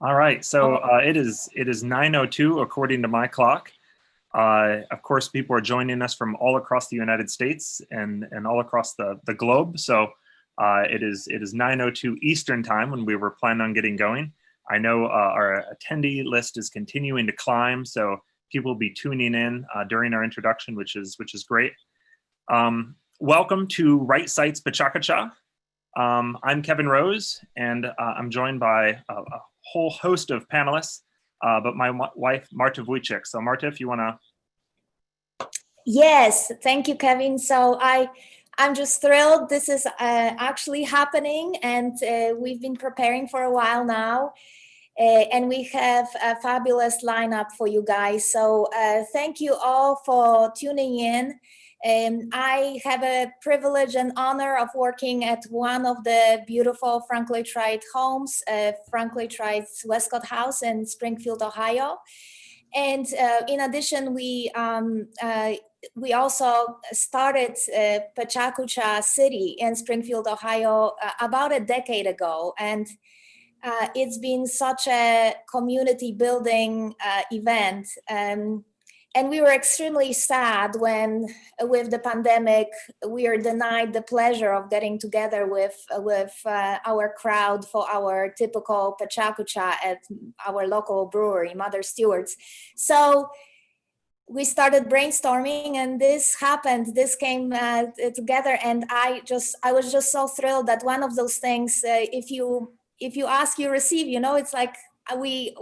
All right, so it is 9:02 according to my clock. Of course, people are joining us from all across the United States and all across the globe. So it is 9:02 Eastern time when we were planning on getting going. I know our attendee list is continuing to climb, so people will be tuning in during our introduction, which is great. Welcome to Right Sites PechaKucha. I'm Kevin Rose, and I'm joined by a whole host of panelists, but my wife, Marta Wojcik. So Marta, if you want to. Yes, thank you, Kevin. So I'm just thrilled this is actually happening, and we've been preparing for a while now, and we have a fabulous lineup for you guys. So thank you all for tuning in. I have a privilege and honor of working at one of the beautiful Frank Lloyd Wright homes, Frank Lloyd Wright's Westcott House in Springfield, Ohio. And in addition, we also started PechaKucha City in Springfield, Ohio, about a decade ago. And it's been such a community building event. And we were extremely sad when, with the pandemic, we are denied the pleasure of getting together with our crowd for our typical PechaKucha at our local brewery, Mother Stewart's. So we started brainstorming, and this happened. This came together, and I was just so thrilled that one of those things, if you ask, you receive. You know, it's like. We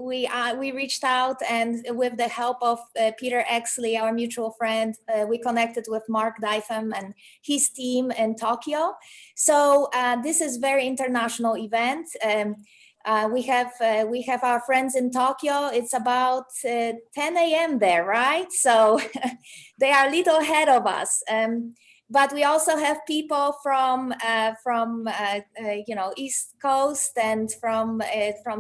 reached out, and with the help of Peter Exley, our mutual friend, we connected with Mark Dytham and his team in Tokyo. So this is very international event. We have our friends in Tokyo. It's about 10 a.m. there, right? So they are a little ahead of us. But we also have people from East Coast and from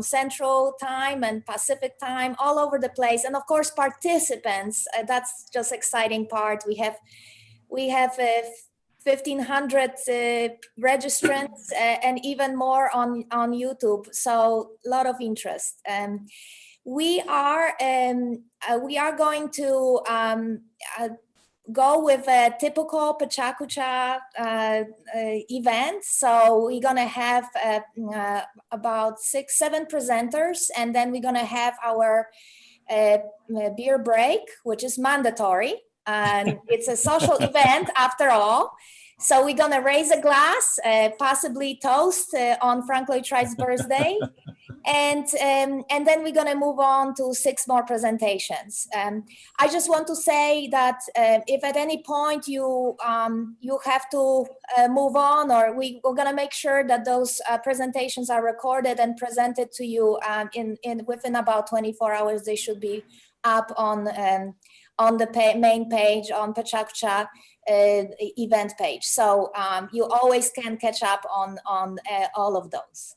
Central Time and Pacific Time, all over the place, and of course participants. That's just exciting part. We have 1,500 registrants and even more on YouTube. So a lot of interest. We are going to go with a typical PechaKucha event. So we're gonna have about 6-7 presenters, and then we're gonna have our beer break, which is mandatory. And it's a social event after all. So we're gonna raise a glass, possibly toast on Frank Lloyd Wright's birthday. And then we're going to move on to 6 more presentations. I just want to say that if at any point you have to move on, or we're going to make sure that those presentations are recorded and presented to you within about 24 hours. They should be up on the main page on PechaKucha event page. So you always can catch up on all of those.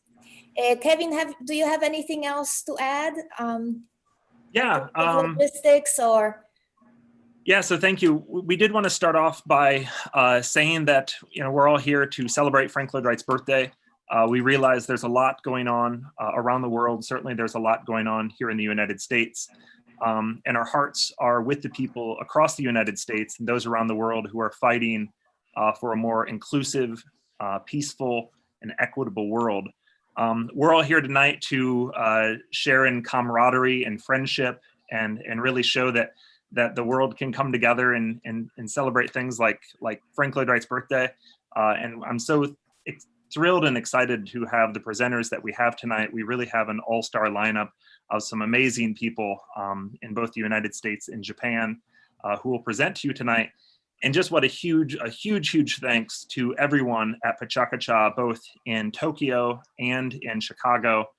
Kevin, do you have anything else to add? Yeah. Logistics or? Yeah, so thank you. We did want to start off by saying that we're all here to celebrate Frank Lloyd Wright's birthday. We realize there's a lot going on around the world. Certainly there's a lot going on here in the United States. And our hearts are with the people across the United States and those around the world who are fighting for a more inclusive, peaceful, and equitable world. We're all here tonight to share in camaraderie and friendship and really show that the world can come together and celebrate things like Frank Lloyd Wright's birthday. And I'm so thrilled and excited to have the presenters that we have tonight. We really have an all-star lineup of some amazing people in both the United States and Japan who will present to you tonight. And just what a huge thanks to everyone at PechaKucha, both in Tokyo and in Chicago,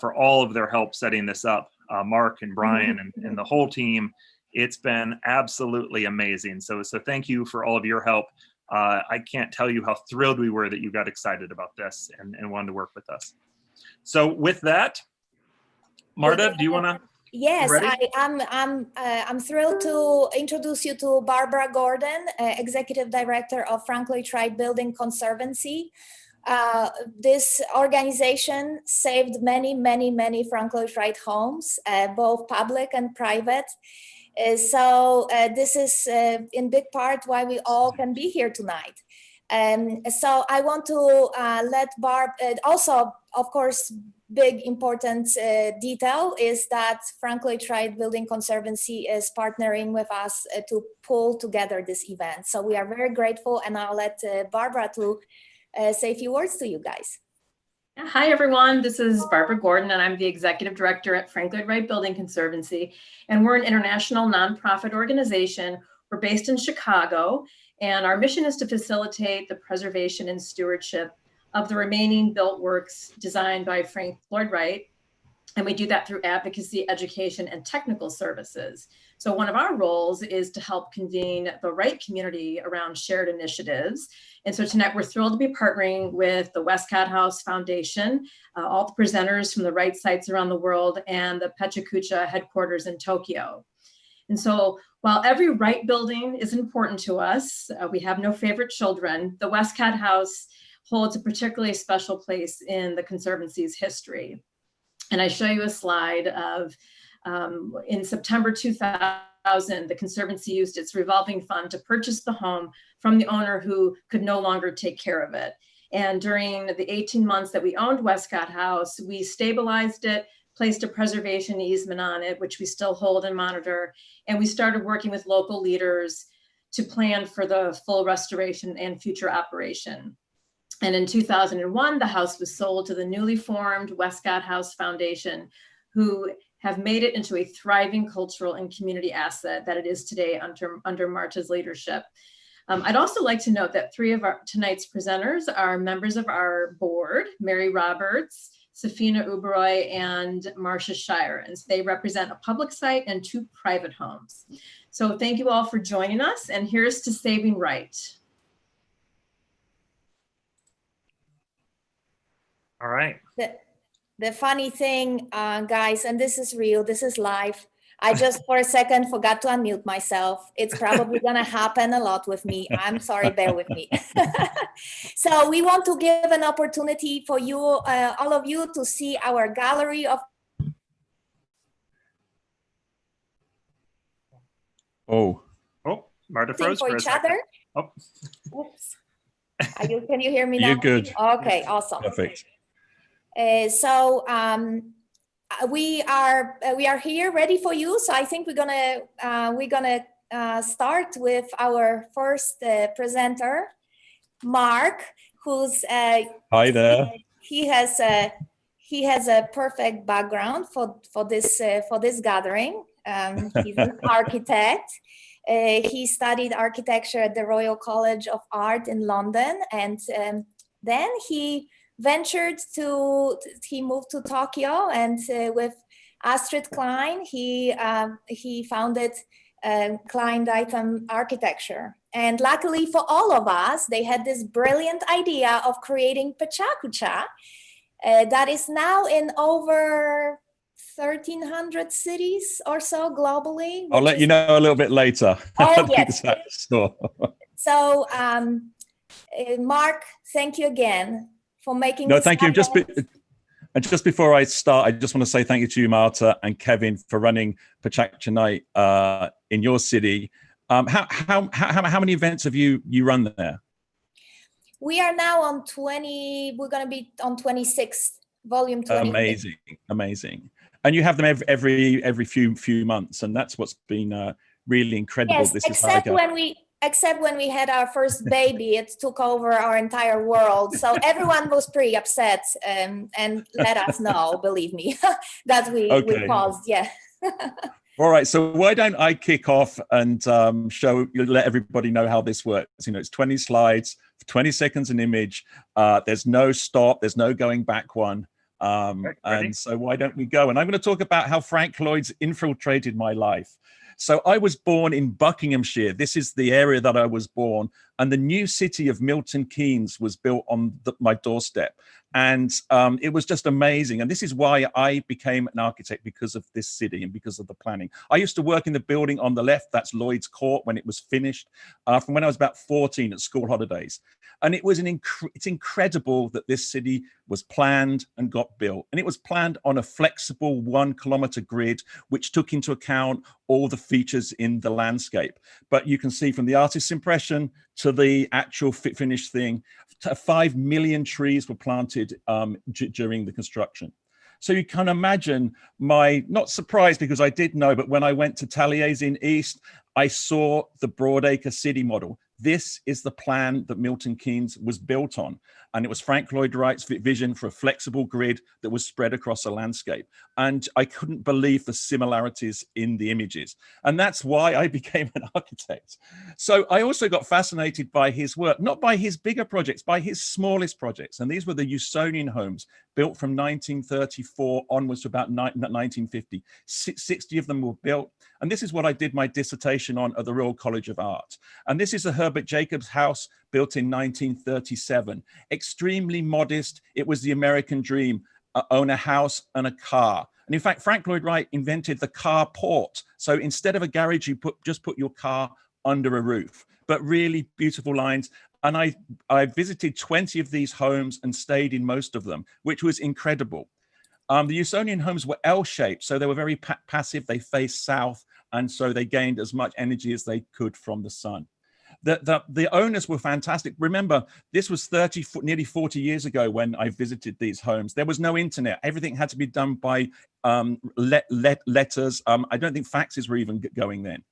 for all of their help setting this up. Mark and Brian and the whole team. It's been absolutely amazing. So thank you for all of your help. I can't tell you how thrilled we were that you got excited about this and wanted to work with us. So with that, Marta, do you want to? Yes, I'm thrilled to introduce you to Barbara Gordon, Executive Director of Frank Lloyd Wright Building Conservancy. This organization saved many Frank Lloyd Wright homes, both public and private. So this is in big part why we all can be here tonight. So I want to let Barb, also, of course, big important detail is that Frank Lloyd Wright Building Conservancy is partnering with us to pull together this event. So we are very grateful, and I'll let Barbara to say a few words to you guys. Hi, everyone. This is Barbara Gordon, and I'm the Executive Director at Frank Lloyd Wright Building Conservancy. And we're an international nonprofit organization. We're based in Chicago, and our mission is to facilitate the preservation and stewardship of the remaining built works designed by Frank Lloyd Wright. And we do that through advocacy, education, and technical services. So one of our roles is to help convene the Wright community around shared initiatives. And so tonight we're thrilled to be partnering with the Westcott House Foundation, all the presenters from the Wright sites around the world, and the PechaKucha headquarters in Tokyo. And so while every Wright building is important to us, we have no favorite children, the Westcott House holds a particularly special place in the Conservancy's history. And I show you a slide of, in September 2000, the Conservancy used its revolving fund to purchase the home from the owner who could no longer take care of it. And during the 18 months that we owned Westcott House, we stabilized it, placed a preservation easement on it, which we still hold and monitor. And we started working with local leaders to plan for the full restoration and future operation. And in 2001, the house was sold to the newly formed Westcott House Foundation, who have made it into a thriving cultural and community asset that it is today under Marta's leadership. I'd also like to note that three of tonight's presenters are members of our board: Mary Roberts, Safina Uberoy, and Marcia Shire. And they represent a public site and 2 private homes. So thank you all for joining us. And here's to saving Wright. All right. The funny thing, guys, and this is real, this is live. I just for a second forgot to unmute myself. It's probably gonna happen a lot with me. I'm sorry, bear with me. So we want to give an opportunity for you, all of you, to see our gallery of. Oh, Marta froze for each other. Oh. Oops. Can you hear me now? You're good. Okay, awesome. Perfect. So we are here ready for you. So I think we're gonna start with our first presenter, Mark, who's Hi there. He has a perfect background for this gathering. He's an architect. He studied architecture at the Royal College of Art in London, and then he moved to Tokyo, and with Astrid Klein, he founded Klein Deighton Architecture. And luckily for all of us, they had this brilliant idea of creating PechaKucha that is now in over 1,300 cities or so globally. I'll let you know a little bit later. Oh, yes. Sure. So, Mark, thank you again for making No, this thank you. happen. Just before I start, I just want to say thank you to you, Marta and Kevin, for running PechaKucha Night in your city. How many events have you run there? We are now on 20. We're going to be on 26, volume 20. Amazing. And you have them every few months, and that's what's been really incredible. Yes, this except when we had our first baby, it took over our entire world. So everyone was pretty upset and let us know, believe me, that we paused. Yeah. All right, so why don't I kick off and let everybody know how this works. You know, it's 20 slides, 20 seconds an image. There's no stop, there's no going back one. And so why don't we go? And I'm going to talk about how Frank Lloyd's infiltrated my life. So I was born in Buckinghamshire. This is the area that I was born. and the new city of Milton Keynes was built on my doorstep. And it was just amazing. And this is why I became an architect, because of this city and because of the planning. I used to work in the building on the left, that's Lloyd's Court, when it was finished, from when I was about 14 at school holidays. And it was it's incredible that this city was planned and got built. And it was planned on a flexible 1 kilometer grid, which took into account all the features in the landscape. But you can see from the artist's impression to the actual finished thing, 5 million trees were planted during the construction. So you can imagine my, not surprised because I did know, but when I went to Taliesin East, I saw the broadacre city model. This is the plan that Milton Keynes was built on. And it was Frank Lloyd Wright's vision for a flexible grid that was spread across a landscape. And I couldn't believe the similarities in the images. And that's why I became an architect. So I also got fascinated by his work, not by his bigger projects, by his smallest projects. And these were the Usonian homes built from 1934 onwards to about 1950. 60 of them were built. And this is what I did my dissertation on at the Royal College of Art. And this is a Herbert Jacobs house built in 1937. Extremely modest. It was the American dream, own a house and a car. And in fact, Frank Lloyd Wright invented the carport. So instead of a garage, you just put your car under a roof. But really beautiful lines. And I visited 20 of these homes and stayed in most of them, which was incredible. The Usonian homes were L-shaped, so they were very passive. They faced south, and so they gained as much energy as they could from the sun. The owners were fantastic. Remember, this was nearly 40 years ago when I visited these homes. There was no internet. Everything had to be done by letters. I don't think faxes were even going then.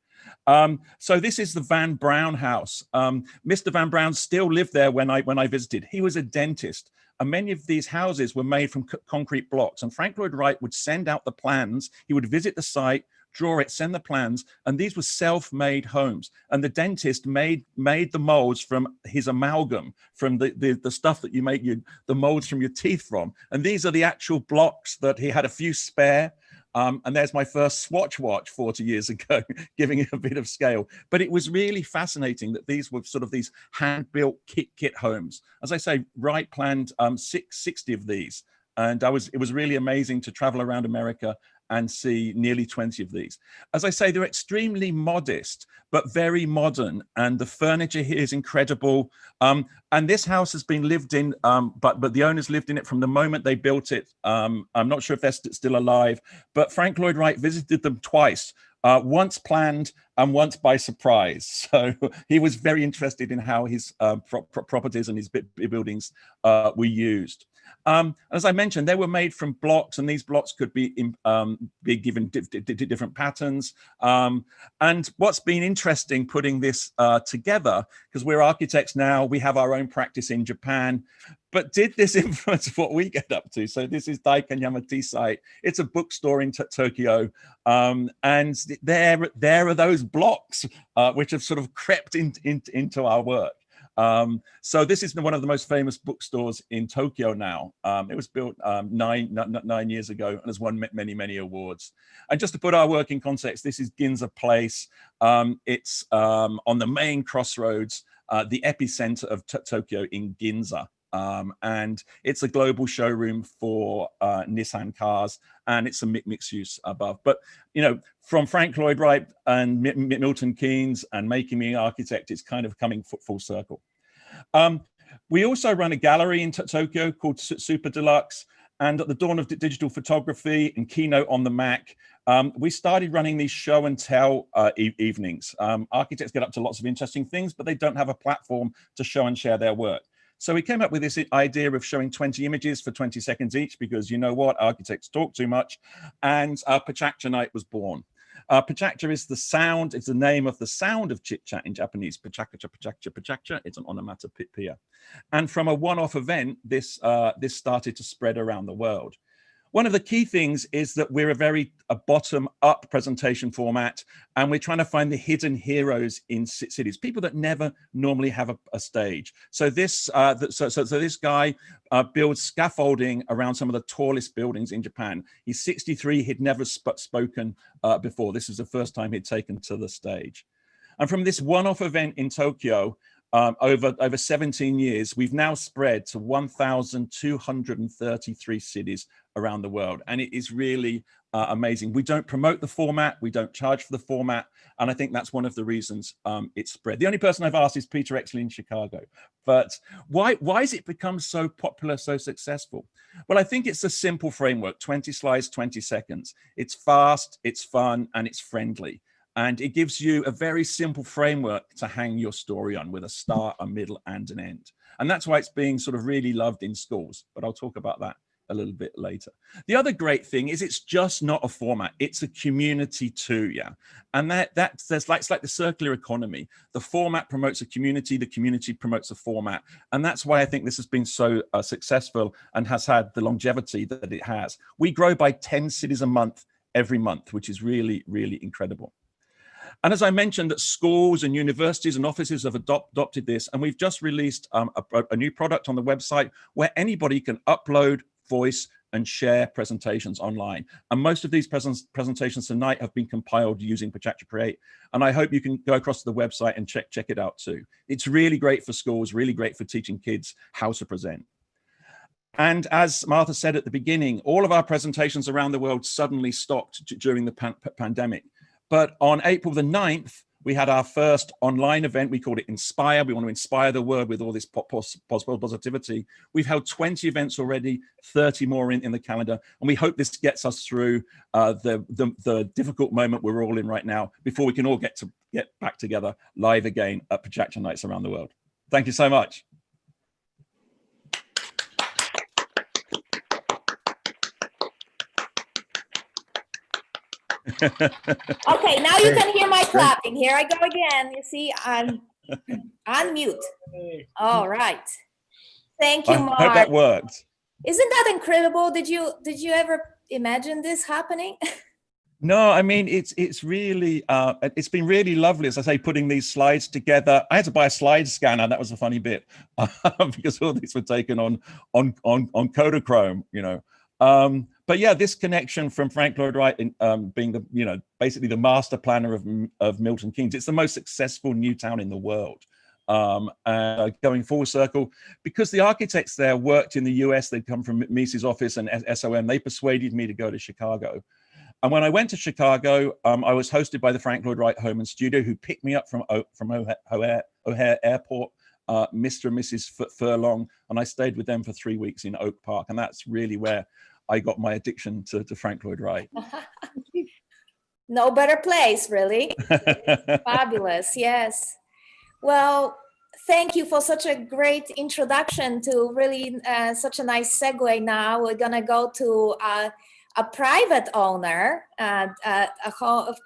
So this is the Van Brown house. Mr. Van Brown still lived there when I visited. He was a dentist. And many of these houses were made from concrete blocks. And Frank Lloyd Wright would send out the plans. He would visit the site, draw it, send the plans. And these were self-made homes. And the dentist made the molds from his amalgam, from the stuff that you make the molds from your teeth from. And these are the actual blocks that he had a few spare. And there's my first Swatch watch 40 years ago, giving it a bit of scale. But it was really fascinating that these were sort of these hand-built kit homes. As I say, Wright planned 60 of these. And it was really amazing to travel around America and see nearly 20 of these. As I say, they're extremely modest, but very modern. And the furniture here is incredible. And this house has been lived in, but the owners lived in it from the moment they built it. I'm not sure if they're still alive, but Frank Lloyd Wright visited them twice, once planned and once by surprise. So he was very interested in how his properties and his buildings were used. As I mentioned, they were made from blocks, and these blocks could be given different patterns. And what's been interesting putting this together, because we're architects now, we have our own practice in Japan, but did this influence what we get up to? So this is Daikan Yamati site. It's a bookstore in Tokyo. And there are those blocks which have sort of crept into our work. So this is one of the most famous bookstores in Tokyo now. It was built 9 years ago and has won many awards. And just to put our work in context, this is Ginza Place. It's on the main crossroads, the epicenter of Tokyo in Ginza. And it's a global showroom for Nissan cars, and it's a mixed use above. But, you know, from Frank Lloyd Wright and Milton Keynes and making me an architect, it's kind of coming full circle. We also run a gallery in Tokyo called Super Deluxe. And at the dawn of digital photography and Keynote on the Mac, we started running these show and tell evenings. Architects get up to lots of interesting things, but they don't have a platform to show and share their work. So we came up with this idea of showing 20 images for 20 seconds each, because you know what, architects talk too much. And PechaKucha Night was born. PechaKucha is the sound, it's the name of the sound of chit chat in Japanese. PechaKucha, PechaKucha, PechaKucha. It's an onomatopoeia. And from a one-off event, this started to spread around the world. One of the key things is that we're a bottom-up presentation format, and we're trying to find the hidden heroes in cities, people that never normally have a stage. So this guy builds scaffolding around some of the tallest buildings in Japan. He's 63. He'd never spoken before. This is the first time he'd taken to the stage. And from this one-off event in Tokyo, over 17 years, we've now spread to 1,233 cities around the world. And it is really amazing. We don't promote the format. We don't charge for the format. And I think that's one of the reasons it's spread. The only person I've asked is Peter Exley in Chicago. But why has it become so popular, so successful? Well, I think it's a simple framework, 20 slides, 20 seconds. It's fast, it's fun, and it's friendly. And it gives you a very simple framework to hang your story on with a start, a middle, and an end. And that's why it's being sort of really loved in schools. But I'll talk about that a little bit later. The other great thing is it's just not a format, it's a community too, yeah. And it's like the circular economy. The format promotes a community, the community promotes a format. And that's why I think this has been so successful and has had the longevity that it has. We grow by 10 cities a month, every month, which is really, really incredible. And as I mentioned, that schools and universities and offices have adopted this, and we've just released a new product on the website where anybody can upload, voice, and share presentations online. And most of these presentations tonight have been compiled using PechaKucha. And I hope you can go across to the website and check it out too. It's really great for schools, really great for teaching kids how to present. And as Martha said at the beginning, all of our presentations around the world suddenly stopped during the pandemic. But on April the 9th, we had our first online event. We called it Inspire. We want to inspire the world with all this positivity. We've held 20 events already, 30 more in the calendar. And we hope this gets us through the difficult moment we're all in right now before we can all get back together live again at PechaKucha nights around the world. Thank you so much. Okay, now you can hear my clapping. Here I go again. You see, I'm on mute. All right. Thank you, Mark. I hope that worked. Isn't that incredible? Did you ever imagine this happening? No, I mean, it's really, it's been really lovely, as I say, putting these slides together. I had to buy a slide scanner. That was a funny bit because all these were taken on Kodachrome, you know. But yeah, this connection from Frank Lloyd Wright being the, you know, basically the master planner of Milton Keynes. It's the most successful new town in the world. Going full circle, because the architects there worked in the US, they'd come from Mises' office and SOM, they persuaded me to go to Chicago. And when I went to Chicago, I was hosted by the Frank Lloyd Wright Home and Studio, who picked me up from O'Hare Airport, Mr. and Mrs. Furlong, and I stayed with them for 3 weeks in Oak Park. And that's really where I got my addiction to Frank Lloyd Wright. No better place, really. Fabulous, yes. Well, thank you for such a great introduction to really such a nice segue. Now we're gonna go to a private owner, a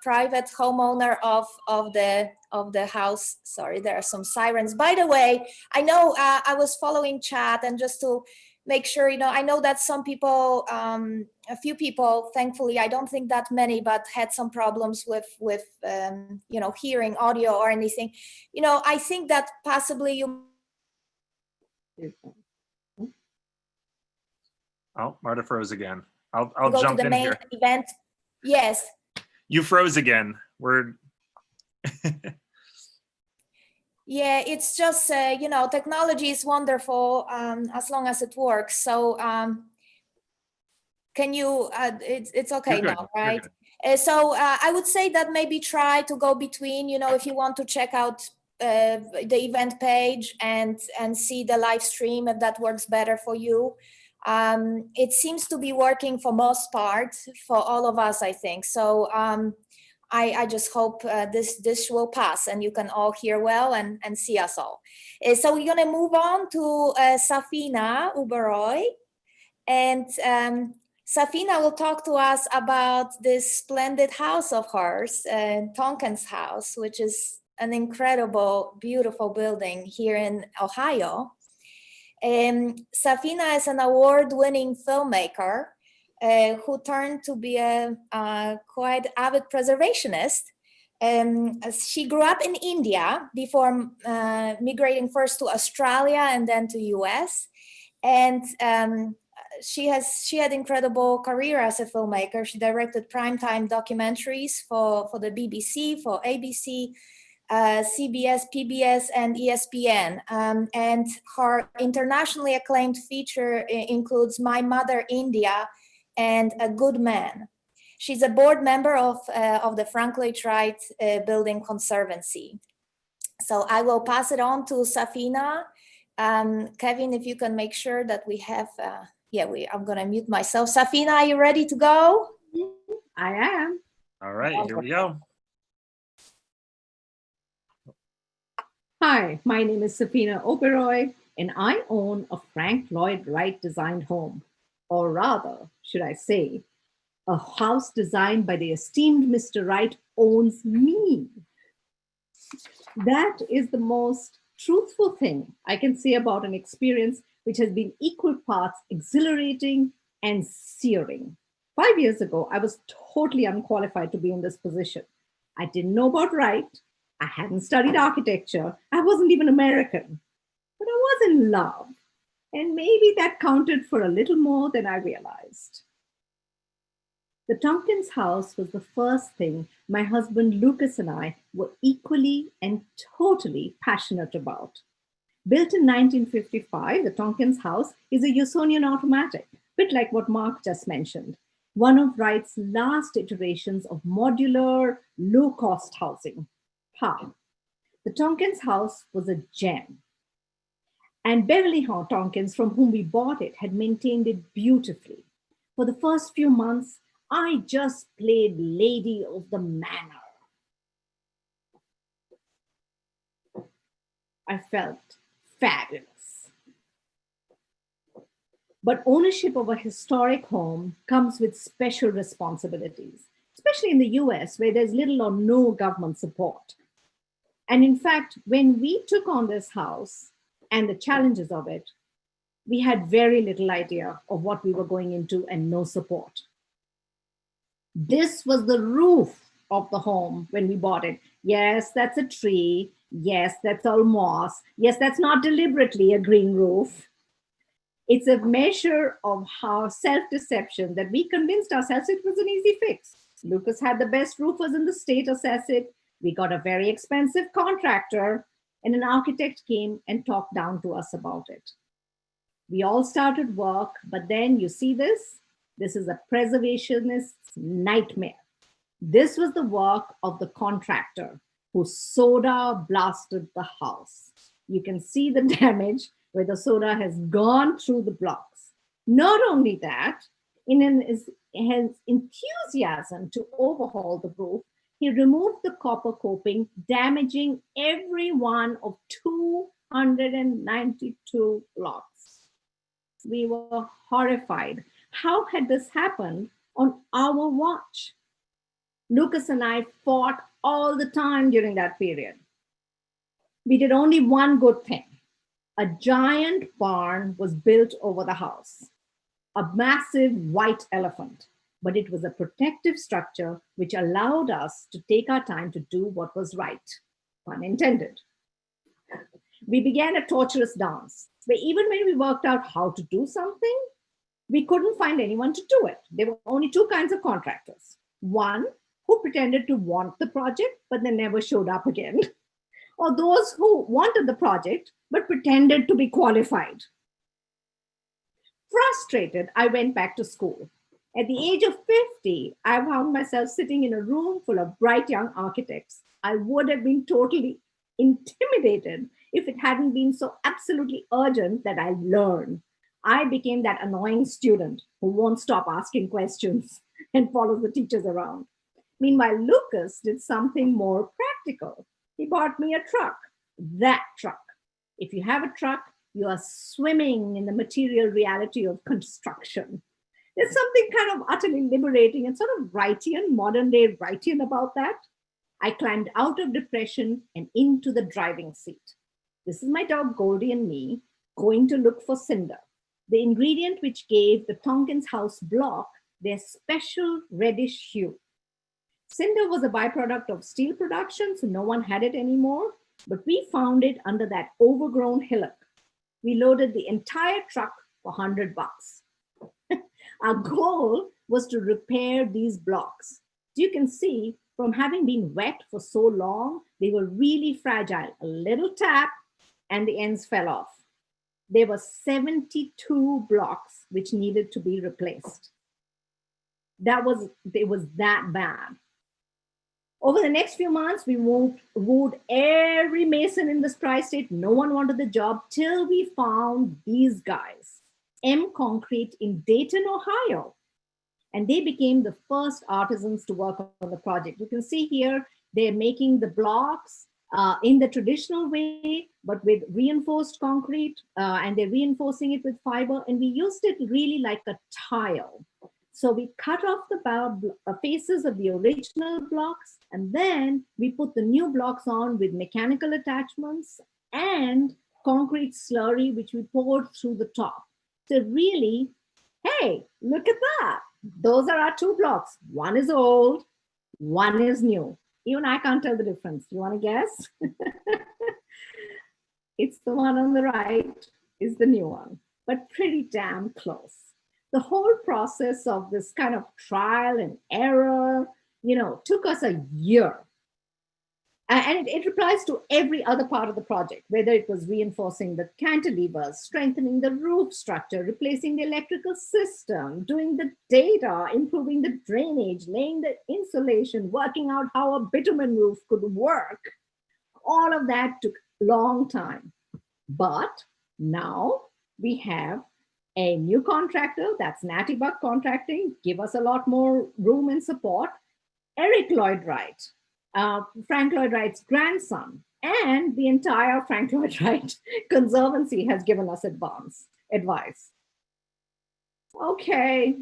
private homeowner of the house. Sorry, there are some sirens. By the way, I know I was following chat, and just to make sure, you know, I know that some people, a few people, thankfully, I don't think that many, but had some problems with you know, hearing audio or anything. You know, I think that possibly you. Oh, Marta froze again. I'll go jump to the in main here. event. Yes. You froze again. We're. Yeah, it's just, you know, technology is wonderful as long as it works. So can you, it's okay now, right? So I would say that maybe try to go between, you know, if you want to check out the event page and see the live stream, if that works better for you. It seems to be working for most part for all of us, I think. So I just hope this will pass and you can all hear well and see us all. So we're going to move on to Safina Uberoy. And Safina will talk to us about this splendid house of hers, Tonkens House, which is an incredible, beautiful building here in Ohio. Safina is an award-winning filmmaker who turned to be a quite avid preservationist. She grew up in India before migrating first to Australia and then to US. And she had incredible career as a filmmaker. She directed primetime documentaries for the BBC, for ABC, CBS, PBS, and ESPN. And her internationally acclaimed feature includes My Mother India and A Good Man. She's a board member of the Frank Lloyd Wright Building Conservancy. So I will pass it on to Safina. Kevin, if you can make sure that we have, I'm gonna mute myself. Safina, are you ready to go? I am. All right, here we go. Hi, my name is Safina Oberoi, and I own a Frank Lloyd Wright designed home, or rather, should I say, a house designed by the esteemed Mr. Wright owns me. That is the most truthful thing I can say about an experience which has been equal parts exhilarating and searing. 5 years ago, I was totally unqualified to be in this position. I didn't know about Wright. I hadn't studied architecture. I wasn't even American, but I was in love. And maybe that counted for a little more than I realized. The Tompkins house was the first thing my husband Lucas and I were equally and totally passionate about. Built in 1955, the Tonkens house is a Usonian automatic, a bit like what Mark just mentioned, one of Wright's last iterations of modular, low-cost housing. The Tonkens house was a gem. And Beverly Tonkens, from whom we bought it, had maintained it beautifully. For the first few months, I just played Lady of the Manor. I felt fabulous. But ownership of a historic home comes with special responsibilities, especially in the US, where there's little or no government support. And in fact, when we took on this house and the challenges of it, we had very little idea of what we were going into and no support. This was the roof of the home when we bought it. Yes, that's a tree. Yes, that's all moss. Yes, that's not deliberately a green roof. It's a measure of how self-deception that we convinced ourselves it was an easy fix. Lucas had the best roofers in the state assess it. We got a very expensive contractor, and an architect came and talked down to us about it. We all started work, but then you see this? This is a preservationist's nightmare. This was the work of the contractor who soda blasted the house. You can see the damage where the soda has gone through the blocks. Not only that, in his enthusiasm to overhaul the roof, he removed the copper coping, damaging every one of 292 blocks. We were horrified. How had this happened on our watch? Lucas and I fought all the time during that period. We did only one good thing. A giant barn was built over the house, a massive white elephant, but it was a protective structure which allowed us to take our time to do what was right, pun intended. We began a torturous dance, where even when we worked out how to do something, we couldn't find anyone to do it. There were only two kinds of contractors. One who pretended to want the project, but then never showed up again. Or those who wanted the project, but pretended to be qualified. Frustrated, I went back to school. At the age of 50, I found myself sitting in a room full of bright young architects. I would have been totally intimidated if it hadn't been so absolutely urgent that I learn. I became that annoying student who won't stop asking questions and follows the teachers around. Meanwhile, Lucas did something more practical. He bought me a truck, that truck. If you have a truck, you are swimming in the material reality of construction. There's something kind of utterly liberating and sort of Wrightian, modern day Wrightian about that. I climbed out of depression and into the driving seat. This is my dog Goldie and me going to look for cinder, the ingredient which gave the Tonkens house block their special reddish hue. Cinder was a byproduct of steel production, so no one had it anymore, but we found it under that overgrown hillock. We loaded the entire truck for $100. Our goal was to repair these blocks. You can see from having been wet for so long, they were really fragile. A little tap and the ends fell off. There were 72 blocks which needed to be replaced. It was that bad. Over the next few months, we wooed every mason in this tri-state. No one wanted the job till we found these guys, M Concrete in Dayton, Ohio. And they became the first artisans to work on the project. You can see here, they're making the blocks in the traditional way, but with reinforced concrete, and they're reinforcing it with fiber. And we used it really like a tile. So we cut off the faces of the original blocks, and then we put the new blocks on with mechanical attachments and concrete slurry, which we poured through the top. So really, hey, look at that. Those are our two blocks. One is old, one is new. Even I can't tell the difference. Do you want to guess? It's the one on the right is the new one, but pretty damn close. The whole process of this kind of trial and error, took us a year. And it applies to every other part of the project, whether it was reinforcing the cantilevers, strengthening the roof structure, replacing the electrical system, doing the data, improving the drainage, laying the insulation, working out how a bitumen roof could work. All of that took a long time. But now we have a new contractor, that's Natty Buck Contracting, give us a lot more room and support. Eric Lloyd Wright, Frank Lloyd Wright's grandson, and the entire Frank Lloyd Wright Conservancy has given us advice. Okay,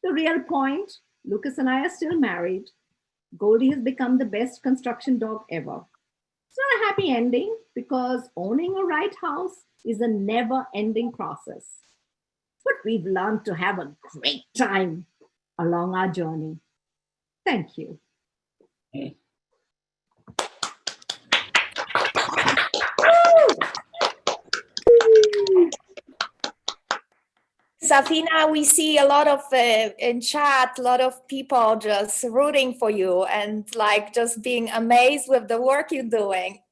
the real point, Lucas and I are still married. Goldie has become the best construction dog ever. It's not a happy ending because owning a Wright house is a never-ending process. But we've learned to have a great time along our journey. Thank you. Safina, we see a lot of in chat, a lot of people just rooting for you and like just being amazed with the work you're doing.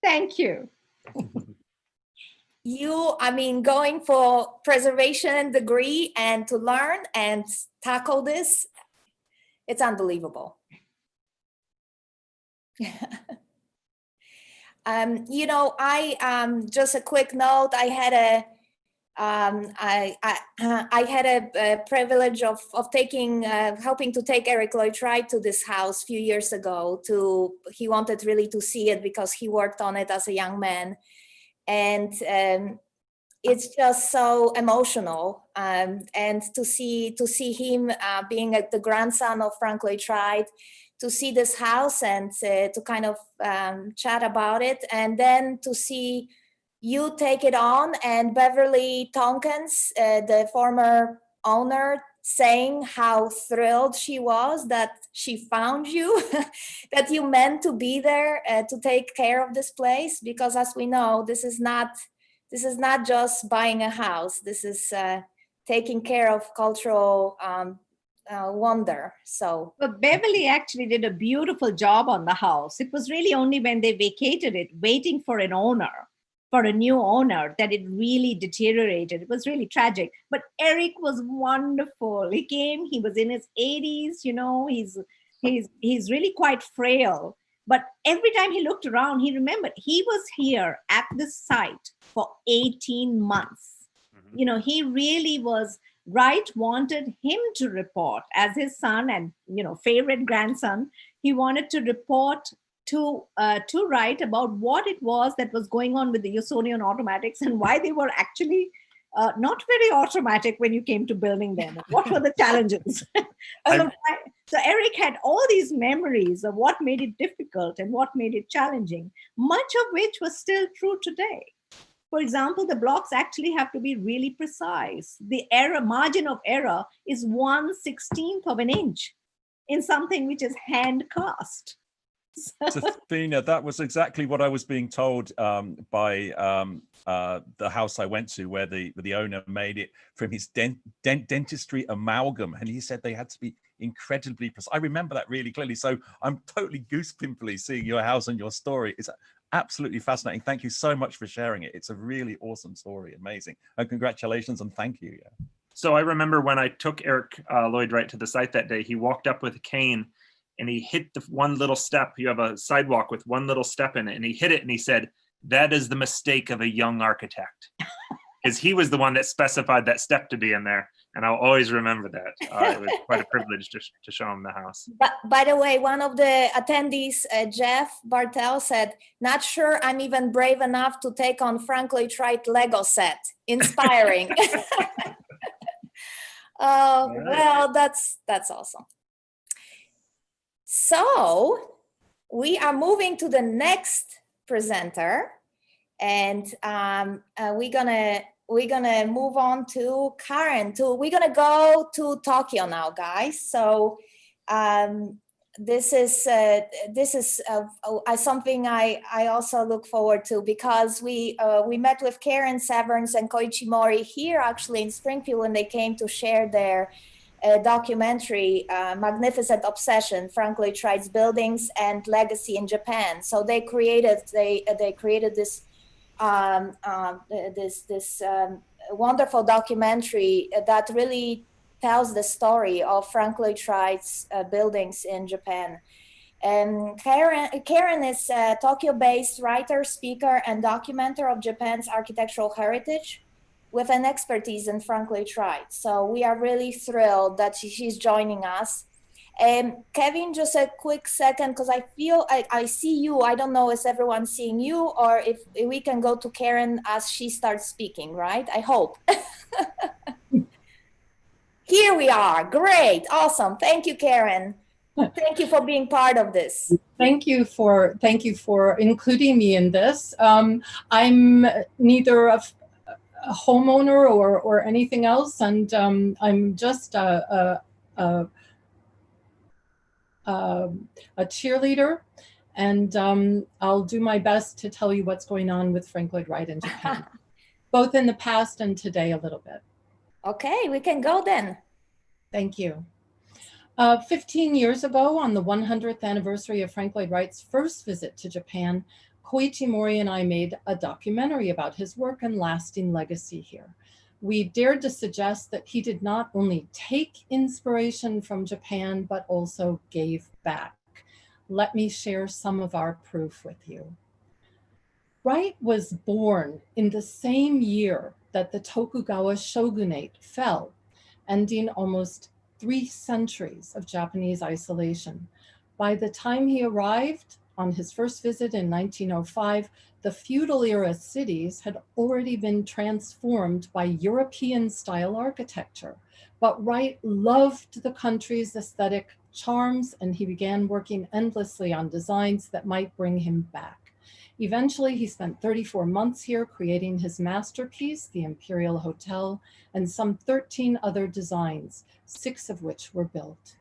Thank you. Going for preservation degree and to learn and tackle this, it's unbelievable. Just a quick note, I had a privilege of helping to take Eric Lloyd Wright to this house a few years ago. He wanted really to see it because he worked on it as a young man. And it's just so emotional. And to see him being the grandson of Frank Lloyd Wright, to see this house and to kind of chat about it, and then to see you take it on, and Beverly Tonkens, the former owner, saying how thrilled she was that she found you, that you meant to be there to take care of this place, because as we know, this is not just buying a house. This is taking care of cultural wonder. So, but Beverly actually did a beautiful job on the house. It was really only when they vacated it, waiting for a new owner, that it really deteriorated. It was really tragic. But Eric was wonderful. He came, he was in his 80s, he's really quite frail. But every time he looked around, he remembered he was here at this site for 18 months. Mm-hmm. He really was. Wright wanted him to report as his son and, favorite grandson. He wanted to report to Wright about what it was that was going on with the Usonian automatics and why they were actually not very automatic when you came to building them. What were the challenges? So Eric had all these memories of what made it difficult and what made it challenging, much of which was still true today. For example, the blocks actually have to be really precise. The margin of error is 1/16 of an inch in something which is hand cast. Safina, that was exactly what I was being told by the house I went to, where the owner made it from his dentistry amalgam, and he said they had to be incredibly precise. I remember that really clearly, so I'm totally goosepimply seeing your house and your story. It's absolutely fascinating. Thank you so much for sharing it. It's a really awesome story, amazing, and congratulations and thank you. Yeah. So I remember when I took Eric Lloyd Wright to the site that day, he walked up with a cane and he hit the one little step. You have a sidewalk with one little step in it, and he hit it and he said, "That is the mistake of a young architect." Because he was the one that specified that step to be in there. And I'll always remember that. It was quite a privilege to show him the house. But by the way, one of the attendees, Jeff Bartel, said, "Not sure I'm even brave enough to take on Frank Lloyd Wright Lego set." Inspiring. Well, that's awesome. So we are moving to the next presenter, and we're gonna move on to Karen. We're gonna go to Tokyo now, guys. So this is something I also look forward to, because we met with Karen Severns and Koichi Mori here actually in Springfield when they came to share their documentary, Magnificent Obsession, Frank Lloyd Wright's Buildings and Legacy in Japan. So they created this wonderful documentary that really tells the story of Frank Lloyd Wright's buildings in Japan. And Karen is a Tokyo-based writer, speaker, and documenter of Japan's architectural heritage, with an expertise in Frank Lloyd Wright. So we are really thrilled that she's joining us. Kevin, just a quick second, because I feel I see you. I don't know if everyone's seeing you, or if we can go to Karen as she starts speaking, right? I hope. Here we are. Great. Awesome. Thank you, Karen. Thank you for being part of this. Thank you for including me in this. I'm neither a homeowner or anything else, and I'm just a cheerleader, and I'll do my best to tell you what's going on with Frank Lloyd Wright in Japan, both in the past and today a little bit. Okay, we can go then. Thank you. 15 years ago, on the 100th anniversary of Frank Lloyd Wright's first visit to Japan, Koichi Mori and I made a documentary about his work and lasting legacy here. We dared to suggest that he did not only take inspiration from Japan, but also gave back. Let me share some of our proof with you. Wright was born in the same year that the Tokugawa shogunate fell, ending almost 3 centuries of Japanese isolation. By the time he arrived on his first visit in 1905, the feudal era cities had already been transformed by European style architecture. But Wright loved the country's aesthetic charms, and he began working endlessly on designs that might bring him back. Eventually, he spent 34 months here creating his masterpiece, the Imperial Hotel, and some 13 other designs, 6 of which were built.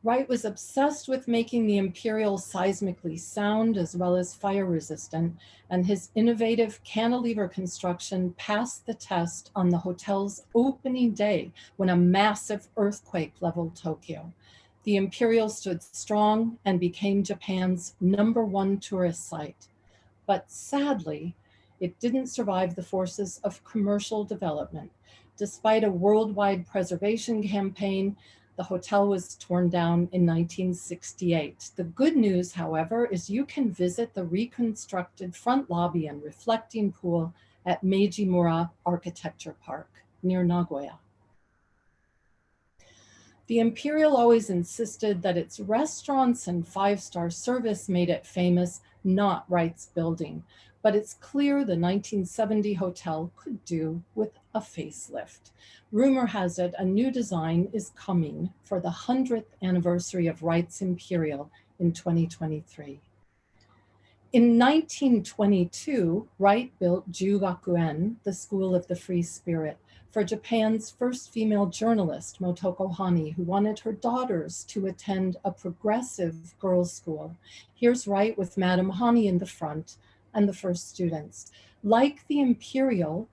Wright was obsessed with making the Imperial seismically sound as well as fire resistant, and his innovative cantilever construction passed the test on the hotel's opening day when a massive earthquake leveled Tokyo. The Imperial stood strong and became Japan's #1 tourist site. But sadly, it didn't survive the forces of commercial development. Despite a worldwide preservation campaign, the hotel was torn down in 1968. The good news, however, is you can visit the reconstructed front lobby and reflecting pool at Meiji-Mura Architecture Park near Nagoya. The Imperial always insisted that its restaurants and 5-star service made it famous, not Wright's building. But it's clear the 1970 hotel could do with a facelift. Rumor has it a new design is coming for the 100th anniversary of Wright's Imperial in 2023. In 1922, Wright built Jugakuen, the School of the Free Spirit, for Japan's first female journalist, Motoko Hani, who wanted her daughters to attend a progressive girls' school. Here's Wright with Madame Hani in the front and the first students. Like the Imperial,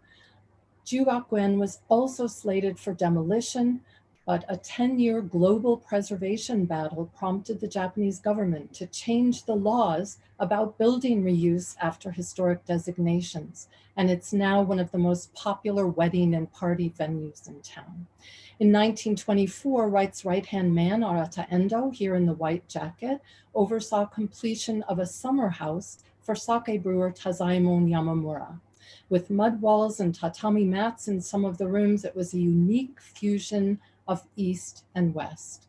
Jugakuen was also slated for demolition, but a 10-year global preservation battle prompted the Japanese government to change the laws about building reuse after historic designations, and it's now one of the most popular wedding and party venues in town. In 1924, Wright's right-hand man, Arata Endo, here in the white jacket, oversaw completion of a summer house for sake brewer Tazaemon Yamamura. With mud walls and tatami mats in some of the rooms, it was a unique fusion of East and West.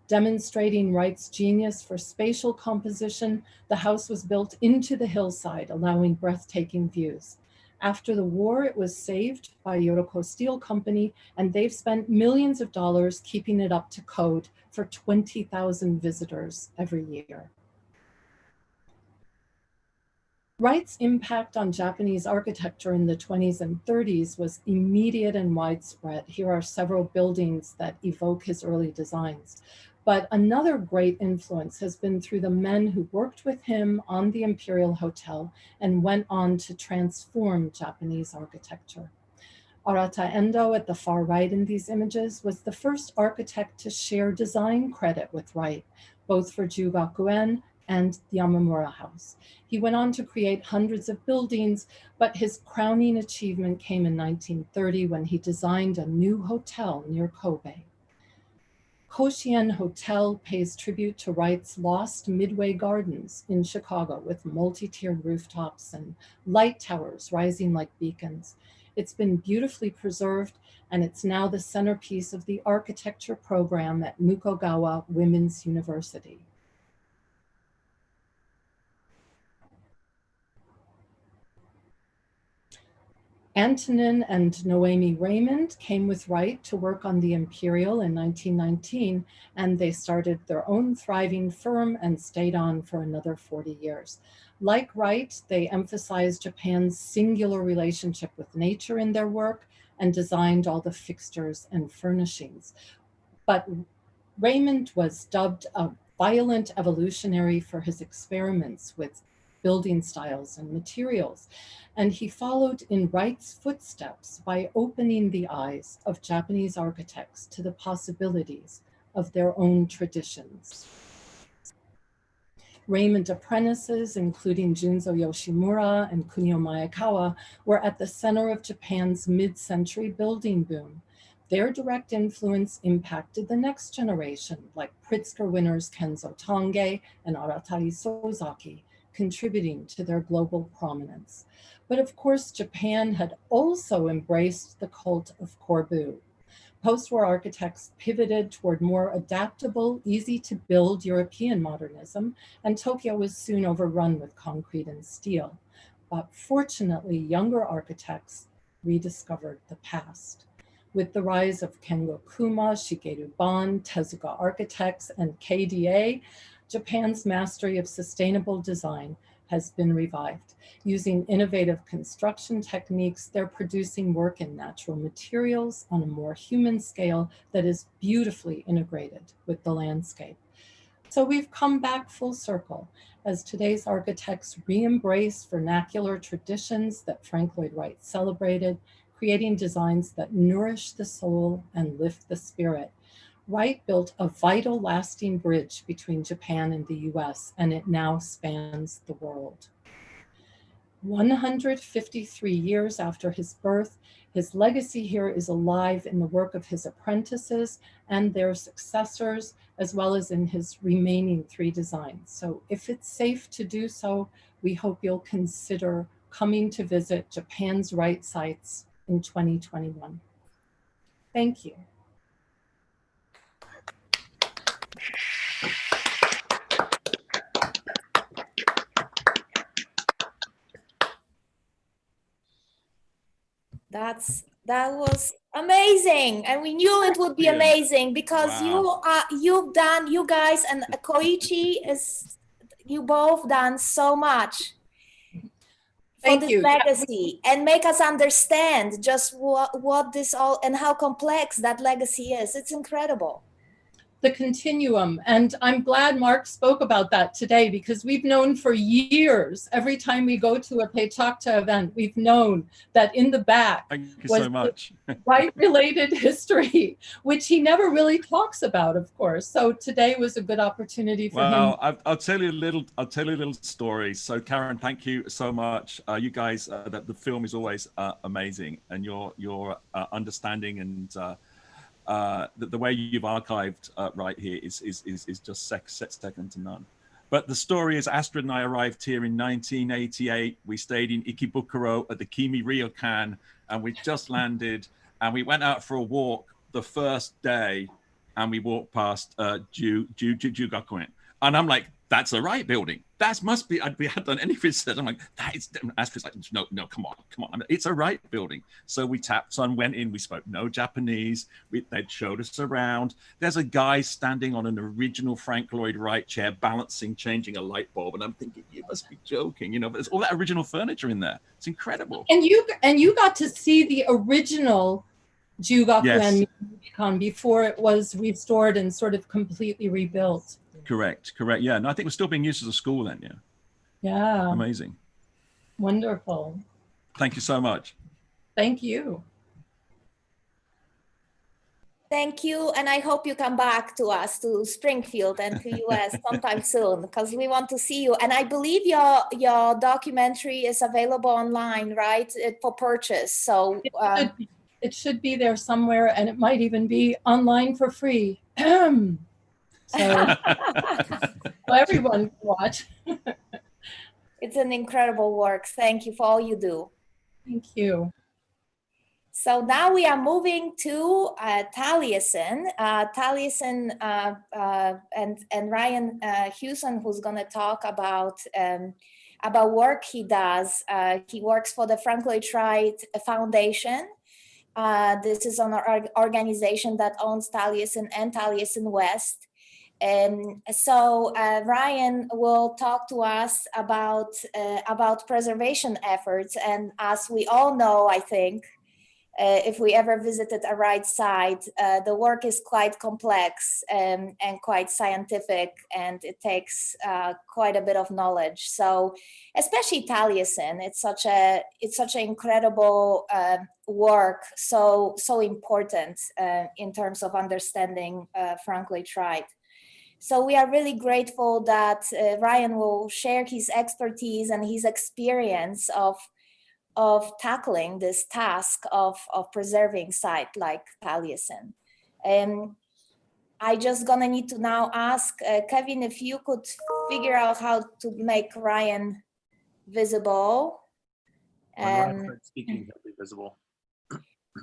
Demonstrating Wright's genius for spatial composition, the house was built into the hillside, allowing breathtaking views. After the war, it was saved by Yoroko Steel Company, and they've spent millions of dollars keeping it up to code for 20,000 visitors every year. Wright's impact on Japanese architecture in the 20s and 30s was immediate and widespread. Here are several buildings that evoke his early designs. But another great influence has been through the men who worked with him on the Imperial Hotel and went on to transform Japanese architecture. Arata Endo at the far right in these images was the first architect to share design credit with Wright, both for Jugakuen and the Yamamura House. He went on to create hundreds of buildings, but his crowning achievement came in 1930 when he designed a new hotel near Kobe. Koshien Hotel pays tribute to Wright's lost Midway Gardens in Chicago with multi-tiered rooftops and light towers rising like beacons. It's been beautifully preserved, and it's now the centerpiece of the architecture program at Mukogawa Women's University. Antonin and Noemi Raymond came with Wright to work on the Imperial in 1919, and they started their own thriving firm and stayed on for another 40 years. Like Wright, they emphasized Japan's singular relationship with nature in their work and designed all the fixtures and furnishings. But Raymond was dubbed a violent evolutionary for his experiments with building styles and materials. And he followed in Wright's footsteps by opening the eyes of Japanese architects to the possibilities of their own traditions. Raymond apprentices, including Junzo Yoshimura and Kunio Maekawa, were at the center of Japan's mid-century building boom. Their direct influence impacted the next generation, like Pritzker winners Kenzo Tange and Aratari Sozaki, contributing to their global prominence. But of course, Japan had also embraced the cult of Corbu. Post-war architects pivoted toward more adaptable, easy-to-build European modernism, and Tokyo was soon overrun with concrete and steel. But fortunately, younger architects rediscovered the past. With the rise of Kengo Kuma, Shigeru Ban, Tezuka Architects, and KDA, Japan's mastery of sustainable design has been revived. Using innovative construction techniques, they're producing work in natural materials on a more human scale that is beautifully integrated with the landscape. So we've come back full circle as today's architects re-embrace vernacular traditions that Frank Lloyd Wright celebrated, creating designs that nourish the soul and lift the spirit. Wright built a vital, lasting bridge between Japan and the US, and it now spans the world. 153 years after his birth, his legacy here is alive in the work of his apprentices and their successors, as well as in his remaining 3 designs. So if it's safe to do so, we hope you'll consider coming to visit Japan's Wright sites in 2021. Thank you. That was amazing, and we knew it would be amazing because you guys and Koichi is you both done so much for Thank this you. legacy and make us understand just what this all and how complex that legacy is. It's incredible. The continuum. And I'm glad Mark spoke about that today, because we've known for years, every time we go to a PechaKucha event, we've known that in the back Thank you was so much. Wright-related history, which he never really talks about, of course. So today was a good opportunity for him. Well, I'll tell you a little story. So Karen, thank you so much. You guys, the film is always amazing, and your understanding and the way you've archived right here is just second to none. But the story is, Astrid and I arrived here in 1988. We stayed in Ikebukuro at the Kimi Ryokan, and we just landed, and we went out for a walk the first day, and we walked past Jugakuen. And I'm like, that's a Wright building. That must be, we hadn't done any research. I'm like, that is, Astrid's like, no, come on. I mean, it's a Wright building. So we tapped on, went in, we spoke no Japanese. They'd showed us around. There's a guy standing on an original Frank Lloyd Wright chair, balancing, changing a light bulb. And I'm thinking, you must be joking, but there's all that original furniture in there. It's incredible. And you got to see the original Jugakuen Ryokan before it was restored and sort of completely rebuilt. Correct. Yeah, and I think we're still being used as a school then. Yeah. Amazing. Wonderful. Thank you so much. Thank you. Thank you, and I hope you come back to us, to Springfield and to US sometime soon, because we want to see you. And I believe your documentary is available online, right, for purchase. So it should be there somewhere, and it might even be online for free. So everyone can watch. It's an incredible work. Thank you for all you do. Thank you. So now we are moving to Taliesin. Taliesin and Ryan Hewson, who's going to talk about work he does. He works for the Frank Lloyd Wright Foundation. This is an organization that owns Taliesin and Taliesin West. So Ryan will talk to us about preservation efforts, and as we all know, I think, if we ever visited a Wright site, the work is quite complex and quite scientific, and it takes quite a bit of knowledge. So, especially Taliesin, it's such an incredible work, so important in terms of understanding Frank Lloyd Wright. So we are really grateful that Ryan will share his expertise and his experience of tackling this task of preserving site like Taliesin. I just gonna need to now ask Kevin if you could figure out how to make Ryan visible. Speaking, he'll be visible.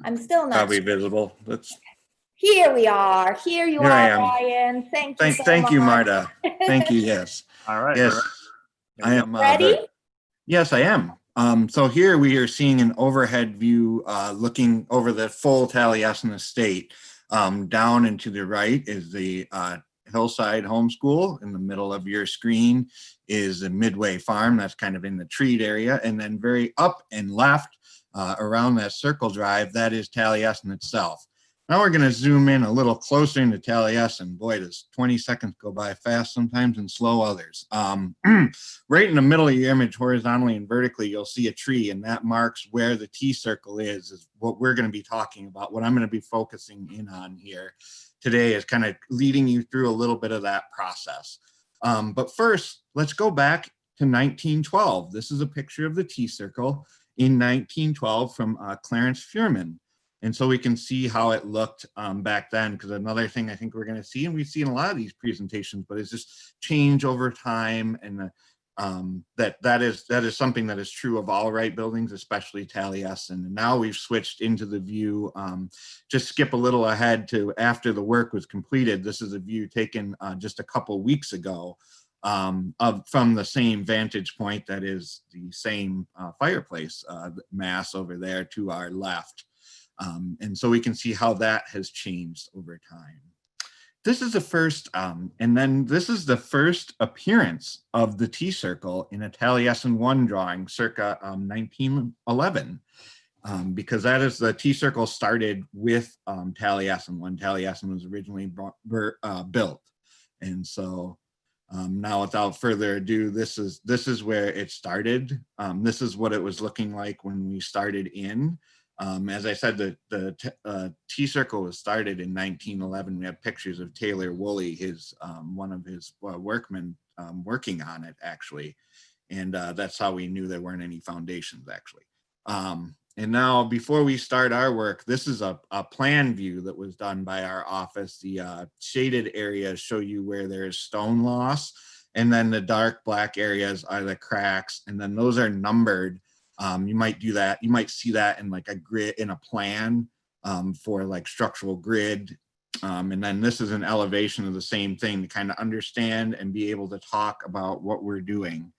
I'm still not Probably visible. Here we are. Here you Here are, I am. Ryan. Thank you so Thank much. you, Marta. Thank you. Yes. All right. Yes. I am Ready? Yes, I am. So here we are seeing an overhead view looking over the full Taliesin estate. Down and to the right is the Hillside Homeschool. In the middle of your screen is the Midway Farm. That's kind of in the treed area. And then very up and left around that circle drive, that is Taliesin itself. Now we're going to zoom in a little closer into Taliesin. Boy, does 20 seconds go by fast sometimes and slow others. Right in the middle of your image, horizontally and vertically, you'll see a tree, and that marks where the T-circle is what we're going to be talking about. What I'm going to be focusing in on here today is kind of leading you through a little bit of that process. But first, let's go back to 1912. This is a picture of the T-circle in 1912 from Clarence Fuhrman. And so we can see how it looked back then, because another thing I think we're going to see, and we've seen a lot of these presentations, but it's just change over time, and that is something that is true of all Wright buildings, especially Taliesin. And now we've switched into the view, just skip a little ahead to after the work was completed. This is a view taken just a couple weeks ago from the same vantage point, that is the same fireplace mass over there to our left. And so we can see how that has changed over time. this is the first, and then this is the first appearance of the T-circle in a Taliesin 1 drawing circa 1911. Because that is the T-circle started with Taliesin 1. Taliesin was originally built. And so now without further ado, this is where it started. This is what it was looking like when we started in. As I said, the T-circle was started in 1911. We have pictures of Taylor Woolley, one of his workmen working on it actually. And that's how we knew there weren't any foundations actually. And now before we start our work, this is a plan view that was done by our office. The shaded areas show you where there's stone loss. And then the dark black areas are the cracks. And then those are numbered. You might do that. You might see that in like a grid in a plan for like structural grid. And then this is an elevation of the same thing to kind of understand and be able to talk about what we're doing.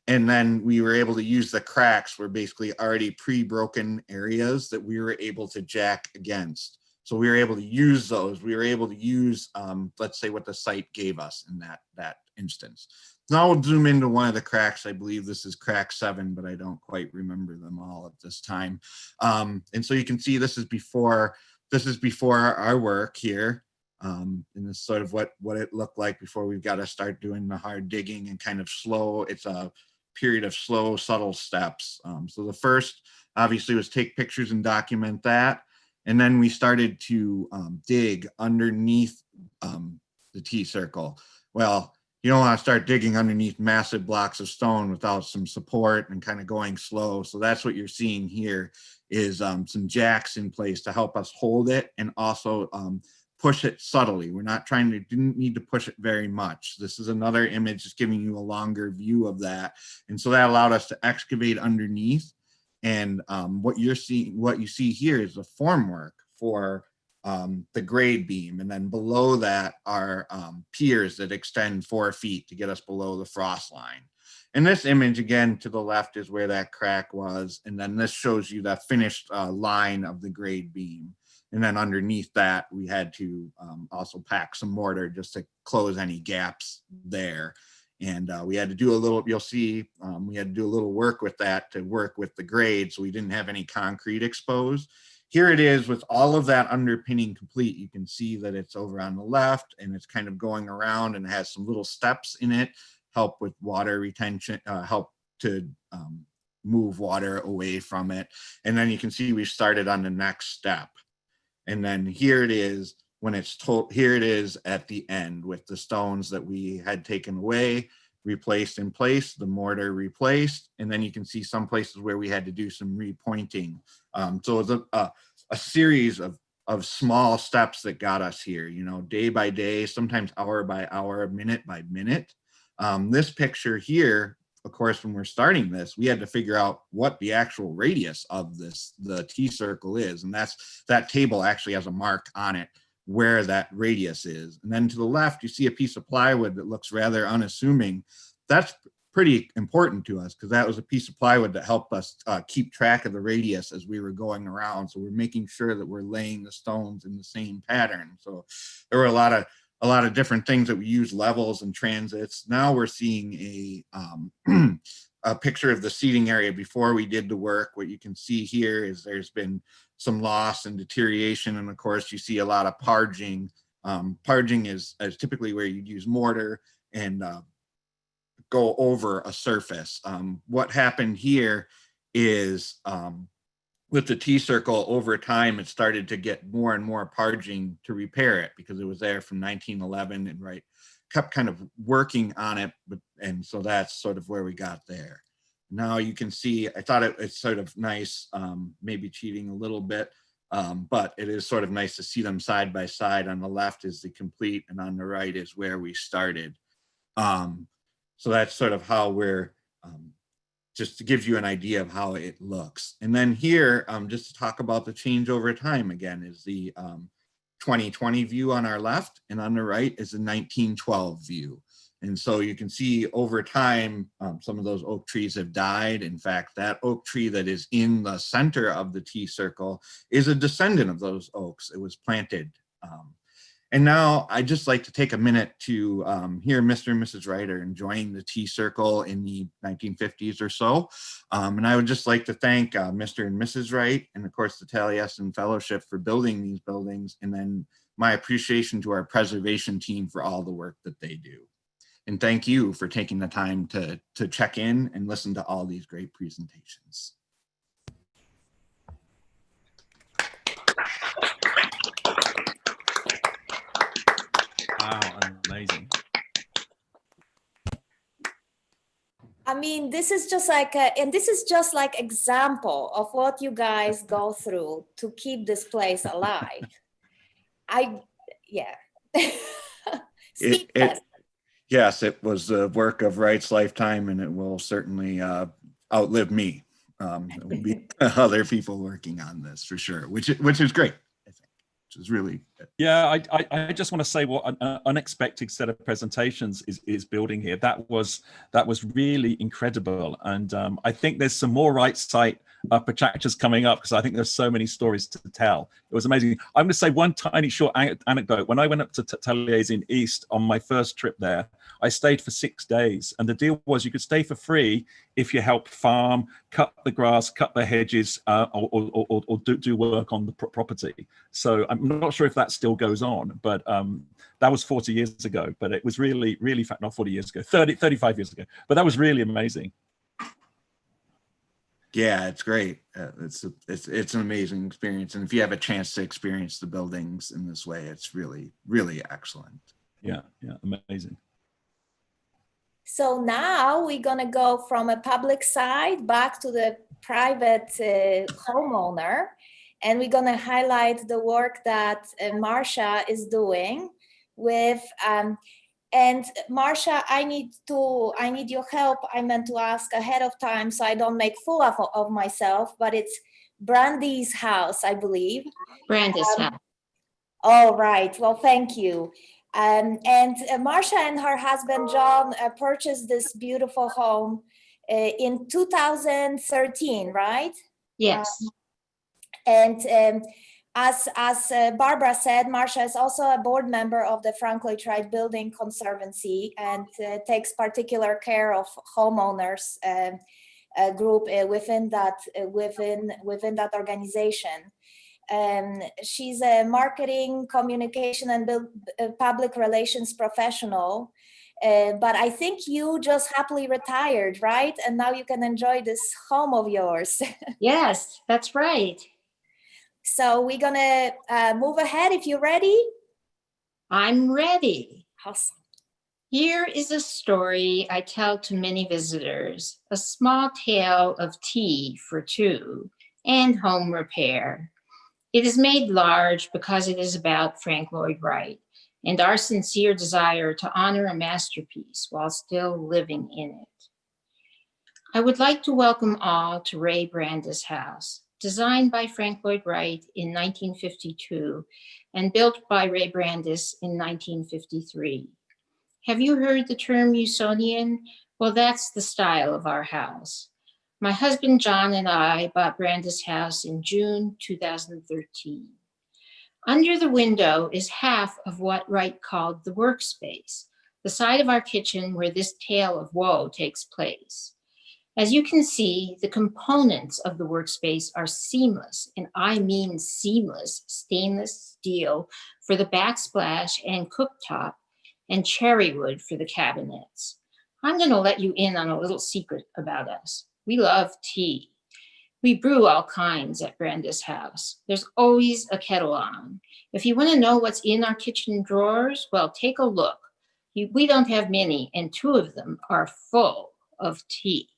And then we were able to use the cracks were basically already pre-broken areas that we were able to jack against. So we were able to use those. We were able to use, let's say, what the site gave us in that instance. Now we'll zoom into one of the cracks. I believe this is crack 7, but I don't quite remember them all at this time. And so you can see this is before our work here. And this is sort of what it looked like before we've got to start doing the hard digging and kind of slow. It's a period of slow, subtle steps. So the first obviously was take pictures and document that. And then we started to dig underneath the T-circle. Well, you don't want to start digging underneath massive blocks of stone without some support and kind of going slow. So that's what you're seeing here is some jacks in place to help us hold it and also push it subtly. We're not didn't need to push it very much. This is another image just giving you a longer view of that. And so that allowed us to excavate underneath. And what you see here is the formwork for the grade beam. And then below that are piers that extend 4 feet to get us below the frost line. And this image again to the left is where that crack was. And then this shows you the finished line of the grade beam. And then underneath that, we had to also pack some mortar just to close any gaps there. And we had to do a little, you'll see, we had to do a little work with that to work with the grade. So we didn't have any concrete exposed. Here it is with all of that underpinning complete. You can see that it's over on the left and it's kind of going around and has some little steps in it, help with water retention, help to move water away from it. And then you can see we started on the next step. And then here it is when it's here it is at the end with the stones that we had taken away, replaced in place, the mortar replaced. And then you can see some places where we had to do some repointing. So it was a series of small steps that got us here, you know, day by day, sometimes hour by hour, minute by minute. This picture here, of course, when we're starting this, we had to figure out what the actual radius of the T-circle is. And that table actually has a mark on it where that radius is. And then to the left, you see a piece of plywood that looks rather unassuming. That's pretty important to us because that was a piece of plywood that helped us keep track of the radius as we were going around. So we're making sure that we're laying the stones in the same pattern. So there were a lot of different things that we use, levels and transits. Now we're seeing a picture of the seating area before we did the work. What you can see here is there's been some loss and deterioration. And of course you see a lot of parging. Parging is typically where you use mortar and go over a surface. What happened here is with the T-circle, over time, it started to get more and more parging to repair it because it was there from 1911 and Wright kept kind of working on it. And so that's sort of where we got there. Now you can see, I thought it's sort of nice, maybe cheating a little bit, but it is sort of nice to see them side by side. On the left is the complete and on the right is where we started. So that's sort of how we're, just to give you an idea of how it looks. And then here, just to talk about the change over time again, is the 2020 view on our left, and on the right is the 1912 view. And so you can see over time, some of those oak trees have died. In fact, that oak tree that is in the center of the tea circle is a descendant of those oaks. It was planted. And now I'd just like to take a minute to hear Mr. and Mrs. Wright are enjoying the tea circle in the 1950s or so. And I would just like to thank Mr. and Mrs. Wright, and of course the Taliesin Fellowship for building these buildings, and then my appreciation to our preservation team for all the work that they do. And thank you for taking the time to check in and listen to all these great presentations. Wow, amazing. I mean, this is just like, and this is just like example of what you guys go through to keep this place alive. Yeah. Yes, it was the work of Wright's lifetime, and it will certainly outlive me. There will be other people working on this for sure, which is great, I think, which is really good. Yeah, I just want to say what an unexpected set of presentations is building here. That was really incredible, and I think there's some more Wright site PechaKuchas coming up, because I think there's so many stories to tell. It was amazing. I'm going to say one tiny short anecdote. When I went up to Taliesin East on my first trip there, I stayed for 6 days, and the deal was you could stay for free if you help farm, cut the grass, cut the hedges, or do work on the property. So I'm not sure if that still goes on, but that was 40 years ago. But it was really, not 40 years ago, 35 years ago. But that was really amazing. Yeah, it's great. It's an amazing experience, and if you have a chance to experience the buildings in this way, it's really, really excellent. Yeah, amazing. So now we're gonna go from a public side back to the private homeowner, and we're gonna highlight the work that Marcia is doing with. And Marcia, I need your help. I meant to ask ahead of time so I don't make fool of myself, but it's Brandy's house, I believe. Brandy's house. Oh, right. Well, thank you. And Marcia and her husband, John, purchased this beautiful home in 2013, right? Yes. As Barbara said, Marcia is also a board member of the Frank Lloyd Wright Building Conservancy and takes particular care of homeowners group within that organization. She's a marketing, communication, and public relations professional. But I think you just happily retired, right? And now you can enjoy this home of yours. Yes, that's right. So we're gonna move ahead if you're ready. I'm ready. Awesome. Here is a story I tell to many visitors, a small tale of tea for two and home repair. It is made large because it is about Frank Lloyd Wright and our sincere desire to honor a masterpiece while still living in it. I would like to welcome all to Ray Brandes' house, designed by Frank Lloyd Wright in 1952 and built by Ray Brandes in 1953. Have you heard the term Usonian? Well, that's the style of our house. My husband John and I bought Brandes' house in June 2013. Under the window is half of what Wright called the workspace, the side of our kitchen where this tale of woe takes place. As you can see, the components of the workspace are seamless, and I mean seamless, stainless steel for the backsplash and cooktop, and cherry wood for the cabinets. I'm going to let you in on a little secret about us. We love tea. We brew all kinds at Brandes' house. There's always a kettle on. If you want to know what's in our kitchen drawers, well, take a look. We don't have many, and 2 of them are full of tea.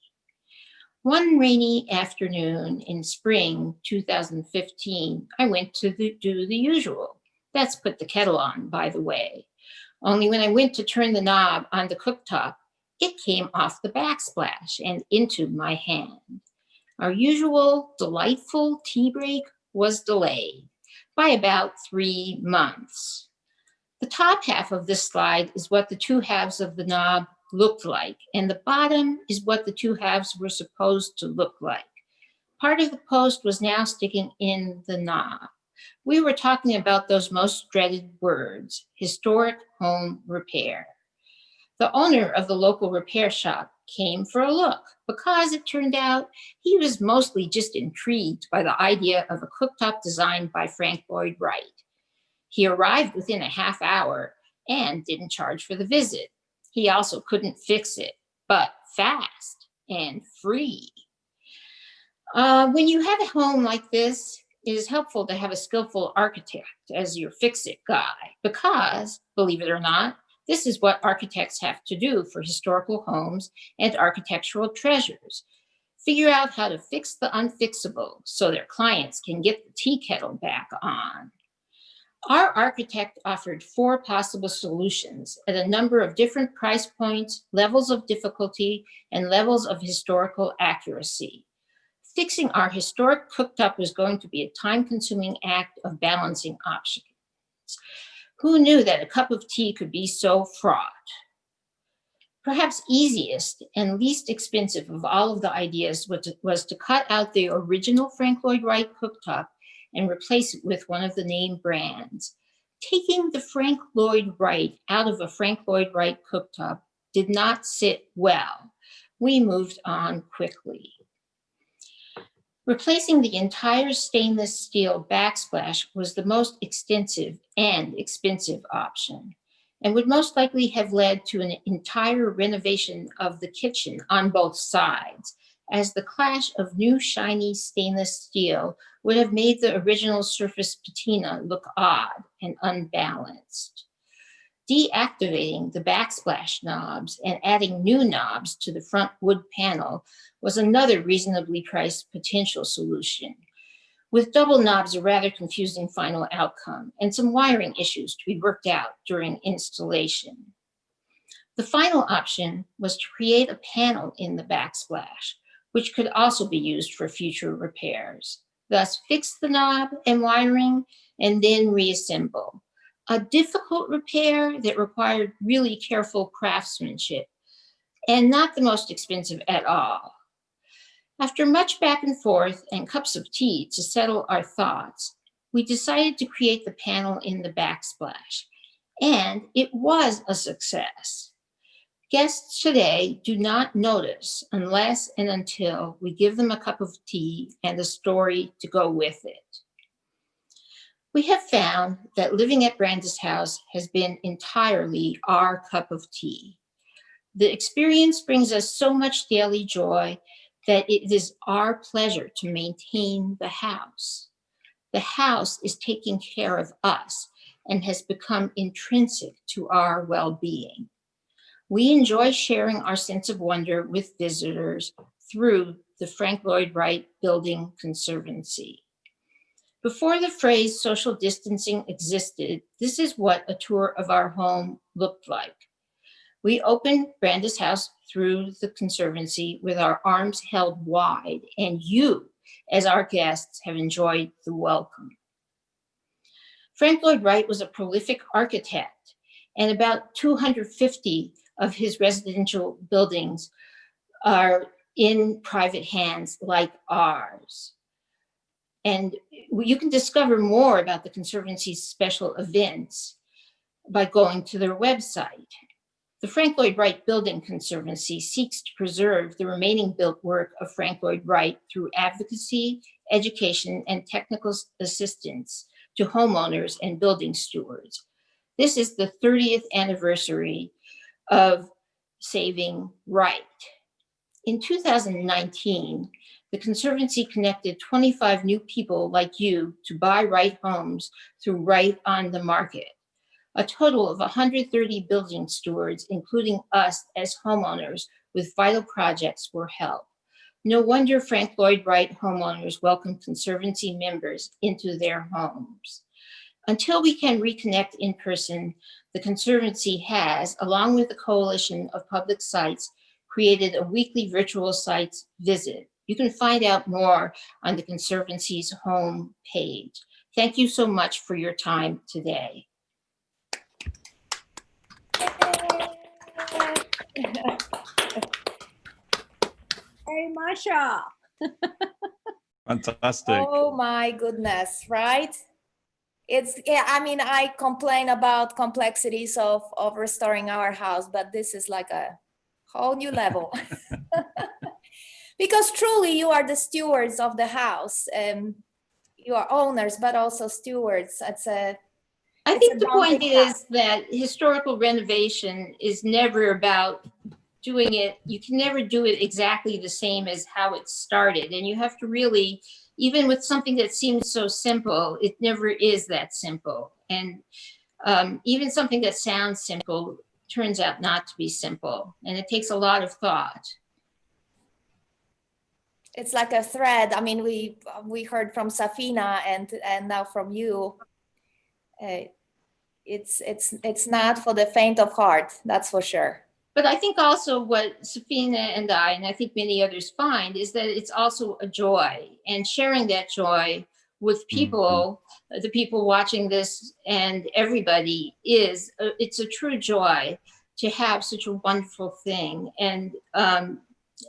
One rainy afternoon in spring 2015, I went to do the usual. That's put the kettle on, by the way. Only when I went to turn the knob on the cooktop, it came off the backsplash and into my hand. Our usual delightful tea break was delayed by about 3 months. The top half of this slide is what the two halves of the knob looked like, and the bottom is what the two halves were supposed to look like. Part of the post was now sticking in the knob. We were talking about those most dreaded words, historic home repair. The owner of the local repair shop came for a look because it turned out he was mostly just intrigued by the idea of a cooktop designed by Frank Lloyd Wright. He arrived within a half hour and didn't charge for the visit. He also couldn't fix it, but fast and free. When you have a home like this, it is helpful to have a skillful architect as your fix-it guy because, believe it or not, this is what architects have to do for historical homes and architectural treasures. Figure out how to fix the unfixable so their clients can get the tea kettle back on. Our architect offered 4 possible solutions at a number of different price points, levels of difficulty, and levels of historical accuracy. Fixing our historic cooktop was going to be a time-consuming act of balancing options. Who knew that a cup of tea could be so fraught? Perhaps easiest and least expensive of all of the ideas was to cut out the original Frank Lloyd Wright cooktop and replace it with one of the name brands. Taking the Frank Lloyd Wright out of a Frank Lloyd Wright cooktop did not sit well. We moved on quickly. Replacing the entire stainless steel backsplash was the most extensive and expensive option, and would most likely have led to an entire renovation of the kitchen on both sides, as the clash of new shiny stainless steel would have made the original surface patina look odd and unbalanced. Deactivating the backsplash knobs and adding new knobs to the front wood panel was another reasonably priced potential solution. With double knobs, a rather confusing final outcome and some wiring issues to be worked out during installation. The final option was to create a panel in the backsplash, which could also be used for future repairs. Thus, fix the knob and wiring and then reassemble. A difficult repair that required really careful craftsmanship and not the most expensive at all. After much back and forth and cups of tea to settle our thoughts, we decided to create the panel in the backsplash, and it was a success. Guests today do not notice unless and until we give them a cup of tea and a story to go with it. We have found that living at Brandes House has been entirely our cup of tea. The experience brings us so much daily joy that it is our pleasure to maintain the house. The house is taking care of us and has become intrinsic to our well-being. We enjoy sharing our sense of wonder with visitors through the Frank Lloyd Wright Building Conservancy. Before the phrase social distancing existed, this is what a tour of our home looked like. We opened Brandes House through the Conservancy with our arms held wide, and you, as our guests, have enjoyed the welcome. Frank Lloyd Wright was a prolific architect, and about 250 of his residential buildings are in private hands like ours. And you can discover more about the Conservancy's special events by going to their website. The Frank Lloyd Wright Building Conservancy seeks to preserve the remaining built work of Frank Lloyd Wright through advocacy, education, and technical assistance to homeowners and building stewards. This is the 30th anniversary of Saving Wright. In 2019, the Conservancy connected 25 new people like you to buy Wright homes through Wright on the Market. A total of 130 building stewards, including us as homeowners with vital projects, were helped. No wonder Frank Lloyd Wright homeowners welcome Conservancy members into their homes. Until we can reconnect in person, the Conservancy has, along with a coalition of public sites, created a weekly virtual sites visit. You can find out more on the Conservancy's home page. Thank you so much for your time today. Hey, Masha. Fantastic. Oh my goodness, right? It's, yeah, I mean, I complain about complexities of restoring our house, but this is like a whole new level. Because truly you are the stewards of the house. You are owners, but also stewards. I think the point is that historical renovation is never about doing it. You can never do it exactly the same as how it started. And you have to really, even with something that seems so simple, it never is that simple. And even something that sounds simple turns out not to be simple. And it takes a lot of thought. It's like a thread. I mean, we heard from Safina and now from you. It's not for the faint of heart, that's for sure. But I think also what Safina and I think many others find, is that it's also a joy, and sharing that joy with people, the people watching this and everybody it's a true joy to have such a wonderful thing. And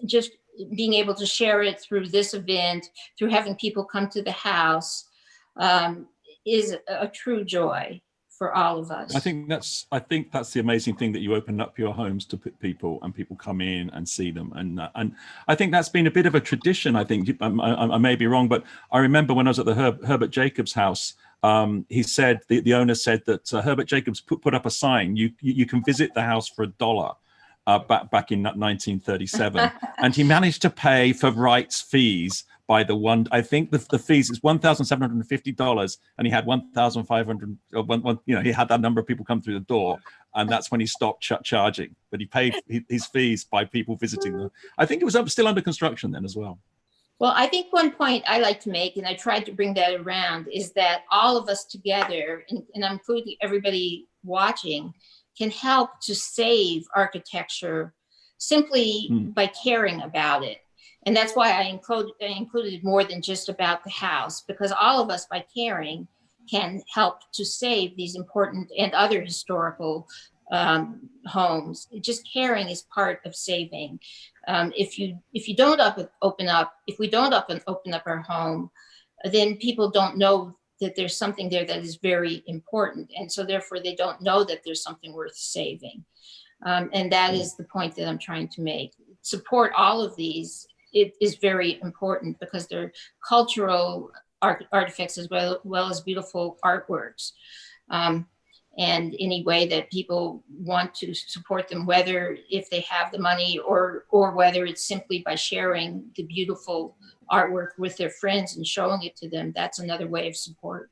just being able to share it through this event, through having people come to the house, is a true joy for all of us. I think that's the amazing thing, that you open up your homes to people, and people come in and see them. And I think that's been a bit of a tradition. I think I may be wrong, but I remember when I was at the Herbert Jacobs house, he said, the owner said that Herbert Jacobs put up a sign, you can visit the house for $1. Back in 1937, and he managed to pay for Wright's fees by I think the fees is $1,750, and he had 1,500. He had that number of people come through the door, and that's when he stopped charging. But he paid his fees by people visiting them. I think it was still under construction then as well. Well, I think one point I like to make, and I tried to bring that around, is that all of us together, and I'm including everybody watching, can help to save architecture simply by caring about it. And that's why I included more than just about the house, because all of us, by caring, can help to save these important and other historical homes. Just caring is part of saving. If we don't open up our home, then people don't know that there's something there that is very important. And so therefore they don't know that there's something worth saving. And that is the point that I'm trying to make. Support all of these. It is very important because they're cultural artifacts as well as beautiful artworks. And any way that people want to support them, whether if they have the money or whether it's simply by sharing the beautiful artwork with their friends and showing it to them, that's another way of support.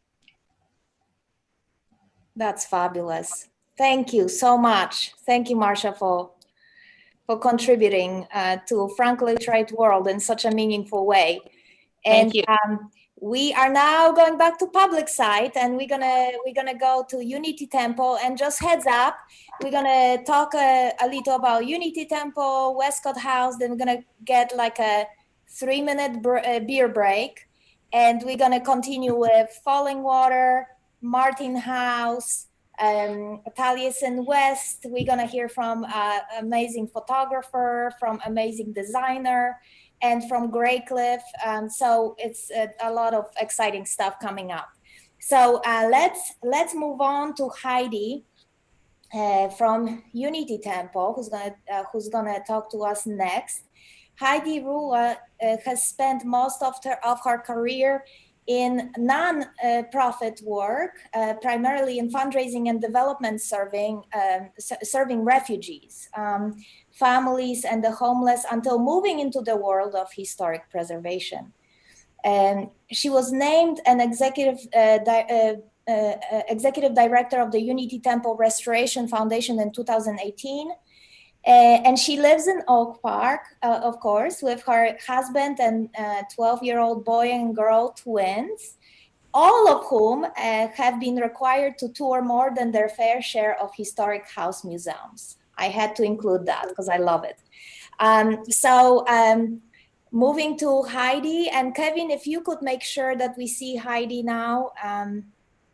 That's fabulous. Thank you so much. Thank you, Marcia, for contributing to Frank Lloyd Wright world in such a meaningful way. And Thank you. We are now going back to public site, and we're gonna go to Unity Temple. And just heads up, we're gonna talk a little about Unity Temple, Westcott House. Then we're gonna get like a 3-minute beer break, and we're gonna continue with Fallingwater, Martin House, Taliesin West. We're gonna hear from amazing photographer, from amazing designer, and from Graycliff. So it's a lot of exciting stuff coming up. So let's move on to Heidi from Unity Temple, who's gonna talk to us next. Heidi Rua has spent most of her career in non-profit work, primarily in fundraising and development, serving refugees, families, and the homeless, until moving into the world of historic preservation. She was named an executive director of the Unity Temple Restoration Foundation in 2018. And she lives in Oak Park, of course, with her husband and 12-year-old boy and girl twins, all of whom have been required to tour more than their fair share of historic house museums. I had to include that because I love it. Moving to Heidi, and Kevin, if you could make sure that we see Heidi now.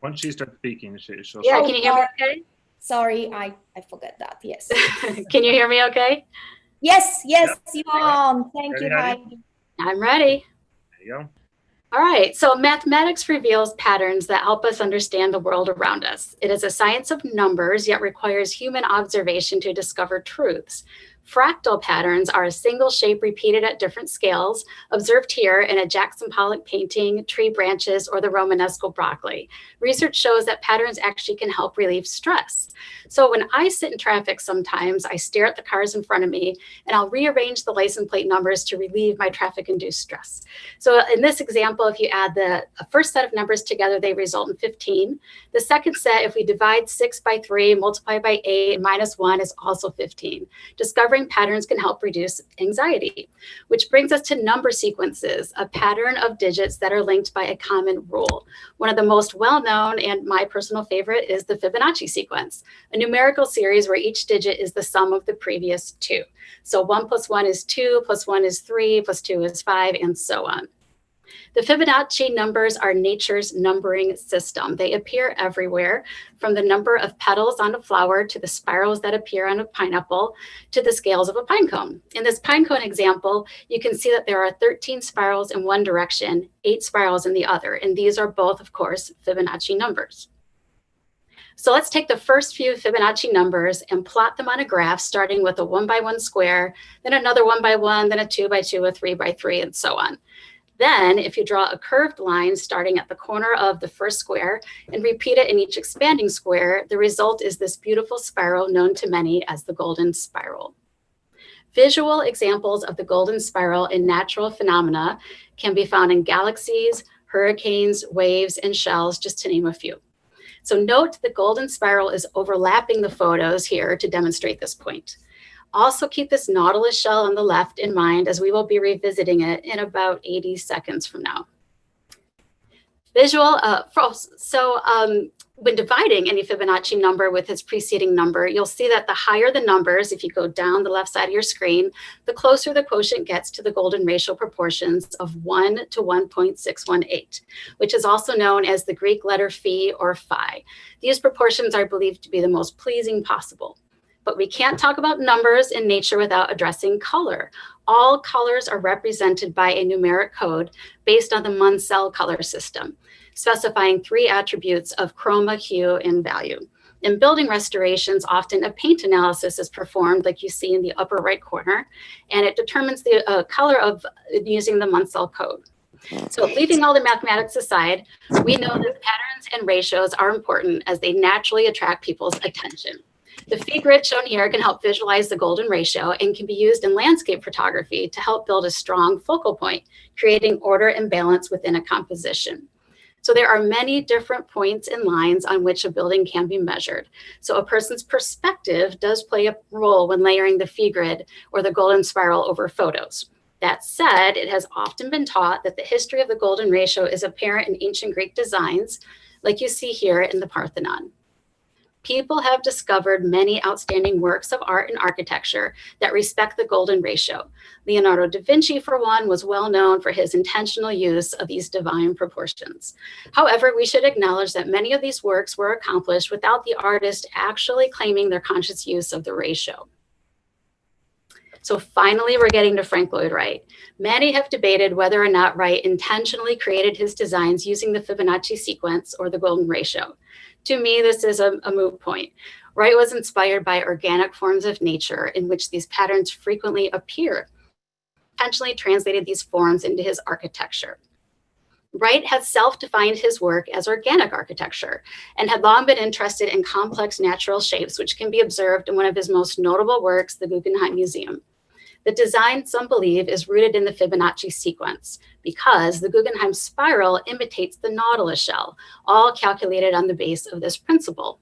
Once she starts speaking, she'll. Yeah, can you hear me okay? Sorry, I forgot that. Yes. Can you hear me okay? Yes, Yep. Yvonne. Thank you, Ready, Heidi. I'm ready. There you go. All right, so mathematics reveals patterns that help us understand the world around us. It is a science of numbers, yet requires human observation to discover truths. Fractal patterns are a single shape repeated at different scales, observed here in a Jackson Pollock painting, tree branches, or the Romanesco broccoli. Research shows that patterns actually can help relieve stress. So when I sit in traffic sometimes, I stare at the cars in front of me, and I'll rearrange the license plate numbers to relieve my traffic-induced stress. So in this example, if you add the first set of numbers together, they result in 15. The second set, if we divide 6 by 3, multiply by 8, and minus 1 is also 15. Discovering patterns can help reduce anxiety, which brings us to number sequences, a pattern of digits that are linked by a common rule. One of the most well-known and my personal favorite is the Fibonacci sequence, a numerical series where each digit is the sum of the previous two. So 1 plus 1 is 2, plus 1 is 3, plus 2 is 5, and so on. The Fibonacci numbers are nature's numbering system. They appear everywhere, from the number of petals on a flower to the spirals that appear on a pineapple to the scales of a pine cone. In this pine cone example, you can see that there are 13 spirals in one direction, 8 spirals in the other, and these are both, of course, Fibonacci numbers. So let's take the first few Fibonacci numbers and plot them on a graph, starting with a 1 by 1 square, then another 1 by 1, then a 2 by 2, a 3 by 3, and so on. Then, if you draw a curved line starting at the corner of the first square and repeat it in each expanding square, the result is this beautiful spiral known to many as the golden spiral. Visual examples of the golden spiral in natural phenomena can be found in galaxies, hurricanes, waves, and shells, just to name a few. So note the golden spiral is overlapping the photos here to demonstrate this point. Also keep this nautilus shell on the left in mind, as we will be revisiting it in about 80 seconds from now. When dividing any Fibonacci number with its preceding number, you'll see that the higher the numbers, if you go down the left side of your screen, the closer the quotient gets to the golden ratio proportions of 1 to 1.618, which is also known as the Greek letter phi or phi. These proportions are believed to be the most pleasing possible. But we can't talk about numbers in nature without addressing color. All colors are represented by a numeric code based on the Munsell color system, specifying 3 attributes of chroma, hue, and value. In building restorations, often a paint analysis is performed, like you see in the upper right corner, and it determines the color of using the Munsell code. So leaving all the mathematics aside, we know that patterns and ratios are important as they naturally attract people's attention. The phi grid shown here can help visualize the golden ratio and can be used in landscape photography to help build a strong focal point, creating order and balance within a composition. So there are many different points and lines on which a building can be measured. So a person's perspective does play a role when layering the phi grid or the golden spiral over photos. That said, it has often been taught that the history of the golden ratio is apparent in ancient Greek designs, like you see here in the Parthenon. People have discovered many outstanding works of art and architecture that respect the golden ratio. Leonardo da Vinci, for one, was well known for his intentional use of these divine proportions. However, we should acknowledge that many of these works were accomplished without the artist actually claiming their conscious use of the ratio. So finally, we're getting to Frank Lloyd Wright. Many have debated whether or not Wright intentionally created his designs using the Fibonacci sequence or the golden ratio. To me, this is a moot point. Wright was inspired by organic forms of nature in which these patterns frequently appear, intentionally translated these forms into his architecture. Wright has self-defined his work as organic architecture and had long been interested in complex natural shapes, which can be observed in one of his most notable works, the Guggenheim Museum. The design, some believe, is rooted in the Fibonacci sequence because the Guggenheim spiral imitates the nautilus shell, all calculated on the base of this principle.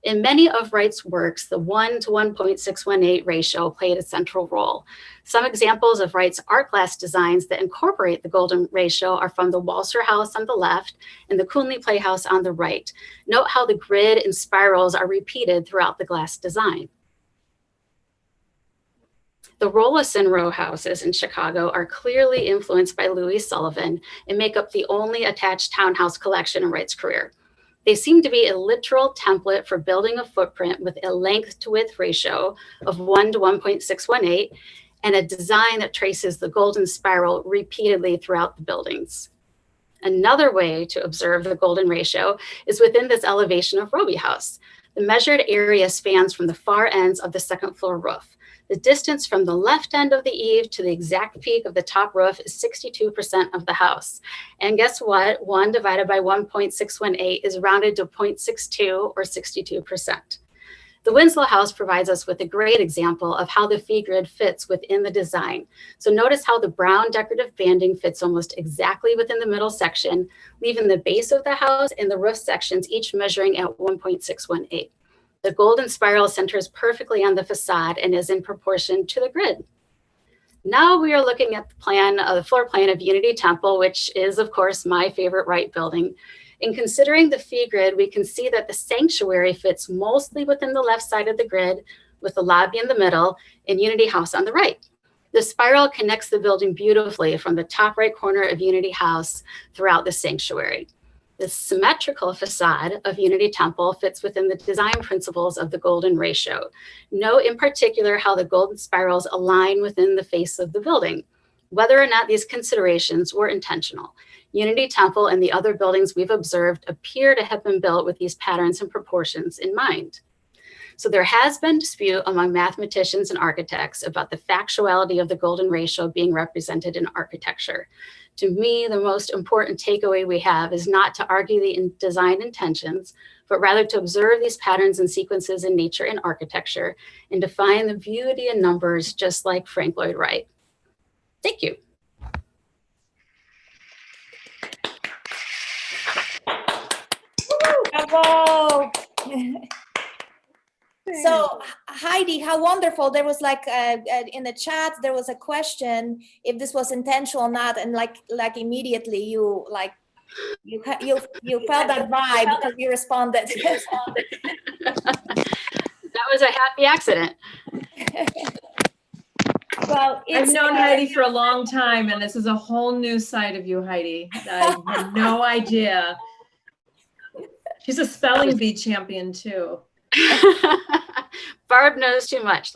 In many of Wright's works, the 1 to 1.618 ratio played a central role. Some examples of Wright's art glass designs that incorporate the golden ratio are from the Walser House on the left and the Coonley Playhouse on the right. Note how the grid and spirals are repeated throughout the glass design. The Rollison row houses in Chicago are clearly influenced by Louis Sullivan and make up the only attached townhouse collection in Wright's career. They seem to be a literal template for building a footprint with a length to width ratio of 1 to 1.618 and a design that traces the golden spiral repeatedly throughout the buildings. Another way to observe the golden ratio is within this elevation of Roby House. The measured area spans from the far ends of the second floor roof. The distance from the left end of the eave to the exact peak of the top roof is 62% of the house. And guess what? 1 divided by 1.618 is rounded to 0.62 or 62%. The Winslow House provides us with a great example of how the fee grid fits within the design. So notice how the brown decorative banding fits almost exactly within the middle section, leaving the base of the house and the roof sections each measuring at 1.618. The golden spiral centers perfectly on the facade and is in proportion to the grid. Now we are looking at the floor plan of Unity Temple, which is, of course, my favorite Wright building. In considering the fee grid, we can see that the sanctuary fits mostly within the left side of the grid, with the lobby in the middle and Unity House on the right. The spiral connects the building beautifully from the top right corner of Unity House throughout the sanctuary. The symmetrical facade of Unity Temple fits within the design principles of the golden ratio. Note in particular how the golden spirals align within the face of the building, whether or not these considerations were intentional. Unity Temple and the other buildings we've observed appear to have been built with these patterns and proportions in mind. So there has been dispute among mathematicians and architects about the factuality of the golden ratio being represented in architecture. To me, the most important takeaway we have is not to argue the design intentions, but rather to observe these patterns and sequences in nature and architecture and to find the beauty in numbers, just like Frank Lloyd Wright. Thank you. Bravo. So Heidi, how wonderful. There was like in the chat, there was a question if this was intentional or not. And like immediately you felt that vibe because you responded. That was a happy accident. Well, I've known Heidi for a long time, and this is a whole new side of you, Heidi. I had no idea. She's a spelling bee champion too. Barb knows too much.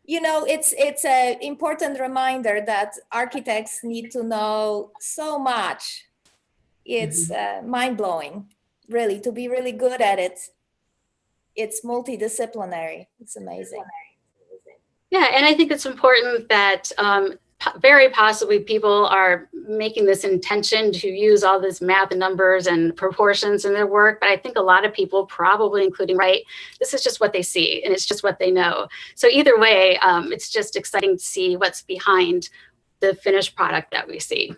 You know, it's an important reminder that architects need to know so much. It's mind-blowing, really, to be really good at it. It's multidisciplinary. It's amazing. Yeah, and I think it's important that very possibly people are making this intention to use all this math and numbers and proportions in their work. But I think a lot of people, probably including Wright, this is just what they see and it's just what they know. So either way, it's just exciting to see what's behind the finished product that we see.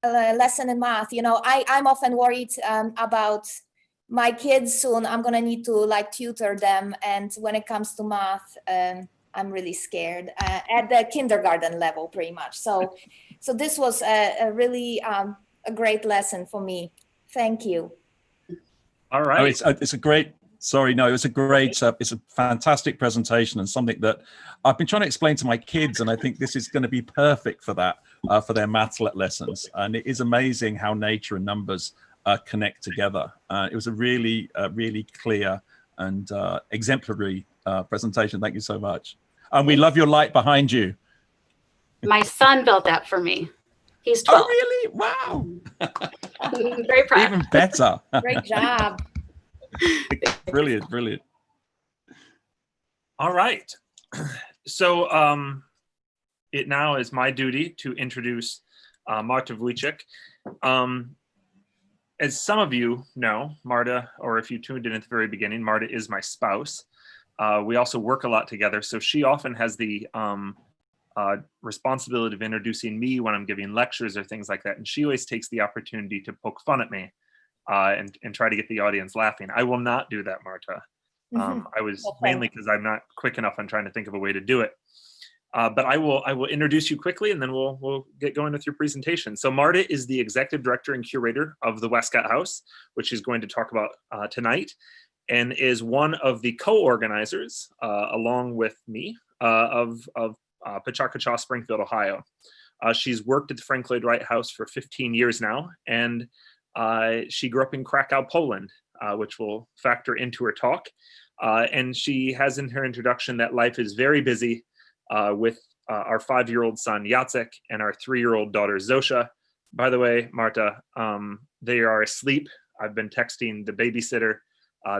A lesson in math. You know, I'm often worried about my kids soon. I'm gonna need to like tutor them, and when it comes to math, I'm really scared at the kindergarten level, pretty much. So this was a really a great lesson for me. Thank you. All right. Oh, it's a great. Sorry, no, it was a great. It's a fantastic presentation and something that I've been trying to explain to my kids, and I think this is going to be perfect for that, for their maths lessons. And it is amazing how nature and numbers connect together. It was a really, really clear and exemplary presentation. Thank you so much. And we love your light behind you. My son built that for me. He's 12. Oh, really? Wow. I'm very proud. Even better. Great job. Brilliant, brilliant. All right. So it now is my duty to introduce Marta Wojcik. As some of you know, Marta, or if you tuned in at the very beginning, Marta is my spouse. We also work a lot together, so she often has the responsibility of introducing me when I'm giving lectures or things like that, and she always takes the opportunity to poke fun at me and try to get the audience laughing. I will not do that, Marta. I was mainly because I'm not quick enough on trying to think of a way to do it. But I will introduce you quickly, and then we'll get going with your presentation. So Marta is the Executive Director and Curator of the Wescott House, which she's going to talk about tonight. and is one of the co-organizers, along with me, of PechaKucha, Springfield, Ohio. She's worked at the Frank Lloyd Wright House for 15 years now, and she grew up in Krakow, Poland, which will factor into her talk. And she has in her introduction that life is very busy with our 5-year-old son, Jacek, and our 3-year-old daughter, Zosia. By the way, Marta, they are asleep. I've been texting the babysitter.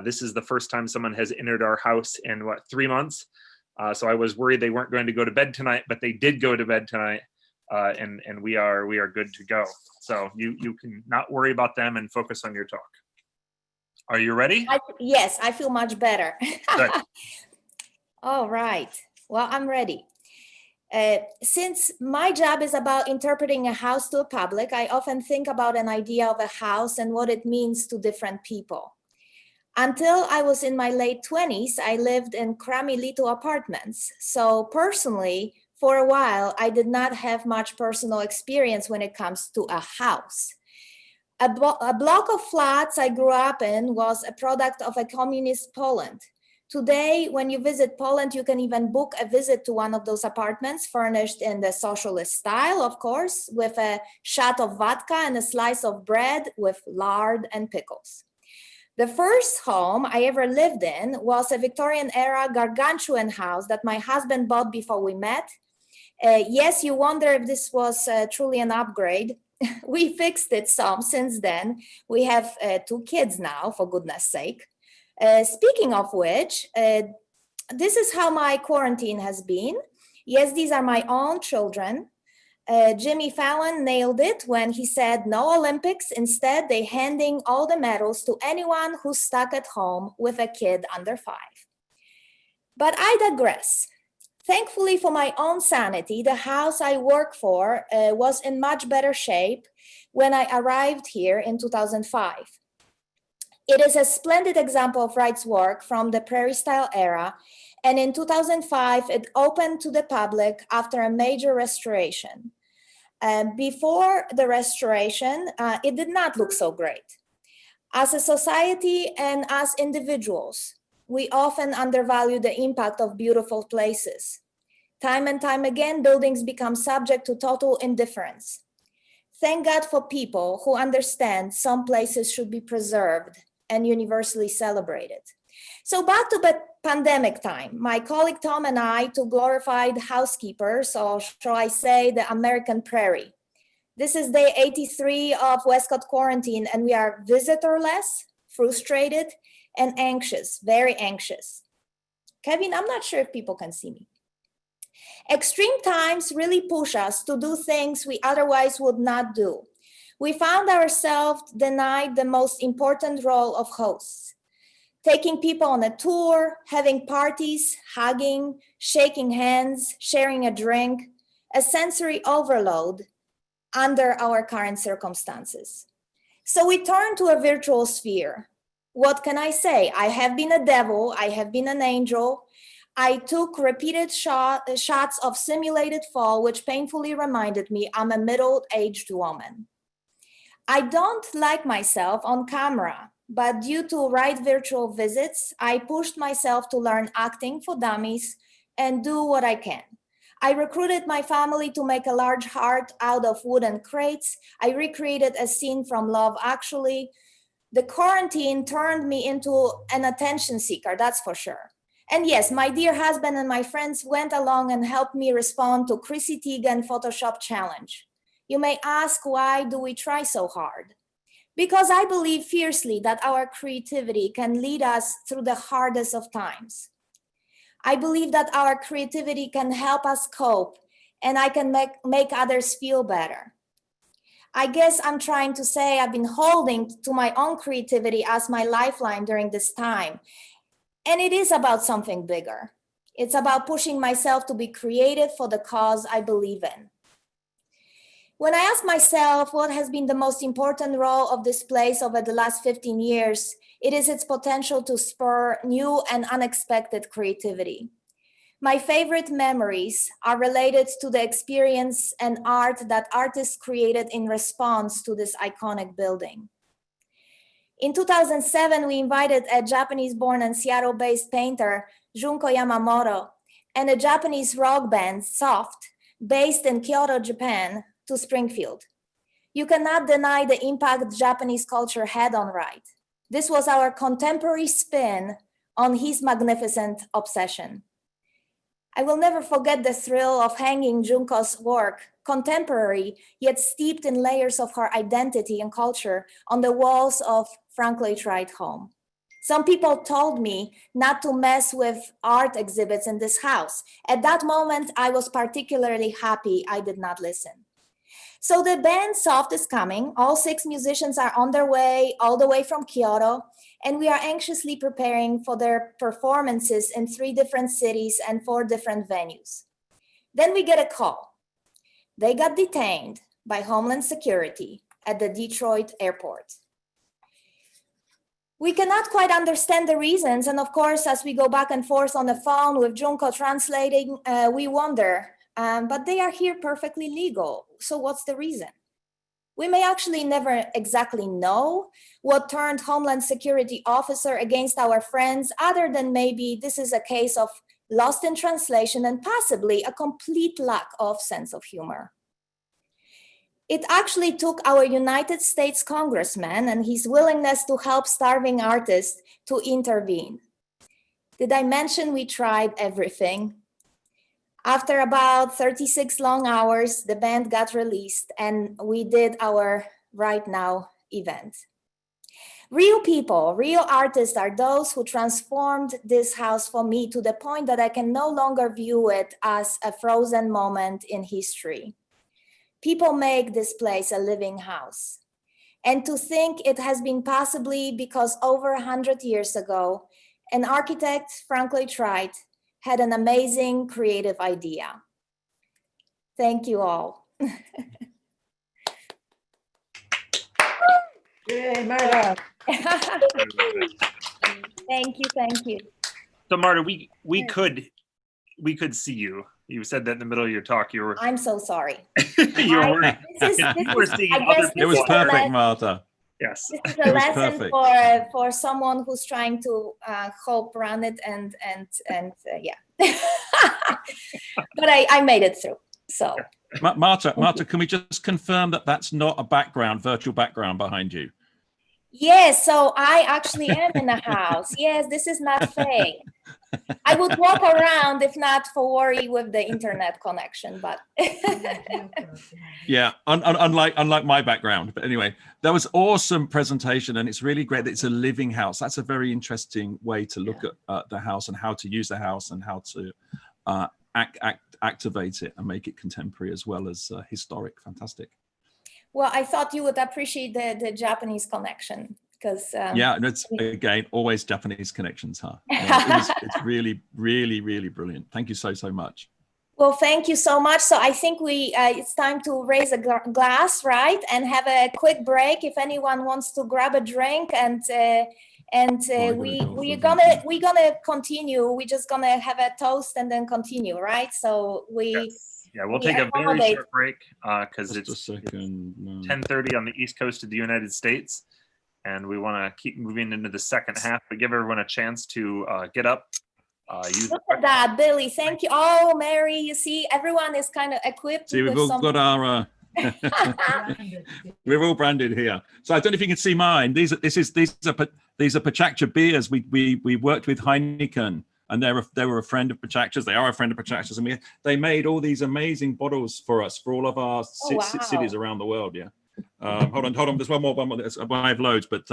This is the first time someone has entered our house in, 3 months? So I was worried they weren't going to go to bed tonight, but they did go to bed tonight. And we are good to go. So you can not worry about them and focus on your talk. Are you ready? Yes, I feel much better. Good. All right. Well, I'm ready. Since my job is about interpreting a house to the public, I often think about an idea of a house and what it means to different people. Until I was in my late 20s, I lived in crummy little apartments. So personally, for a while, I did not have much personal experience when it comes to a house. A block of flats I grew up in was a product of a communist Poland. Today, when you visit Poland, you can even book a visit to one of those apartments, furnished in the socialist style, of course, with a shot of vodka and a slice of bread with lard and pickles. The first home I ever lived in was a Victorian-era gargantuan house that my husband bought before we met. Yes, you wonder if this was truly an upgrade. We fixed it some since then. We have 2 kids now, for goodness sake. Speaking of which, this is how my quarantine has been. Yes, these are my own children. Jimmy Fallon nailed it when he said no Olympics. Instead, they handing all the medals to anyone who's stuck at home with a kid under 5. But I digress. Thankfully for my own sanity, the house I work for was in much better shape when I arrived here in 2005. It is a splendid example of Wright's work from the Prairie Style era, and in 2005, it opened to the public after a major restoration. Before the restoration, it did not look so great. As a society and as individuals, we often undervalue the impact of beautiful places. Time and time again, buildings become subject to total indifference. Thank God for people who understand some places should be preserved and universally celebrated. So back to the pandemic time, my colleague Tom and I, two glorified housekeepers, or shall I say the American prairie. This is day 83 of Westcott quarantine, and we are visitorless, frustrated, and anxious, very anxious. Kevin, I'm not sure if people can see me. Extreme times really push us to do things we otherwise would not do. We found ourselves denied the most important role of hosts. Taking people on a tour, having parties, hugging, shaking hands, sharing a drink, a sensory overload under our current circumstances. So we turn to a virtual sphere. What can I say? I have been a devil, I have been an angel. I took repeated shots of simulated fall, which painfully reminded me I'm a middle-aged woman. I don't like myself on camera, but due to Wright virtual visits, I pushed myself to learn acting for dummies and do what I can. I recruited my family to make a large heart out of wooden crates. I recreated a scene from Love Actually. The quarantine turned me into an attention seeker, that's for sure. And yes, my dear husband and my friends went along and helped me respond to Chrissy Teigen Photoshop challenge. You may ask, why do we try so hard? Because I believe fiercely that our creativity can lead us through the hardest of times. I believe that our creativity can help us cope, and I can make others feel better. I guess I'm trying to say I've been holding to my own creativity as my lifeline during this time. And it is about something bigger. It's about pushing myself to be creative for the cause I believe in. When I ask myself what has been the most important role of this place over the last 15 years, it is its potential to spur new and unexpected creativity. My favorite memories are related to the experience and art that artists created in response to this iconic building. In 2007, we invited a Japanese-born and Seattle-based painter, Junko Yamamoto, and a Japanese rock band, Soft, based in Kyoto, Japan, to Springfield. You cannot deny the impact Japanese culture had on Wright. This was our contemporary spin on his magnificent obsession. I will never forget the thrill of hanging Junko's work, contemporary, yet steeped in layers of her identity and culture, on the walls of Frank Lloyd Wright home. Some people told me not to mess with art exhibits in this house. At that moment, I was particularly happy I did not listen. So the band Soft is coming. All 6 musicians are on their way, all the way from Kyoto, and we are anxiously preparing for their performances in 3 different cities and 4 different venues. Then we get a call. They got detained by Homeland Security at the Detroit airport. We cannot quite understand the reasons, and of course, as we go back and forth on the phone with Junko translating, we wonder, but they are here perfectly legal. So what's the reason? We may actually never exactly know what turned Homeland Security officer against our friends, other than maybe this is a case of lost in translation and possibly a complete lack of sense of humor. It actually took our United States Congressman and his willingness to help starving artists to intervene. Did I mention we tried everything? After about 36 long hours, the band got released and we did our Right Now event. Real people, real artists are those who transformed this house for me to the point that I can no longer view it as a frozen moment in history. People make this place a living house. And to think it has been possibly because over 100 years ago, an architect, Frank Lloyd Wright, had an amazing creative idea. Thank you all. Yay, Marta. Thank you, thank you. So Marta, we could see you. You said that in the middle of your talk. You were. I'm so sorry. You were. It was perfect, Marta. Yes. This is a lesson for someone who's trying to hope run it and yeah. But I made it through. So. Marta, can we just confirm that that's not a virtual background behind you? Yes, so I actually am in a house. Yes, this is not fake. I would walk around if not for worry with the internet connection, but yeah, unlike my background. But anyway, that was awesome presentation, and it's really great that it's a living house. That's a very interesting way to look at the house and how to use the house and how to activate it and make it contemporary as well as historic. Fantastic. Well, I thought you would appreciate the Japanese connection because yeah, and it's again always Japanese connections, huh? Yeah, it's really, really, really brilliant. Thank you so much. Well, thank you so much. So I think it's time to raise a glass, right, and have a quick break. If anyone wants to grab a drink, and we're gonna continue. We're just gonna have a toast and then continue, right? So Yeah, we'll take a very short break because it's 10:30 on the East Coast of the United States, and we want to keep moving into the second half, but give everyone a chance to get up. Look at that, Billy. Thank you. Oh, Mary, you see, everyone is kind of equipped. See, we've all got our. We're all branded here. So I don't know if you can see mine. These are PechaKucha beers. We worked with Heineken. And they were a friend of PechaKucha's. They are a friend of PechaKucha's, and they made all these amazing bottles for us for all of our cities around the world. Yeah. Hold on. There's one more. I have loads, but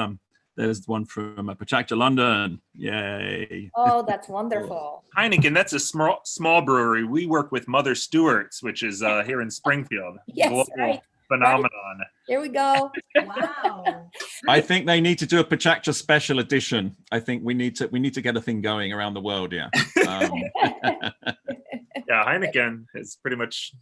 there's one from PechaKucha London. Yay! Oh, that's wonderful. Heineken. That's a small brewery. We work with Mother Stewart's, which is here in Springfield. Yes, global right. phenomenon. Right. Here we go. Wow. I think they need to do a PechaKucha special edition. I think we need to get a thing going around the world. Yeah. Yeah, Heineken is pretty much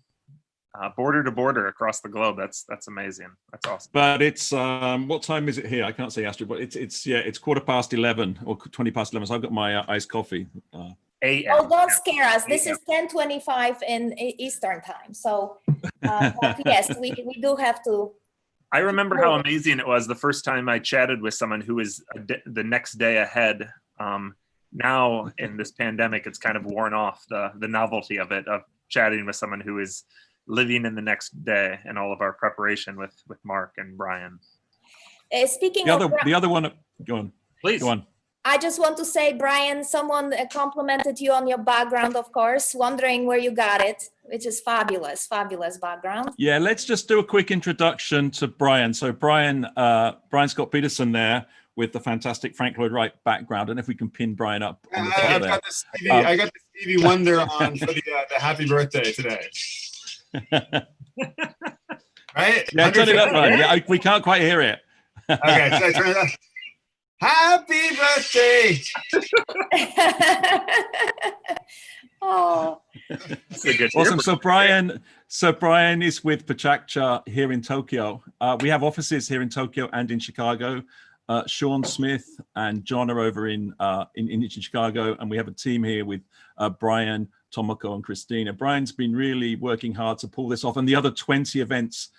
border to border across the globe. That's amazing. That's awesome. But it's what time is it here? I can't say Astrid, but it's 11:15 or 11:20. So I've got my iced coffee. Oh, don't scare us. This is 10:25 in Eastern time. So yes, we do have to. I remember how amazing it was the first time I chatted with someone who was the next day ahead. Now in this pandemic, it's kind of worn off the novelty of it, of chatting with someone who is living in the next day, and all of our preparation with Mark and Brian. Speaking the other one, go on. Please. Go on. I just want to say, Brian, someone complimented you on your background, of course, wondering where you got it, which is fabulous, fabulous background. Yeah, let's just do a quick introduction to Brian. So Brian Scott Peterson there with the fantastic Frank Lloyd Wright background. And if we can pin Brian up on the top I've there. got I got the Stevie Wonder on for the happy birthday today. Right? Yeah, turn it up, Brian. Yeah, we can't quite hear it. Okay, so I turn it up. Happy birthday! Oh, That's a good Awesome. So Brian is with PechaKucha here in Tokyo. We have offices here in Tokyo and in Chicago. Sean Smith and John are over in Chicago, and we have a team here with Brian, Tomoko, and Christina. Brian's been really working hard to pull this off, and the other 20 events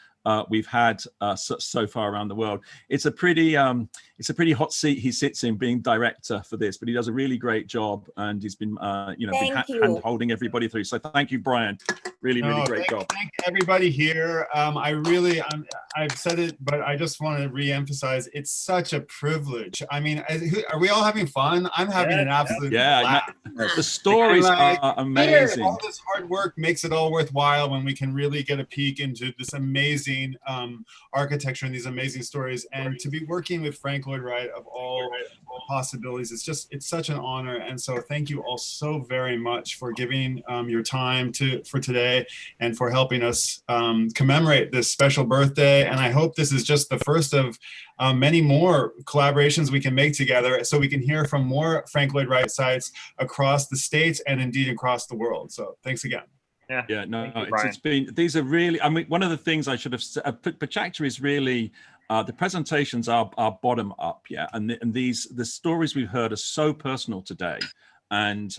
we've had so far around the world. It's a pretty hot seat he sits in, being director for this, but he does a really great job, and he's been hand holding everybody through. So thank you, Brian. Really great job. Thank everybody here. I've said it, but I just want to re-emphasize, it's such a privilege. I mean, are we all having fun? I'm having an absolute blast. The stories are amazing. All this hard work makes it all worthwhile when we can really get a peek into this amazing architecture and these amazing stories. And to be working with Frank Lloyd Wright, of all possibilities, it's such an honor. And so thank you all so very much for giving your time for today, and for helping us commemorate this special birthday. And I hope this is just the first of many more collaborations we can make together, so we can hear from more Frank Lloyd Wright sites across the states and indeed across the world. So thanks again. It's been, these are really, I mean, one of the things I should have said, PechaKucha is really, the presentations are bottom up, and the stories we've heard are so personal today. And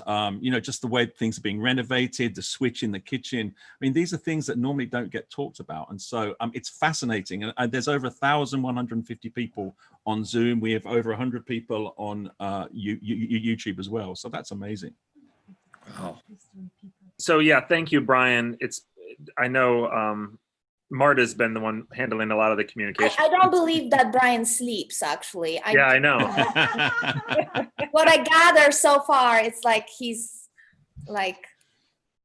just the way things are being renovated, the switch in the kitchen. I mean, these are things that normally don't get talked about. And so it's fascinating. And there's over 1,150 people on Zoom. We have over 100 people on YouTube as well. So that's amazing. Wow. So yeah, thank you, Brian. I know Marta's been the one handling a lot of the communication. I don't believe that Brian sleeps, actually. I know. What I gather so far, it's like he's like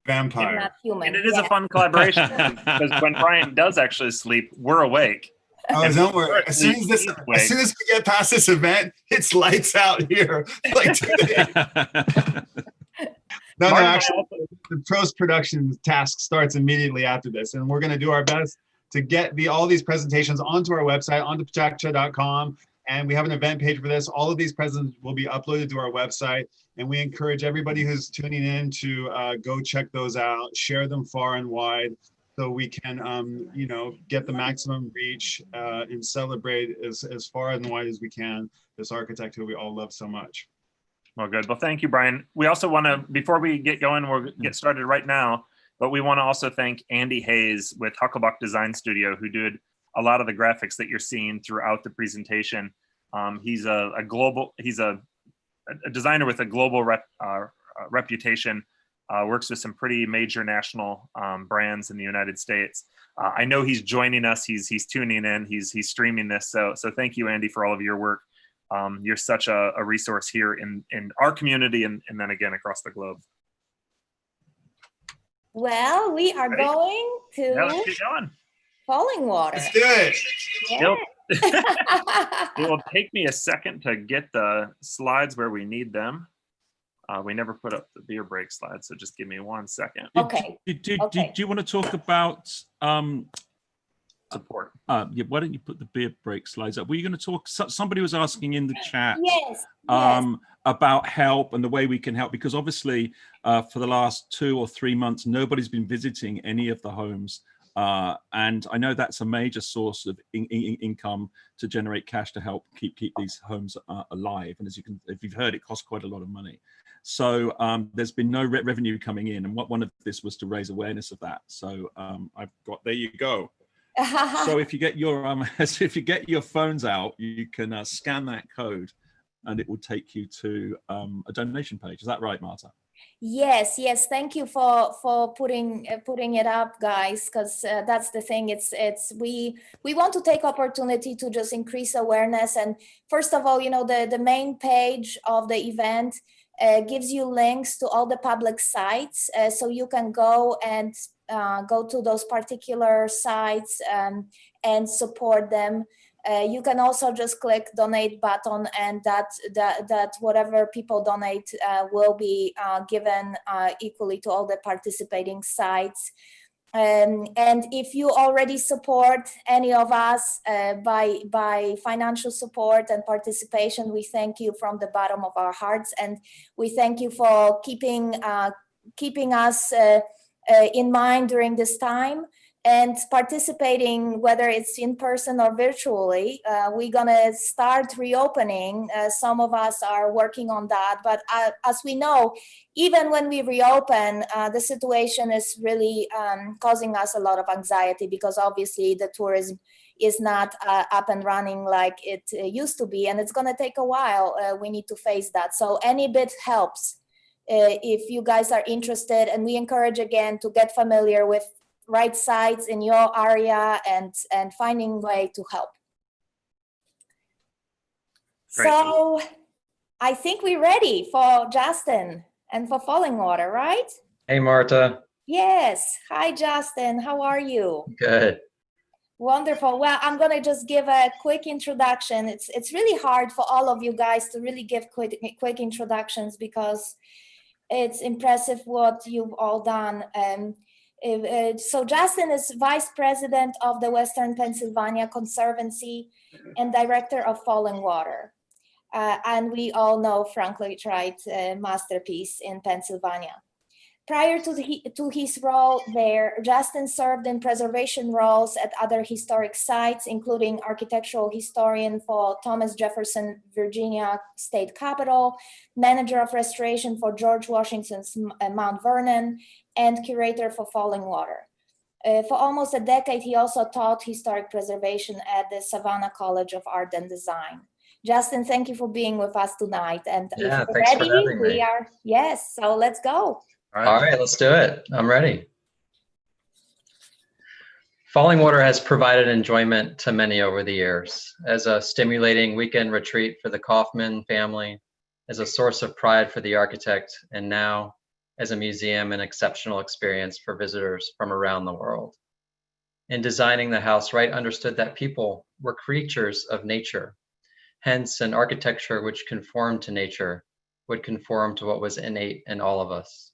vampire. Not human. And it is a fun collaboration, because when Brian does actually sleep, we're awake. Oh, don't worry. As soon as we get past this event, it's lights out here. Like today. No, actually, the post-production task starts immediately after this, and we're going to do our best to get all these presentations onto our website, onto PechaKucha.com, and we have an event page for this. All of these presentations will be uploaded to our website, and we encourage everybody who's tuning in to go check those out, share them far and wide, so we can, get the maximum reach and celebrate as far and wide as we can this architect who we all love so much. Well, good. Well, thank you, Brian. We also want to, before we get going, we'll get started right now, but we want to also thank Andy Hayes with Hucklebuck Design Studio, who did a lot of the graphics that you're seeing throughout the presentation. He's a designer with a global reputation, works with some pretty major national brands in the United States. I know he's joining us. He's tuning in. He's streaming this. So thank you, Andy, for all of your work. You're such a resource here in our community and then again across the globe. Well, we are going to let's get going. Fallingwater. Let's do it. Yeah. It will take me a second to get the slides where we need them. We never put up the beer break slide, so just give me 1 second. Okay. Do you want to talk about support? Why don't you put the beer break slides up? Were you going to talk? Somebody was asking in the chat Yes. about help and the way we can help, because obviously for the last 2 or 3 months, nobody's been visiting any of the homes. And I know that's a major source of income to generate cash to help keep these homes alive. And if you've heard, it costs quite a lot of money. So there's been no revenue coming in. And one of this was to raise awareness of that. So there you go. So if you get your so if you get your phones out, you can scan that code, and it will take you to a donation page. Is that right, Marta? Yes, yes. Thank you for putting it up, guys, because that's the thing. We want to take opportunity to just increase awareness. And first of all, you know, the main page of the event gives you links to all the public sites, so you can go and go to those particular sites and support them. You can also just click donate button, and that whatever people donate will be given equally to all the participating sites. And if you already support any of us by financial support and participation, we thank you from the bottom of our hearts, and we thank you for keeping us in mind during this time and participating, whether it's in person or virtually. We're gonna start reopening. Some of us are working on that, but as we know, even when we reopen, the situation is really causing us a lot of anxiety, because obviously the tourism is not up and running like it used to be, and it's gonna take a while. We need to face that. So any bit helps if you guys are interested, and we encourage again to get familiar with right sites in your area and finding way to help. Great. So I think we're ready for Justin and for Fallingwater, right? Hey, Marta. Yes. Hi, Justin. How are you? Good. Wonderful. Well, I'm going to just give a quick introduction. It's really hard for all of you guys to really give quick introductions, because it's impressive what you've all done. So Justin is Vice President of the Western Pennsylvania Conservancy and Director of Fallingwater. And we all know Frank Lloyd Wright masterpiece in Pennsylvania. Prior to his role there, Justin served in preservation roles at other historic sites, including architectural historian for Thomas Jefferson, Virginia State Capitol, manager of restoration for George Washington's Mount Vernon, and curator for Fallingwater. For almost a decade, he also taught historic preservation at the Savannah College of Art and Design. Justin, thank you for being with us tonight. And Yeah, if you're thanks for ready, having me. yes, so let's go. All right, let's do it. I'm ready. Fallingwater has provided enjoyment to many over the years as a stimulating weekend retreat for the Kaufman family, as a source of pride for the architect, and now as a museum and exceptional experience for visitors from around the world. In designing the house, Wright understood that people were creatures of nature. Hence, an architecture which conformed to nature would conform to what was innate in all of us.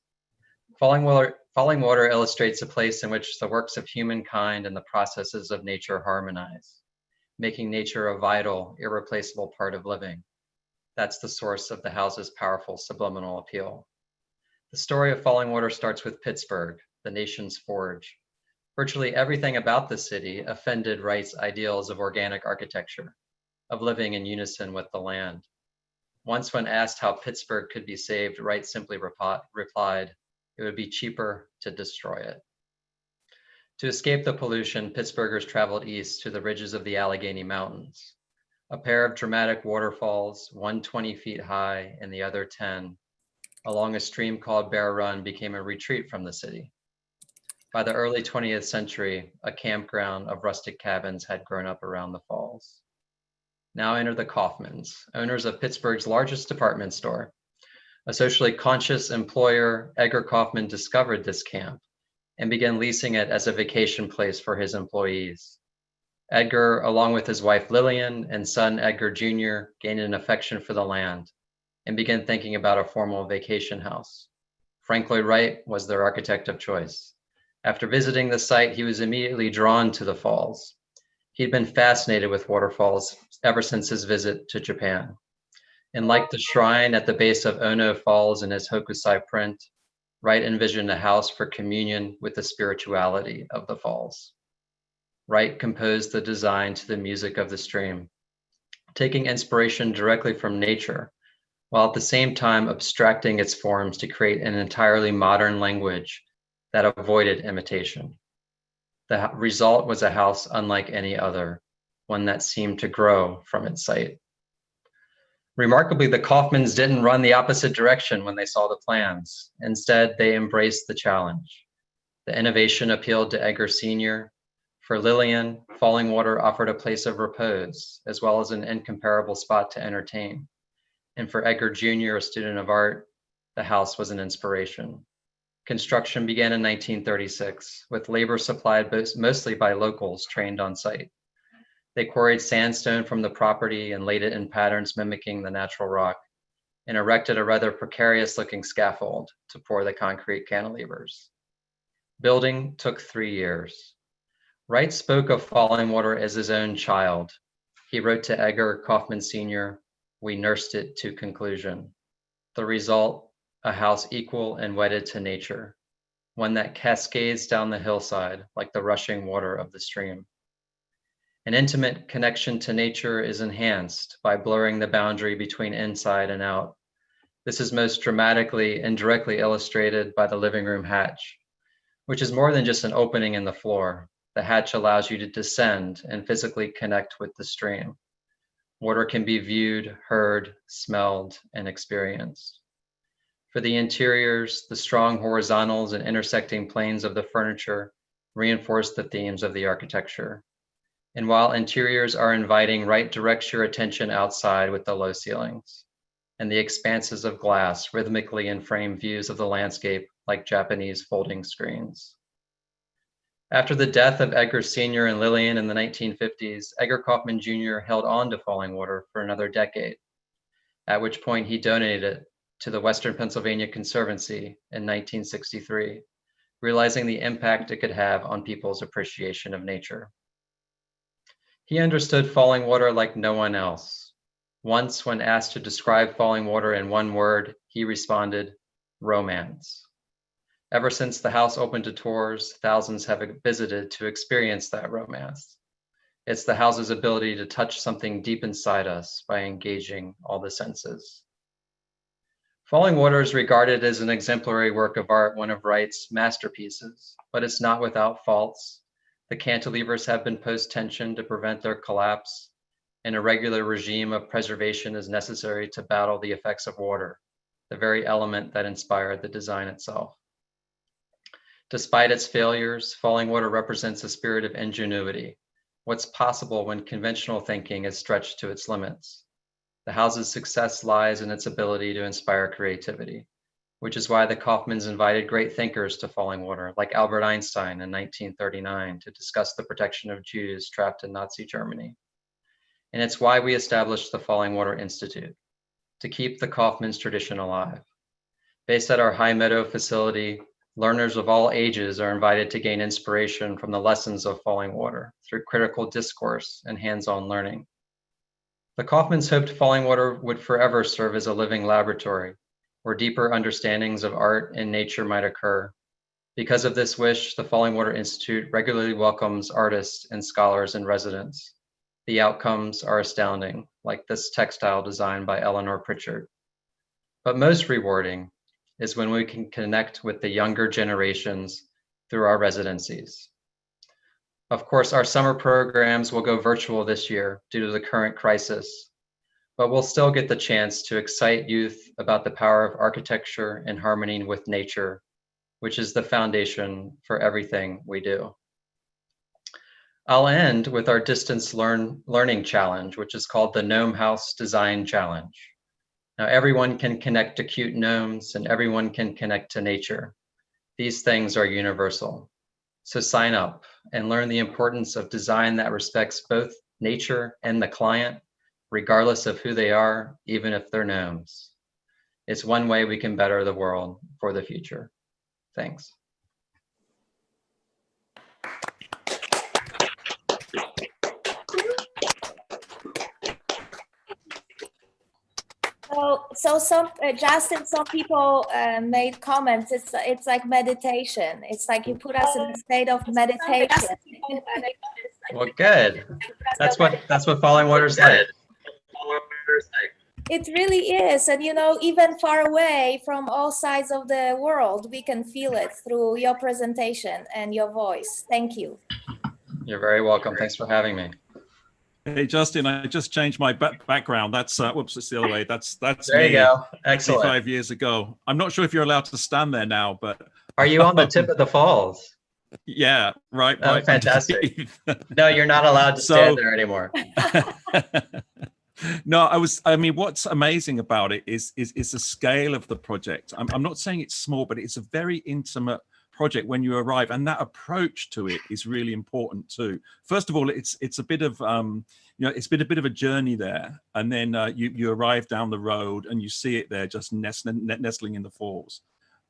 Fallingwater illustrates a place in which the works of humankind and the processes of nature harmonize, making nature a vital, irreplaceable part of living. That's the source of the house's powerful subliminal appeal. The story of Fallingwater starts with Pittsburgh, the nation's forge. Virtually everything about the city offended Wright's ideals of organic architecture, of living in unison with the land. Once when asked how Pittsburgh could be saved, Wright simply replied, it would be cheaper to destroy it. To escape the pollution, Pittsburghers traveled east to the ridges of the Allegheny Mountains. A pair of dramatic waterfalls, one 20 feet high and the other 10, along a stream called Bear Run, became a retreat from the city. By the early 20th century, a campground of rustic cabins had grown up around the falls. Now enter the Kaufmans, owners of Pittsburgh's largest department store. A socially conscious employer, Edgar Kaufman, discovered this camp and began leasing it as a vacation place for his employees. Edgar, along with his wife Lillian and son Edgar Jr., gained an affection for the land and began thinking about a formal vacation house. Frank Lloyd Wright was their architect of choice. After visiting the site, he was immediately drawn to the falls. He'd been fascinated with waterfalls ever since his visit to Japan. And like the shrine at the base of Ono Falls in his Hokusai print, Wright envisioned a house for communion with the spirituality of the falls. Wright composed the design to the music of the stream, taking inspiration directly from nature, while at the same time abstracting its forms to create an entirely modern language that avoided imitation. The result was a house unlike any other, one that seemed to grow from its site. Remarkably, the Kaufmans didn't run the opposite direction when they saw the plans. Instead, they embraced the challenge. The innovation appealed to Edgar Sr. For Lillian, Fallingwater offered a place of repose, as well as an incomparable spot to entertain. And for Edgar Jr., a student of art, the house was an inspiration. Construction began in 1936, with labor supplied mostly by locals trained on site. They quarried sandstone from the property and laid it in patterns mimicking the natural rock, and erected a rather precarious-looking scaffold to pour the concrete cantilevers. Building took 3 years. Wright spoke of Fallingwater as his own child. He wrote to Edgar Kaufman Sr., "We nursed it to conclusion." The result, a house equal and wedded to nature, one that cascades down the hillside like the rushing water of the stream. An intimate connection to nature is enhanced by blurring the boundary between inside and out. This is most dramatically and directly illustrated by the living room hatch, which is more than just an opening in the floor. The hatch allows you to descend and physically connect with the stream. Water can be viewed, heard, smelled, and experienced. For the interiors, the strong horizontals and intersecting planes of the furniture reinforce the themes of the architecture. And while interiors are inviting, Wright directs your attention outside with the low ceilings and the expanses of glass rhythmically enframe views of the landscape like Japanese folding screens. After the death of Edgar Sr. and Lillian in the 1950s, Edgar Kaufman Jr. held on to Fallingwater for another decade, at which point he donated it to the Western Pennsylvania Conservancy in 1963, realizing the impact it could have on people's appreciation of nature. He understood Fallingwater like no one else. Once, when asked to describe Fallingwater in one word, he responded, "Romance." Ever since the house opened to tours, thousands have visited to experience that romance. It's the house's ability to touch something deep inside us by engaging all the senses. Fallingwater is regarded as an exemplary work of art, one of Wright's masterpieces, but it's not without faults. The cantilevers have been post-tensioned to prevent their collapse, and a regular regime of preservation is necessary to battle the effects of water, the very element that inspired the design itself. Despite its failures, Fallingwater represents a spirit of ingenuity, what's possible when conventional thinking is stretched to its limits. The house's success lies in its ability to inspire creativity, which is why the Kaufmans invited great thinkers to Fallingwater, like Albert Einstein in 1939, to discuss the protection of Jews trapped in Nazi Germany. And it's why we established the Fallingwater Institute, to keep the Kaufmans tradition alive. Based at our High Meadow facility, learners of all ages are invited to gain inspiration from the lessons of Fallingwater through critical discourse and hands-on learning. The Kaufmans hoped Fallingwater would forever serve as a living laboratory where deeper understandings of art and nature might occur. Because of this wish, the Fallingwater Institute regularly welcomes artists and scholars in residence. The outcomes are astounding, like this textile designed by Eleanor Pritchard. But most rewarding is when we can connect with the younger generations through our residencies. Of course, our summer programs will go virtual this year due to the current crisis, but we'll still get the chance to excite youth about the power of architecture and harmony with nature, which is the foundation for everything we do. I'll end with our distance learning challenge, which is called the Gnome House Design Challenge. Now, everyone can connect to cute gnomes and everyone can connect to nature. These things are universal. So sign up and learn the importance of design that respects both nature and the client, regardless of who they are, even if they're gnomes. It's one way we can better the world for the future. Thanks. So Justin, some people made comments. It's like meditation. It's like you put us in a state of meditation. Well, good. That's what Fallingwater's like. It really is. And, you know, even far away from all sides of the world, we can feel it through your presentation and your voice. Thank you. You're very welcome. Thanks for having me. Hey, Justin, I just changed my background. That's, whoops, it's the other way. That's There me you go. Excellent. 55 years ago. I'm not sure if you're allowed to stand there now, but. Are you on the tip of the falls? Yeah, right. Oh, right. fantastic. No, you're not allowed to stand there anymore. No, I mean, what's amazing about it is the scale of the project. I'm not saying it's small, but it's a very intimate project when you arrive, and that approach to it is really important too. First of all, it's a bit of it's been a bit of a journey there, and then you arrive down the road and you see it there just nestling in the falls,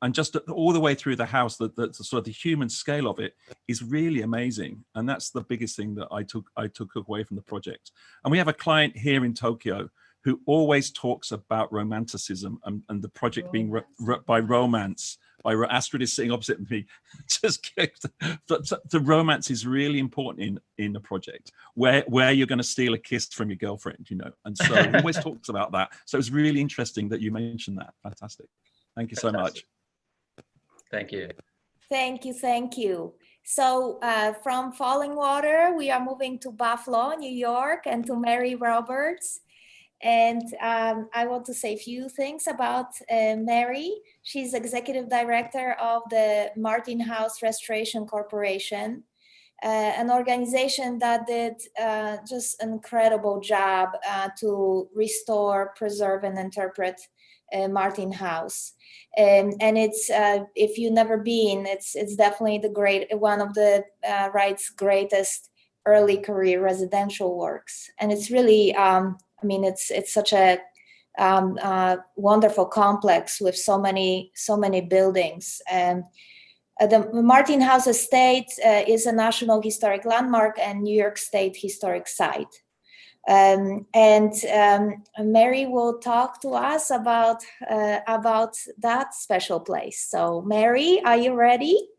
and just all the way through the house, the sort of the human scale of it is really amazing, and that's the biggest thing that I took away from the project. And we have a client here in Tokyo who always talks about romanticism and the project being by romance. Astrid is sitting opposite me. Just the romance is really important in a project where you're going to steal a kiss from your girlfriend, you know. And so he always talks about that. So it's really interesting that you mentioned that. Fantastic. Thank you so much. Thank you. Thank you. Thank you. So from Fallingwater, we are moving to Buffalo, New York, and to Mary Roberts. And I want to say a few things about Mary. She's executive director of the Martin House Restoration Corporation, an organization that did just an incredible job to restore, preserve, and interpret Martin House. And it's, if you've never been, it's definitely one of the Wright's greatest early career residential works. And it's really, I mean, it's such a wonderful complex with so many buildings. The Martin House Estate is a National Historic Landmark and New York State Historic Site. Mary will talk to us about that special place. So Mary, are you ready?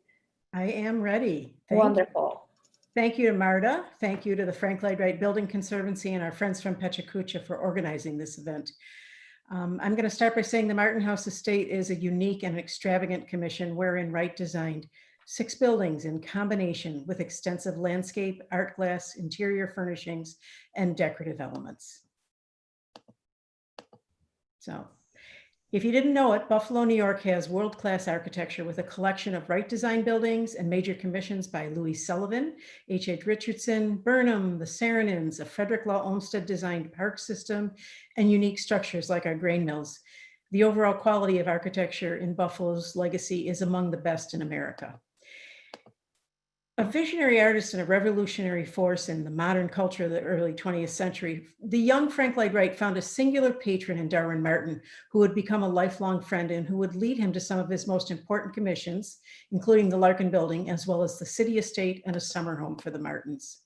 I am ready. Wonderful. Thank you to Marta. Thank you to the Frank Lloyd Wright Building Conservancy and our friends from PechaKucha for organizing this event. I'm going to start by saying the Martin House Estate is a unique and extravagant commission wherein Wright designed 6 buildings in combination with extensive landscape, art glass, interior furnishings, and decorative elements. So, if you didn't know it, Buffalo, New York has world-class architecture with a collection of Wright design buildings and major commissions by Louis Sullivan, H.H. Richardson, Burnham, the Saranins, a Frederick Law Olmsted designed park system, and unique structures like our grain mills. The overall quality of architecture in Buffalo's legacy is among the best in America. A visionary artist and a revolutionary force in the modern culture of the early 20th century, the young Frank Lloyd Wright found a singular patron in Darwin Martin, who would become a lifelong friend and who would lead him to some of his most important commissions, including the Larkin Building, as well as the city estate and a summer home for the Martins.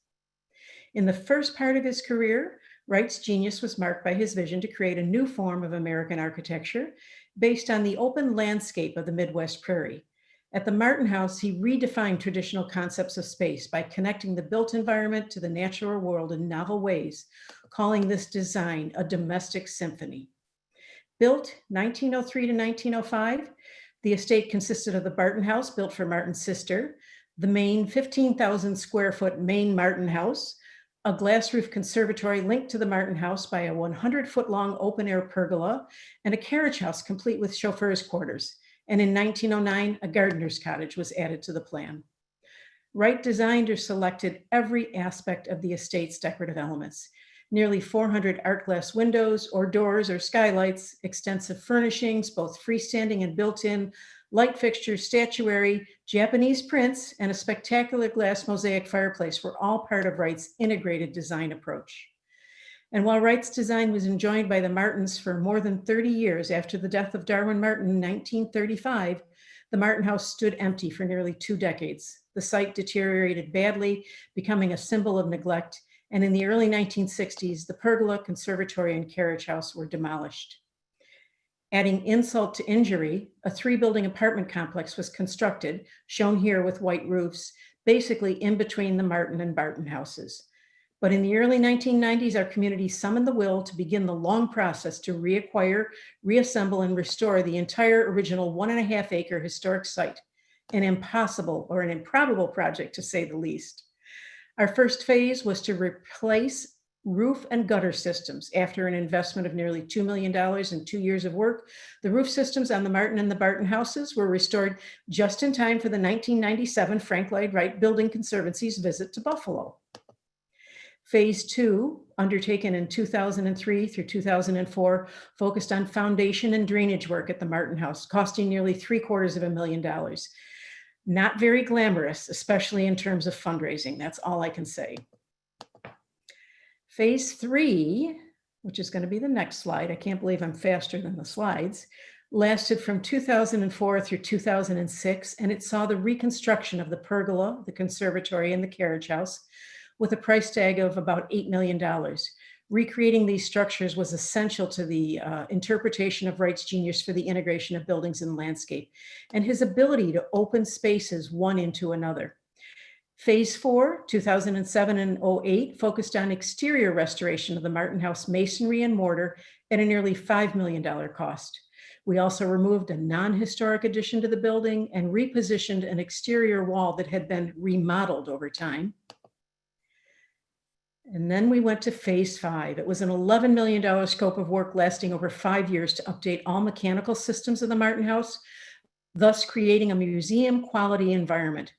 In the first part of his career, Wright's genius was marked by his vision to create a new form of American architecture based on the open landscape of the Midwest prairie. At the Martin House, he redefined traditional concepts of space by connecting the built environment to the natural world in novel ways, calling this design a domestic symphony. Built 1903 to 1905, the estate consisted of the Barton House, built for Martin's sister, the main 15,000 square foot main Martin House, a glass roof conservatory linked to the Martin House by a 100-foot long open air pergola, and a carriage house complete with chauffeur's quarters. And in 1909, a gardener's cottage was added to the plan. Wright designed or selected every aspect of the estate's decorative elements. Nearly 400 art glass windows or doors or skylights, extensive furnishings, both freestanding and built-in, light fixtures, statuary, Japanese prints, and a spectacular glass mosaic fireplace were all part of Wright's integrated design approach. And while Wright's design was enjoyed by the Martins for more than 30 years after the death of Darwin Martin in 1935, the Martin House stood empty for nearly 2 decades. The site deteriorated badly, becoming a symbol of neglect. And in the early 1960s, the pergola, conservatory, and carriage house were demolished. Adding insult to injury, a 3-building apartment complex was constructed, shown here with white roofs, basically in between the Martin and Barton houses. But in the early 1990s, our community summoned the will to begin the long process to reacquire, reassemble, and restore the entire original 1.5 acre historic site, an impossible or an improbable project to say the least. Our first phase was to replace roof and gutter systems. After an investment of nearly $2 million and 2 years of work, the roof systems on the Martin and the Barton houses were restored just in time for the 1997 Frank Lloyd Wright Building Conservancy's visit to Buffalo. Phase 2, undertaken in 2003 through 2004, focused on foundation and drainage work at the Martin House, costing nearly $750,000. Not very glamorous, especially in terms of fundraising. That's all I can say. Phase 3, which is going to be the next slide, I can't believe I'm faster than the slides, lasted from 2004 through 2006, and it saw the reconstruction of the pergola, the conservatory, and the carriage house with a price tag of about $8 million. Recreating these structures was essential to the interpretation of Wright's genius for the integration of buildings and landscape, and his ability to open spaces one into another. Phase 4, 2007 and 08, focused on exterior restoration of the Martin House masonry and mortar at a nearly $5 million cost. We also removed a non-historic addition to the building and repositioned an exterior wall that had been remodeled over time. And then we went to phase 5. It was an $11 million scope of work lasting over 5 years to update all mechanical systems of the Martin House, thus creating a museum quality environment.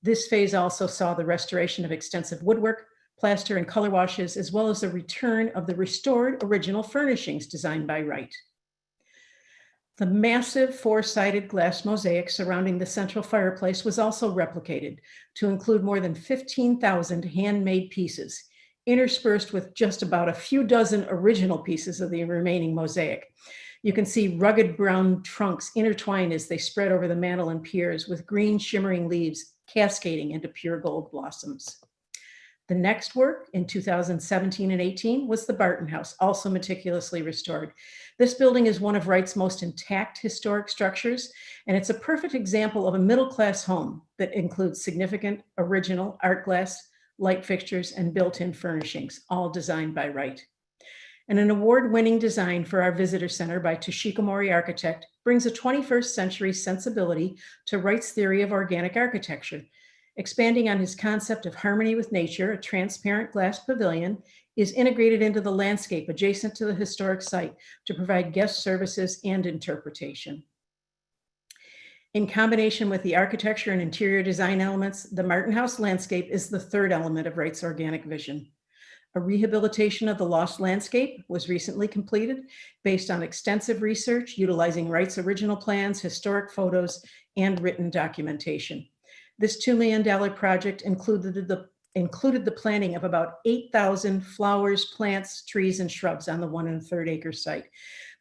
This phase also saw the restoration of extensive woodwork, plaster, and color washes, as well as the return of the restored original furnishings designed by Wright. The massive 4-sided glass mosaic surrounding the central fireplace was also replicated to include more than 15,000 handmade pieces, interspersed with just about a few dozen original pieces of the remaining mosaic. You can see rugged brown trunks intertwined as they spread over the mantel and piers, with green shimmering leaves cascading into pure gold blossoms. The next work in 2017 and 18 was the Barton House, also meticulously restored. This building is one of Wright's most intact historic structures, and it's a perfect example of a middle-class home that includes significant original art glass, light fixtures, and built-in furnishings, all designed by Wright. And an award-winning design for our visitor center by Toshiko Mori Architect brings a 21st century sensibility to Wright's theory of organic architecture. Expanding on his concept of harmony with nature, a transparent glass pavilion is integrated into the landscape adjacent to the historic site to provide guest services and interpretation. In combination with the architecture and interior design elements, the Martin House landscape is the third element of Wright's organic vision. A rehabilitation of the lost landscape was recently completed based on extensive research utilizing Wright's original plans, historic photos, and written documentation. This $2 million project included the planting of about 8,000 flowers, plants, trees, and shrubs on the 1 1/3 acre site.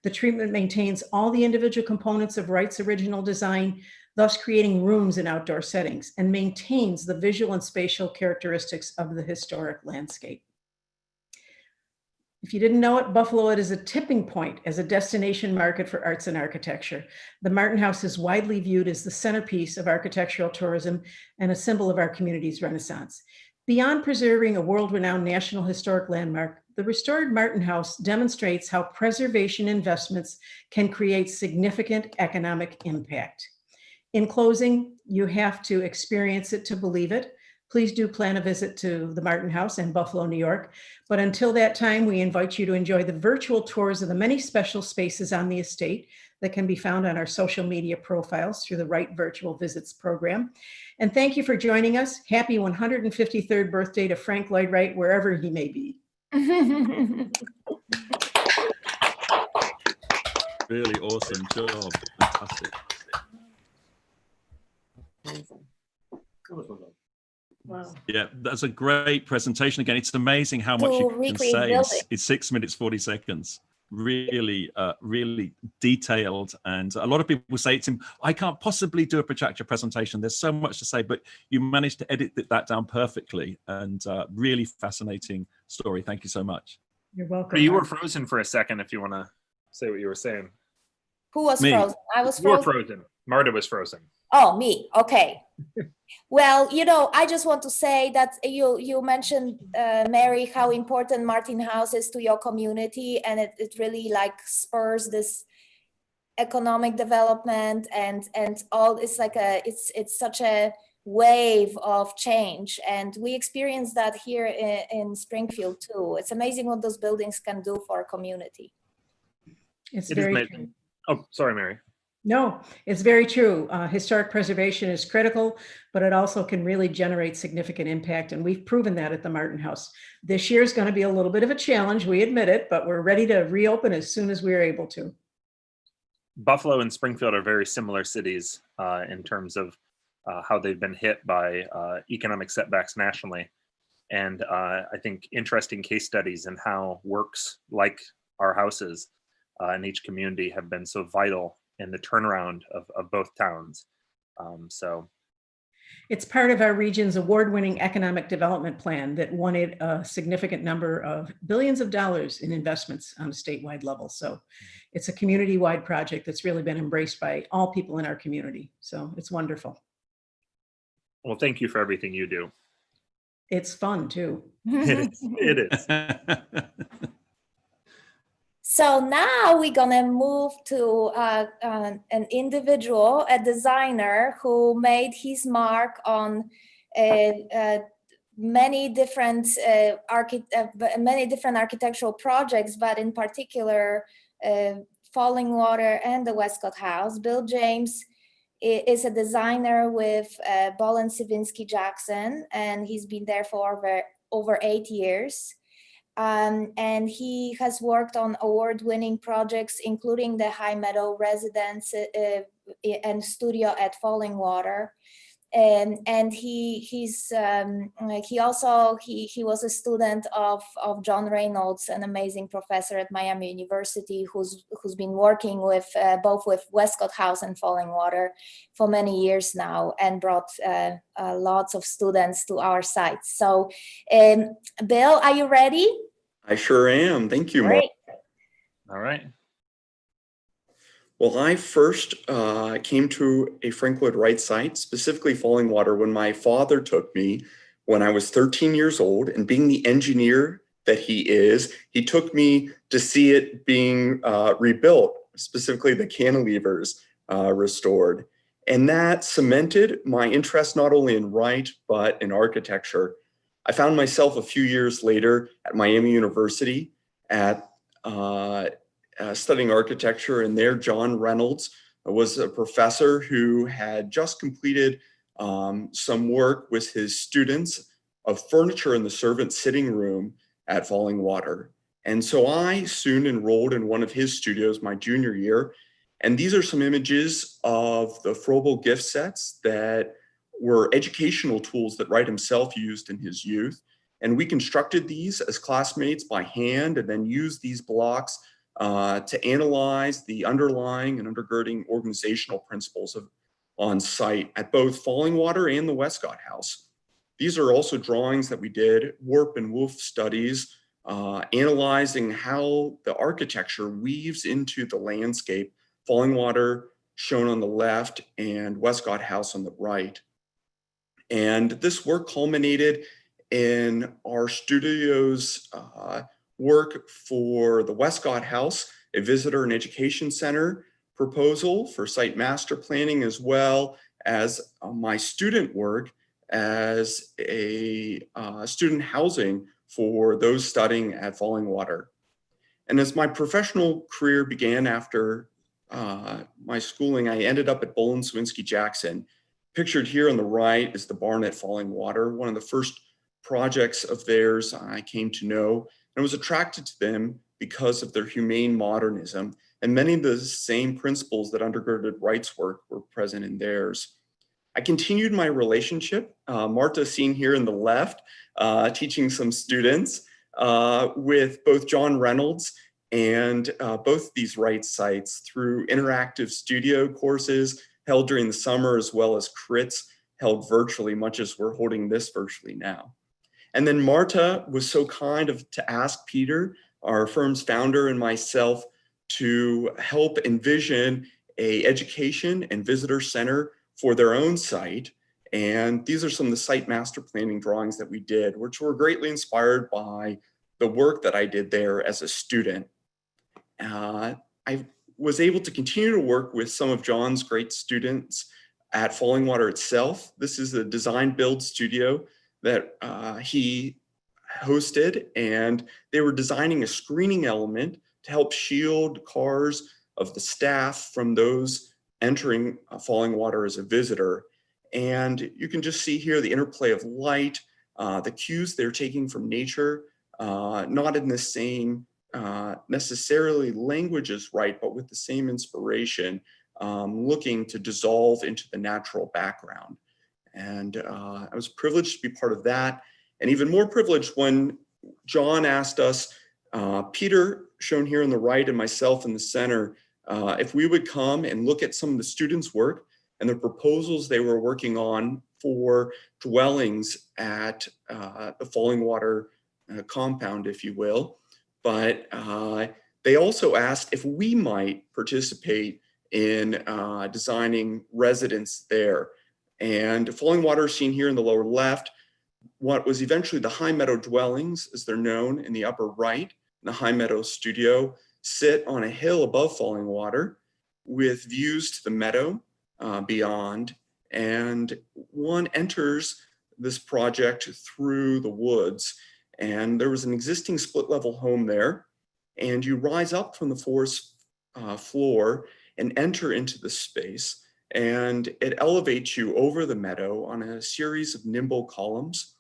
The treatment maintains all the individual components of Wright's original design, thus creating rooms in outdoor settings, and maintains the visual and spatial characteristics of the historic landscape. If you didn't know it, Buffalo is a tipping point as a destination market for arts and architecture. The Martin House is widely viewed as the centerpiece of architectural tourism and a symbol of our community's renaissance. Beyond preserving a world-renowned national historic landmark, the restored Martin House demonstrates how preservation investments can create significant economic impact. In closing, you have to experience it to believe it. Please do plan a visit to the Martin House in Buffalo, New York. But until that time, we invite you to enjoy the virtual tours of the many special spaces on the estate that can be found on our social media profiles through the Wright Virtual Visits program. And thank you for joining us. Happy 153rd birthday to Frank Lloyd Wright, wherever he may be. Really awesome job. Fantastic. Wow. Yeah, that's a great presentation. Again, it's amazing how much you can say. It's 6 minutes, 40 seconds. Really, really detailed. And a lot of people say I can't possibly do a PechaKucha presentation. There's so much to say, but you managed to edit that down perfectly, and really fascinating story. Thank you so much. You're welcome. But you were frozen for a second if you want to say what you were saying. Who was Me. frozen? I was You were frozen. frozen. Marta was frozen. Oh, me. Okay. Well, I just want to say that you mentioned, Mary, how important Martin House is to your community, and it really like spurs this economic development and all. It's like it's such a wave of change, and we experience that here in Springfield too. It's amazing what those buildings can do for a community. It's It is very amazing. true. Oh, sorry, Mary. No, it's very true. Historic preservation is critical, but it also can really generate significant impact. And we've proven that at the Martin House. This year is going to be a little bit of a challenge, we admit it, but we're ready to reopen as soon as we're able to. Buffalo and Springfield are very similar cities in terms of how they've been hit by economic setbacks nationally. And I think interesting case studies in how works like our houses in each community have been so vital in the turnaround of both towns. So it's part of our region's award-winning economic development plan that won it a significant number of billions of dollars in investments on a statewide level. So it's a community-wide project that's really been embraced by all people in our community. So it's wonderful. well, thank you for everything you do. It's fun too. It is. So now we're gonna move to an individual, a designer who made his mark on many different architectural projects, but in particular, Fallingwater and the Wescott House. Bill James is a designer with Ball and Sievinski Jackson, and he's been there for over 8 years. And he has worked on award-winning projects, including the High Meadow residence and studio at Fallingwater. And he was a student of John Reynolds, an amazing professor at Miami University, who's been working with both with Westcott House and Fallingwater for many years now, and brought lots of students to our sites. So, Bill, are you ready? I sure am. Thank you, Mark. Great. All right. Well, I first came to a Frank Lloyd Wright site, specifically Fallingwater, when my father took me when I was 13 years old. And being the engineer that he is, he took me to see it being rebuilt, specifically the cantilevers restored. And that cemented my interest not only in Wright, but in architecture. I found myself a few years later at Miami University at studying architecture, and there John Reynolds was a professor who had just completed some work with his students of furniture in the servant sitting room at Fallingwater. And so I soon enrolled in one of his studios my junior year. And these are some images of the Froebel gift sets that were educational tools that Wright himself used in his youth. And we constructed these as classmates by hand, and then used these blocks to analyze the underlying and undergirding organizational principles on site at both Fallingwater and the Wescott House. These are also drawings that we did, warp and woof studies, analyzing how the architecture weaves into the landscape, Fallingwater shown on the left and Wescott House on the right. And this work culminated in our studio's work for the Wescott House, a visitor and education center proposal for site master planning, as well as my student work as a student housing for those studying at Fallingwater. And as my professional career began after my schooling, I ended up at Ball and Sievinski Jackson. Pictured here on the right is the barn at Fallingwater, one of the first projects of theirs I came to know, and was attracted to them because of their humane modernism, and many of the same principles that undergirded Wright's work were present in theirs. I continued my relationship, Marta seen here in the left, teaching some students with both John Reynolds and both these Wright sites through interactive studio courses held during the summer, as well as crits held virtually, much as we're holding this virtually now. And then Marta was so kind to ask Peter, our firm's founder, and myself to help envision an education and visitor center for their own site. And these are some of the site master planning drawings that we did, which were greatly inspired by the work that I did there as a student. I was able to continue to work with some of John's great students at Fallingwater itself. This is a design build studio that he hosted, and they were designing a screening element to help shield cars of the staff from those entering Fallingwater as a visitor. And you can just see here the interplay of light, the cues they're taking from nature, not in the same necessarily language as Wright, but with the same inspiration, looking to dissolve into the natural background. And I was privileged to be part of that. And even more privileged when John asked us, Peter, shown here on the right, and myself in the center, if we would come and look at some of the students' work and the proposals they were working on for dwellings at the Fallingwater compound, if you will. But they also asked if we might participate in designing residence there. And Fallingwater, seen here in the lower left, what was eventually the High Meadow dwellings, as they're known, in the upper right. The High Meadow studio sit on a hill above Fallingwater with views to the meadow beyond. And one enters this project through the woods. And there was an existing split level home there. And you rise up from the forest floor and enter into the space. And it elevates you over the meadow on a series of nimble columns.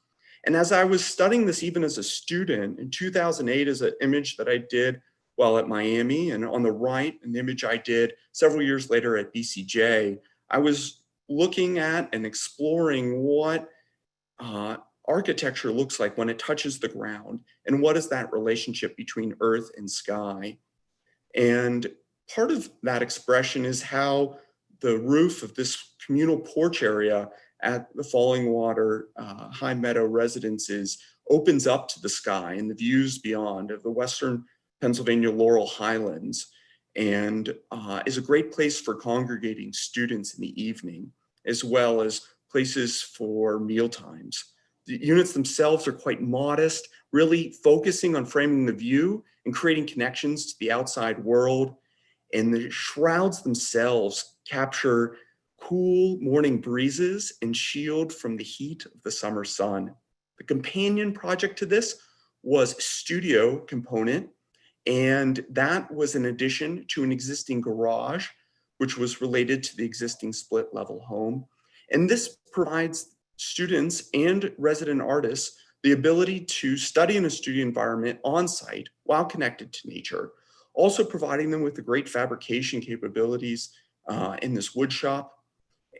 And as I was studying this, even as a student, in 2008 is an image that I did while at Miami, and on the right, an image I did several years later at BCJ, I was looking at and exploring what architecture looks like when it touches the ground, and what is that relationship between earth and sky. And part of that expression is how the roof of this communal porch area at the Fallingwater High Meadow residences opens up to the sky and the views beyond of the Western Pennsylvania Laurel Highlands, and is a great place for congregating students in the evening, as well as places for meal times. The units themselves are quite modest, really focusing on framing the view and creating connections to the outside world. And the shrouds themselves capture cool morning breezes and shield from the heat of the summer sun. The companion project to this was a studio component, and that was in addition to an existing garage, which was related to the existing split level home. And this provides students and resident artists the ability to study in a studio environment on site while connected to nature, also providing them with the great fabrication capabilities in this wood shop.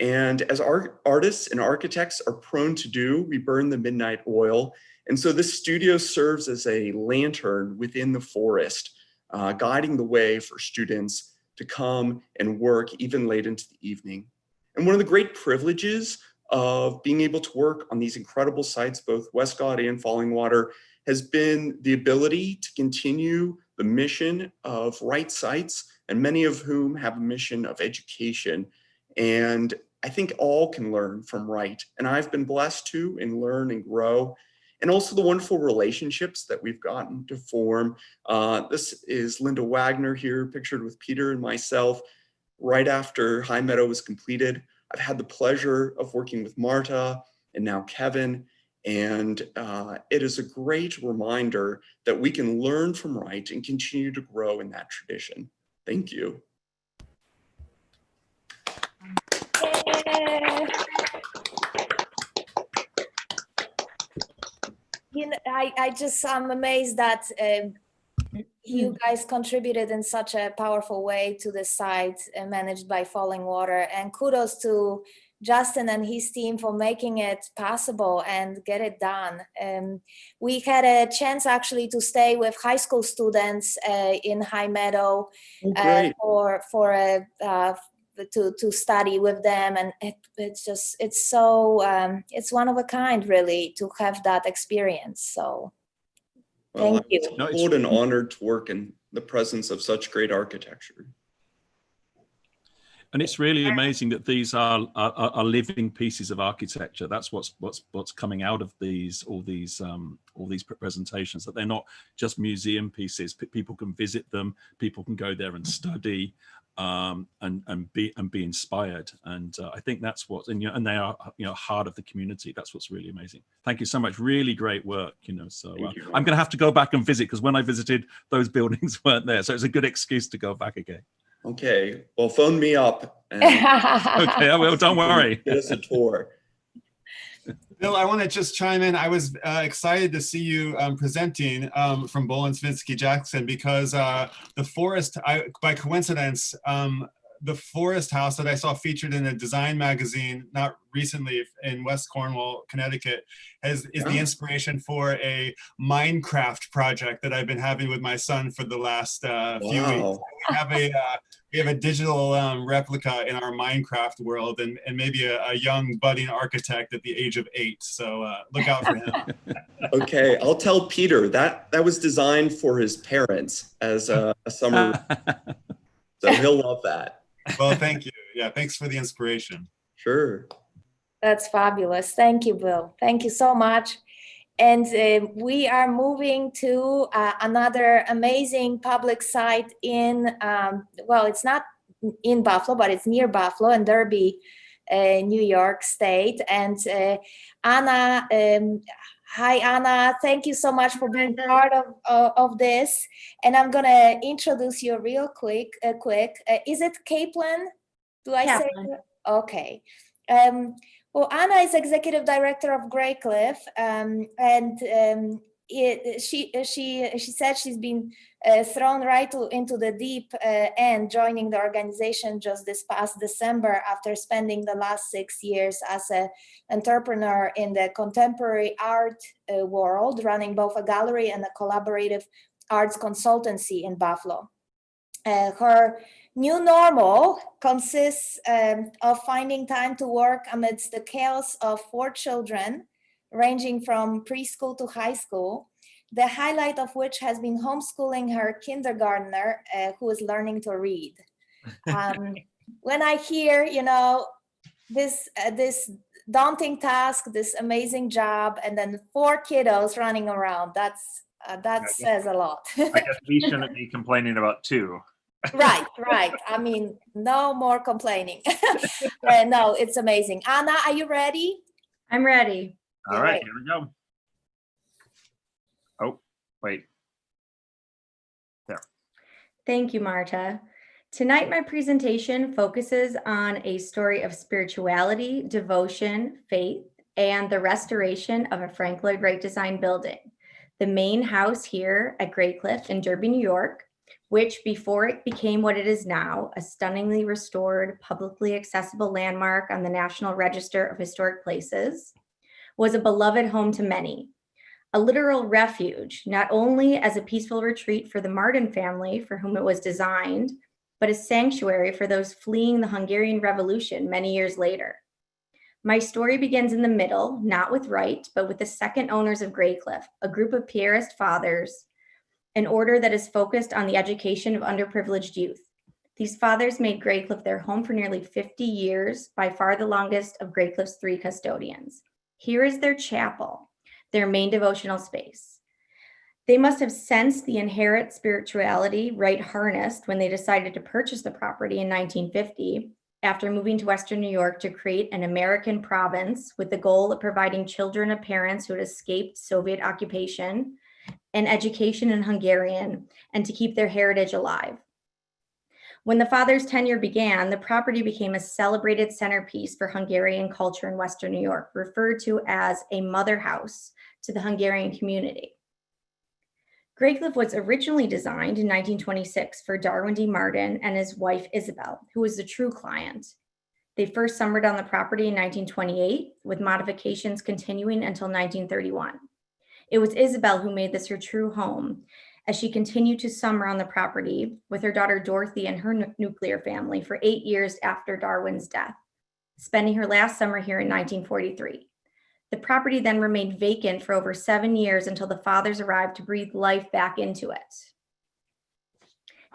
And as artists and architects are prone to do, we burn the midnight oil. And so this studio serves as a lantern within the forest, guiding the way for students to come and work even late into the evening. And one of the great privileges of being able to work on these incredible sites, both Wescott and Fallingwater, has been the ability to continue the mission of Wright sites, and many of whom have a mission of education. And I think all can learn from Wright. And I've been blessed to and learn and grow. And also the wonderful relationships that we've gotten to form. This is Linda Wagner here, pictured with Peter and myself, right after High Meadow was completed. I've had the pleasure of working with Marta and now Kevin. And it is a great reminder that we can learn from Wright and continue to grow in that tradition. Thank you. You know, I'm amazed that you guys contributed in such a powerful way to the site managed by Fallingwater, and kudos to Justin and his team for making it possible and get it done. We had a chance actually to stay with high school students in High Meadow to study with them, and it's one of a kind really to have that experience. So thank you. I'm humbled and honored to work in the presence of such great architecture. And it's really amazing that these are living pieces of architecture. That's what's coming out of all these presentations. That they're not just museum pieces. People can visit them. People can go there and study, and be inspired. And I think that's what. And they are heart of the community. That's what's really amazing. Thank you so much. Really great work. So I'm going to have to go back and visit, because when I visited, those buildings weren't there. So it's a good excuse to go back again. Okay, well, phone me up. And okay, I will. Don't worry. Get us a tour. Bill, I want to just chime in. I was excited to see you presenting from Boland-Svinsky Jackson, because the forest, by coincidence, the forest house that I saw featured in a design magazine not recently in West Cornwall, Connecticut, is the inspiration for a Minecraft project that I've been having with my son for the last few weeks. We have a digital replica in our Minecraft world, and maybe a young budding architect at the age of 8. So look out for him. Okay, I'll tell Peter that was designed for his parents as a summer, so he'll love that. Well, thank you. Yeah, thanks for the inspiration. Sure. That's fabulous. Thank you, Bill. Thank you so much. And we are moving to another amazing public site in, well, it's not in Buffalo, but it's near Buffalo in Derby, New York State. And Anna, hi, Anna. Thank you so much for being part of this. And I'm going to introduce you real quick. Is it Kaplan? Do I say that? Okay. Well, Anna is executive director of Graycliff, she said she's been thrown right into the deep end, joining the organization just this past December after spending the last 6 years as an entrepreneur in the contemporary art world, running both a gallery and a collaborative arts consultancy in Buffalo. Her new normal consists of finding time to work amidst the chaos of 4 children, ranging from preschool to high school, the highlight of which has been homeschooling her kindergartner who is learning to read. When I hear, this daunting task, this amazing job, and then 4 kiddos running around, that says a lot. I guess we shouldn't be complaining about 2. Right. I mean, no more complaining. No, it's amazing. Anna, are you ready? I'm ready. All right, here we go. Oh, wait. There. Thank you, Marta. Tonight, my presentation focuses on a story of spirituality, devotion, faith, and the restoration of a Frank Lloyd Wright design building. The main house here at Graycliff in Derby, New York, which before it became what it is now, a stunningly restored, publicly accessible landmark on the National Register of Historic Places, was a beloved home to many, a literal refuge, not only as a peaceful retreat for the Martin family for whom it was designed, but a sanctuary for those fleeing the Hungarian Revolution many years later. My story begins in the middle, not with Wright, but with the second owners of Graycliff, a group of Pierist fathers, an order that is focused on the education of underprivileged youth. These fathers made Graycliff their home for nearly 50 years, by far the longest of Graycliff's 3 custodians. Here is their chapel, their main devotional space. They must have sensed the inherent spirituality Wright harnessed when they decided to purchase the property in 1950, after moving to Western New York to create an American province with the goal of providing children of parents who had escaped Soviet occupation an education in Hungarian, and to keep their heritage alive. When the father's tenure began, the property became a celebrated centerpiece for Hungarian culture in Western New York, referred to as a mother house to the Hungarian community. Graycliff was originally designed in 1926 for Darwin D. Martin and his wife, Isabel, who was the true client. They first summered on the property in 1928, with modifications continuing until 1931. It was Isabel who made this her true home, as she continued to summer on the property with her daughter Dorothy and her nuclear family for 8 years after Darwin's death, spending her last summer here in 1943. The property then remained vacant for over 7 years until the fathers arrived to breathe life back into it.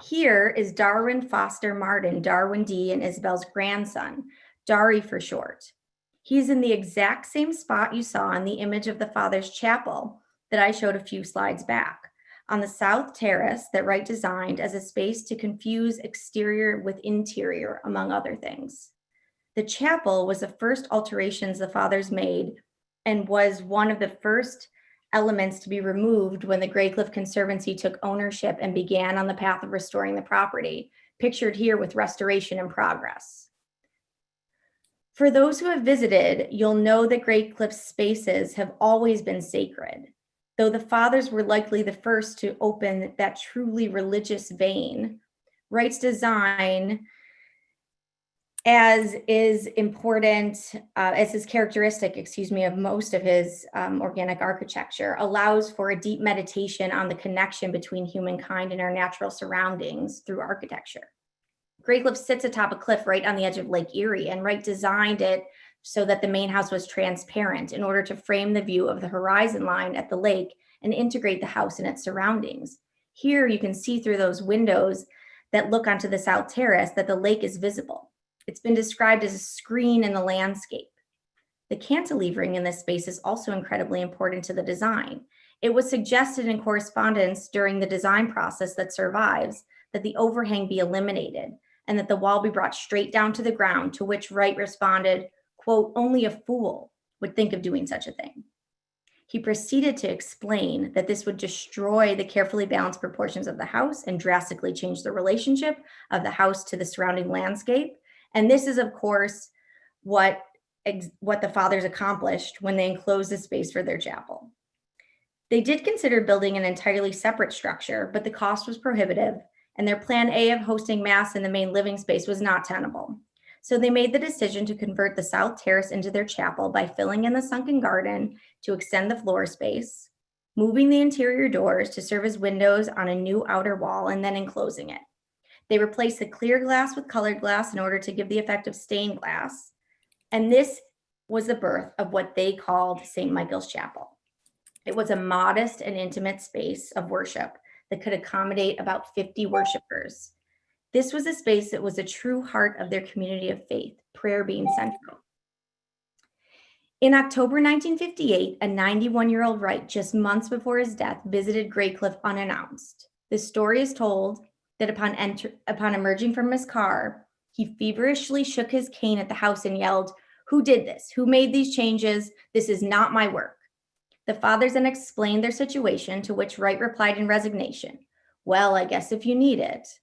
Here is Darwin Foster Martin, Darwin D. and Isabel's grandson, Dari for short. He's in the exact same spot you saw in the image of the father's chapel that I showed a few slides back, on the south terrace that Wright designed as a space to confuse exterior with interior, among other things. The chapel was the first alterations the fathers made and was one of the first elements to be removed when the Graycliff Conservancy took ownership and began on the path of restoring the property, pictured here with restoration in progress. For those who have visited, you'll know that Graycliff's spaces have always been sacred. Though the fathers were likely the first to open that truly religious vein, Wright's design, as is characteristic, of most of his organic architecture, allows for a deep meditation on the connection between humankind and our natural surroundings through architecture. Graycliff sits atop a cliff right on the edge of Lake Erie, and Wright designed it so that the main house was transparent in order to frame the view of the horizon line at the lake and integrate the house and its surroundings. Here you can see through those windows that look onto the south terrace that the lake is visible. It's been described as a screen in the landscape. The cantilevering in this space is also incredibly important to the design. It was suggested in correspondence during the design process that survives that the overhang be eliminated and that the wall be brought straight down to the ground, to which Wright responded, quote, "Only a fool would think of doing such a thing." He proceeded to explain that this would destroy the carefully balanced proportions of the house and drastically change the relationship of the house to the surrounding landscape. And this is, of course, what the fathers accomplished when they enclosed the space for their chapel. They did consider building an entirely separate structure, but the cost was prohibitive, and their plan A of hosting mass in the main living space was not tenable. So they made the decision to convert the south terrace into their chapel by filling in the sunken garden to extend the floor space, moving the interior doors to serve as windows on a new outer wall, and then enclosing it. They replaced the clear glass with colored glass in order to give the effect of stained glass. And this was the birth of what they called St. Michael's Chapel. It was a modest and intimate space of worship that could accommodate about 50 worshipers. This was a space that was a true heart of their community of faith, prayer being central. In October 1958, a 91-year-old Wright, just months before his death, visited Graycliff unannounced. The story is told that upon emerging from his car, he feverishly shook his cane at the house and yelled, "Who did this? Who made these changes? This is not my work." The fathers then explained their situation, to which Wright replied in resignation, "Well, I guess if you need it."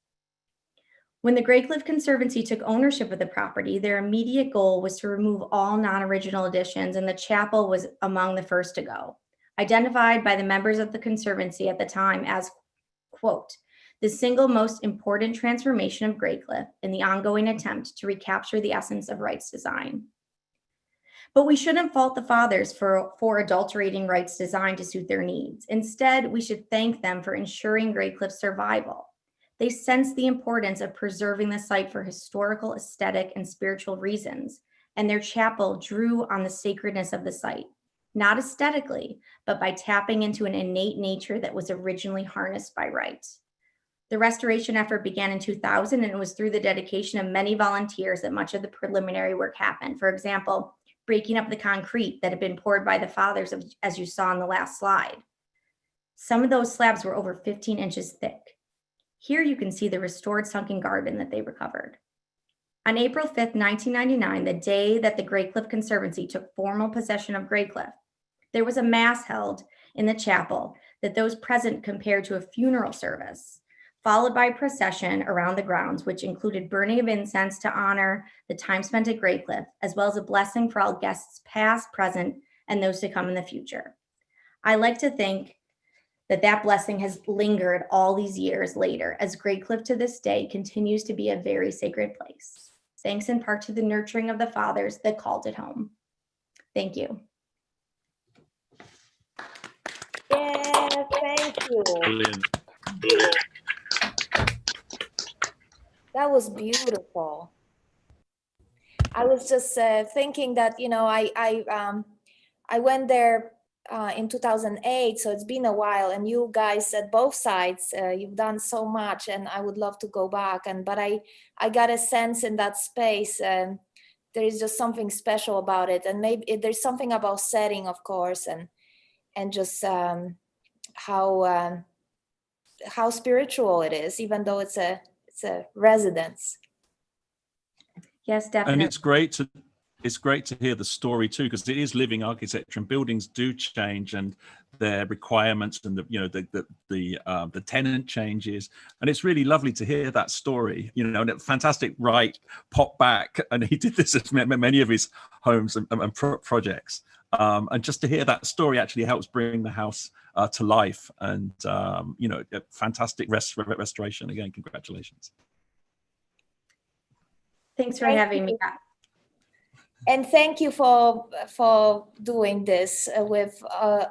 When the Graycliff Conservancy took ownership of the property, their immediate goal was to remove all non-original additions, and the chapel was among the first to go, identified by the members of the Conservancy at the time as, quote, "the single most important transformation of Graycliff in the ongoing attempt to recapture the essence of Wright's design." But we shouldn't fault the fathers for adulterating Wright's design to suit their needs. Instead, we should thank them for ensuring Graycliff's survival. They sensed the importance of preserving the site for historical, aesthetic, and spiritual reasons, and their chapel drew on the sacredness of the site, not aesthetically, but by tapping into an innate nature that was originally harnessed by Wright. The restoration effort began in 2000, and it was through the dedication of many volunteers that much of the preliminary work happened. For example, breaking up the concrete that had been poured by the fathers, as you saw in the last slide. Some of those slabs were over 15 inches thick. Here you can see the restored sunken garden that they recovered. On April 5th, 1999, the day that the Graycliff Conservancy took formal possession of Graycliff, there was a mass held in the chapel that those present compared to a funeral service, followed by a procession around the grounds, which included burning of incense to honor the time spent at Graycliff, as well as a blessing for all guests past, present, and those to come in the future. I like to think that blessing has lingered all these years later, as Graycliff to this day continues to be a very sacred place, thanks in part to the nurturing of the fathers that called it home. Thank you. Yeah, thank you. Brilliant. That was beautiful. I was just thinking that, I went there in 2008, so it's been a while, and you guys at both sides, you've done so much, and I would love to go back. But I got a sense in that space, there is just something special about it, and maybe there's something about setting, of course, and just how spiritual it is, even though it's a residence. Yes, definitely. And it's great to hear the story too, because it is living architecture, and buildings do change, and their requirements, and the tenant changes, and it's really lovely to hear that story. And fantastic Wright popped back, and he did this at many of his homes and projects, and just to hear that story actually helps bring the house to life, and a fantastic restoration. Again, congratulations. Thanks for having me. And thank you for doing this with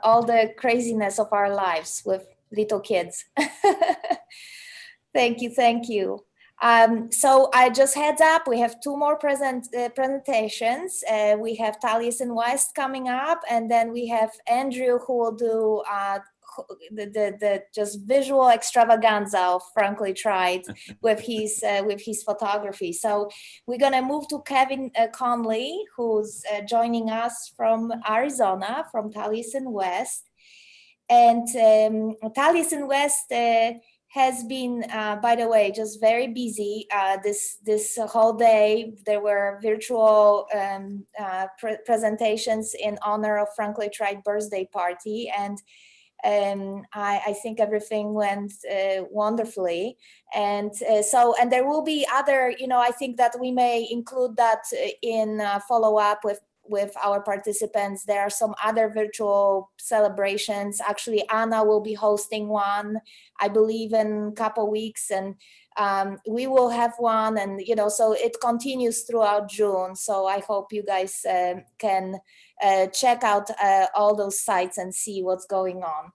all the craziness of our lives with little kids. Thank you. So I just heads up, we have two more presentations. We have Taliesin West coming up, and then we have Andrew who will do the just visual extravaganza of Frank Lloyd Wright with his photography. So we're gonna move to Kevin Conley, who's joining us from Arizona, from Taliesin West. And Taliesin West has been, by the way, just very busy this whole day. There were virtual presentations in honor of Frank Lloyd Wright birthday party, and I think everything went wonderfully. And and there will be other, I think that we may include that in follow-up with our participants. There are some other virtual celebrations. Actually, Anna will be hosting one, I believe, in a couple weeks, and we will have one, and so it continues throughout June. So I hope you guys can check out all those sites and see what's going on.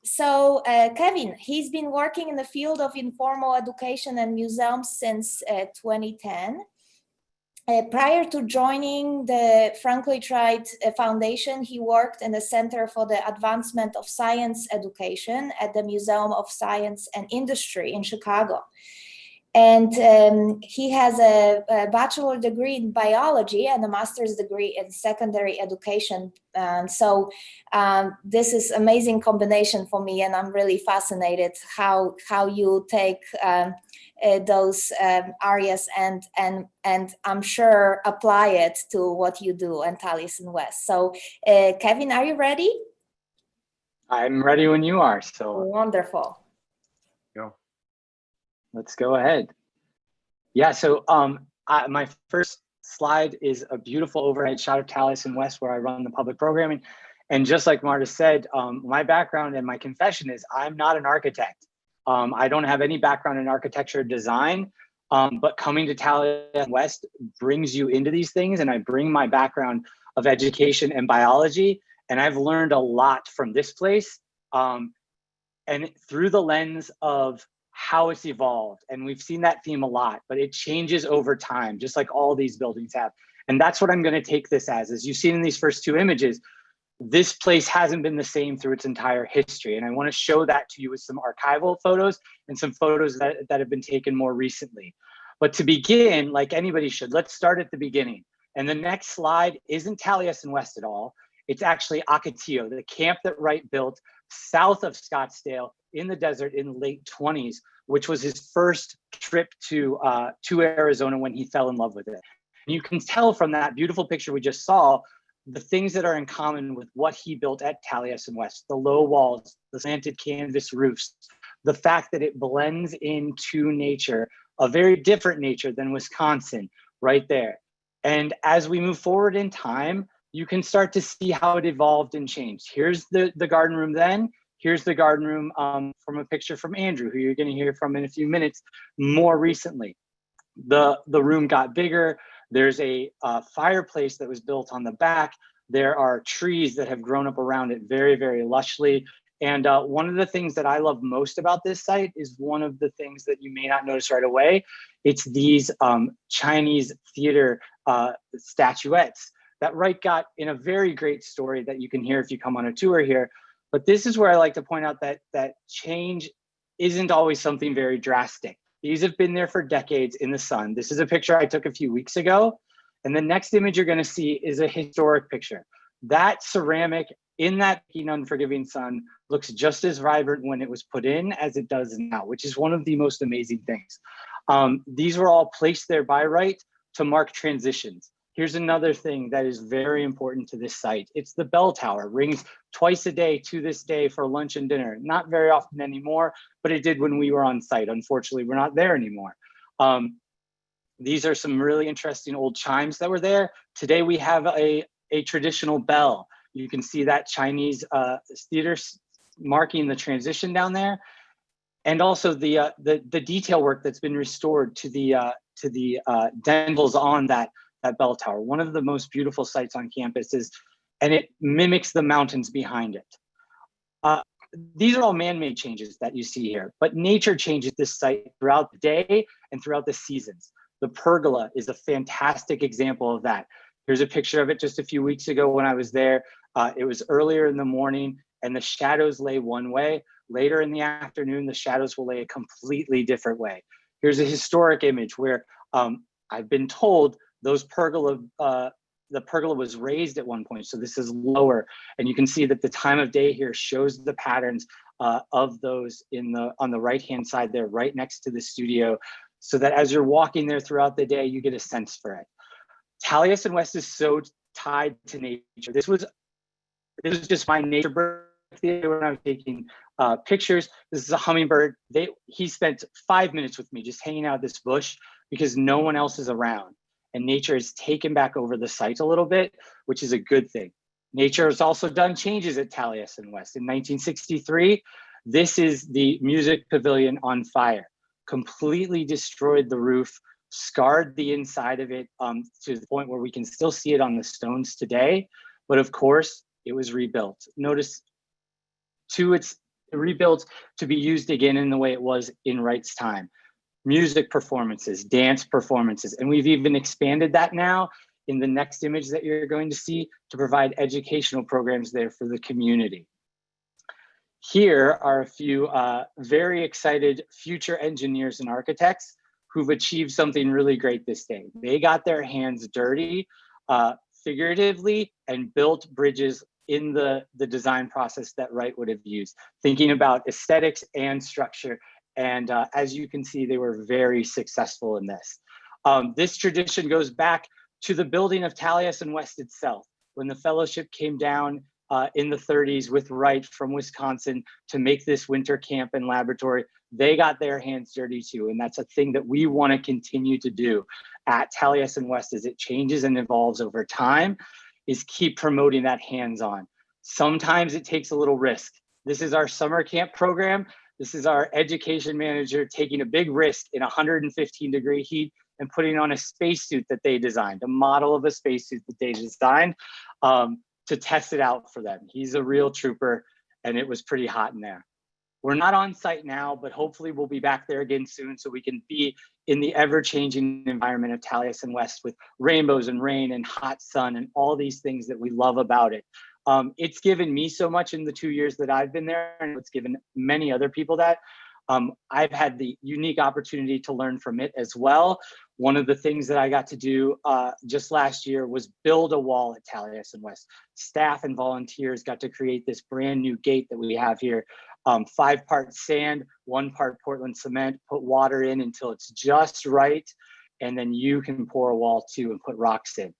So Kevin, he's been working in the field of informal education and museums since 2010. Prior to joining the Frank Lloyd Wright Foundation, he worked in the Center for the Advancement of Science Education at the Museum of Science and Industry in Chicago. And he has a bachelor degree in biology and a master's degree in secondary education. So this is amazing combination for me, and I'm really fascinated how you take those areas and I'm sure apply it to what you do in Taliesin West. So Kevin, are you ready? I'm ready when you are. So wonderful. Let's go ahead. Yeah, so my first slide is a beautiful overhead shot of Taliesin West, where I run the public programming. And just like Marta said, my background and my confession is I'm not an architect. I don't have any background in architecture or design, but coming to Taliesin West brings you into these things, and I bring my background of education and biology, and I've learned a lot from this place, and through the lens of how it's evolved. And we've seen that theme a lot, but it changes over time, just like all these buildings have. And that's what I'm going to take this as you've seen in these first two images. This place hasn't been the same through its entire history. And I want to show that to you with some archival photos and some photos that have been taken more recently. But to begin, like anybody should, let's start at the beginning. And the next slide isn't Taliesin West at all. It's actually Ocotillo, the camp that Wright built south of Scottsdale in the desert in the late 20s, which was his first trip to Arizona when he fell in love with it. And you can tell from that beautiful picture we just saw, the things that are in common with what he built at Taliesin West: the low walls, the slanted canvas roofs, the fact that it blends into nature, a very different nature than Wisconsin right there. And as we move forward in time, you can start to see how it evolved and changed. Here's the garden room then. Here's the garden room from a picture from Andrew, who you're going to hear from in a few minutes, more recently. The room got bigger. There's a fireplace that was built on the back. There are trees that have grown up around it very, very lushly. And one of the things that I love most about this site is one of the things that you may not notice right away. It's these Chinese theater statuettes that Wright got in a very great story that you can hear if you come on a tour here. But this is where I like to point out that change isn't always something very drastic. These have been there for decades in the sun. This is a picture I took a few weeks ago. And the next image you're going to see is a historic picture. That ceramic in that unforgiving sun looks just as vibrant when it was put in as it does now, which is one of the most amazing things. These were all placed there by Wright to mark transitions. Here's another thing that is very important to this site. It's the bell tower. Rings twice a day to this day for lunch and dinner. Not very often anymore, but it did when we were on site. Unfortunately, we're not there anymore. These are some really interesting old chimes that were there. Today we have a traditional bell. You can see that Chinese theater marking the transition down there. And also the detail work that's been restored to the dentals on that bell tower. One of the most beautiful sites on campus and it mimics the mountains behind it. These are all man-made changes that you see here, but nature changes this site throughout the day and throughout the seasons. The pergola is a fantastic example of that. Here's a picture of it just a few weeks ago when I was there. It was earlier in the morning and the shadows lay one way. Later in the afternoon, the shadows will lay a completely different way. Here's a historic image where I've been told the pergola was raised at one point, so this is lower, and you can see that the time of day here shows the patterns of those on the right-hand side there, right next to the studio, so that as you're walking there throughout the day, you get a sense for it. Taliesin West is so tied to nature. This was just my nature birthday when I was taking pictures. This is a hummingbird. He spent 5 minutes with me just hanging out this bush because no one else is around. And nature has taken back over the site a little bit, which is a good thing. Nature has also done changes at Taliesin West. In 1963, this is the music pavilion on fire. Completely destroyed the roof, scarred the inside of it to the point where we can still see it on the stones today. But of course, it was rebuilt. Notice it's rebuilt to be used again in the way it was in Wright's time. Music performances, dance performances, and we've even expanded that now in the next image that you're going to see to provide educational programs there for the community. Here are a few very excited future engineers and architects who've achieved something really great this day. They got their hands dirty, figuratively, and built bridges in the design process that Wright would have used, thinking about aesthetics and structure. And as you can see, they were very successful in this. This tradition goes back to the building of Taliesin West itself. When the fellowship came down in the 30s with Wright from Wisconsin to make this winter camp and laboratory, they got their hands dirty too. And that's a thing that we want to continue to do at Taliesin West as it changes and evolves over time, is keep promoting that hands-on. Sometimes it takes a little risk. This is our summer camp program. This is our education manager taking a big risk in 115-degree heat and putting on a spacesuit that they designed, a model of a spacesuit that they designed to test it out for them. He's a real trooper, and it was pretty hot in there. We're not on site now, but hopefully we'll be back there again soon so we can be in the ever-changing environment of Taliesin West with rainbows and rain and hot sun and all these things that we love about it. It's given me so much in the 2 years that I've been there, and it's given many other people that. I've had the unique opportunity to learn from it as well. One of the things that I got to do just last year was build a wall at Taliesin West. Staff and volunteers got to create this brand new gate that we have here. 5 parts sand, 1 part Portland cement, put water in until it's just right, and then you can pour a wall too and put rocks in.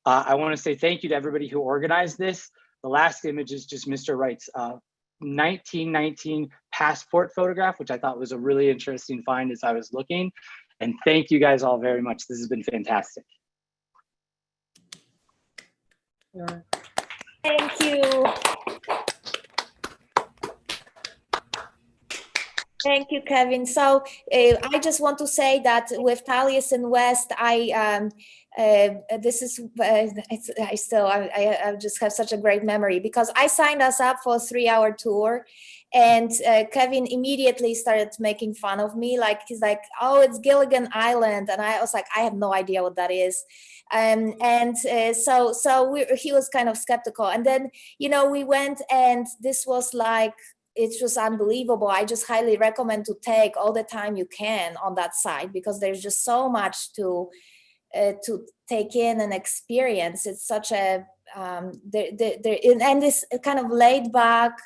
I want to say thank you to everybody who organized this. The last image is just Mr. Wright's 1919 passport photograph, which I thought was a really interesting find as I was looking. And thank you guys all very much. This has been fantastic. Thank you. Thank you, Kevin. So I just want to say that with Taliesin West, this is I just have such a great memory because I signed us up for a 3-hour tour, and Kevin immediately started making fun of me. Like he's like, "Oh, it's Gilligan Island," and I was like, "I have no idea what that is." So he was kind of skeptical, and then we went, and this was like. It's just unbelievable. I just highly recommend to take all the time you can on that site because there's just so much to take in and experience. It's such a and this kind of laid back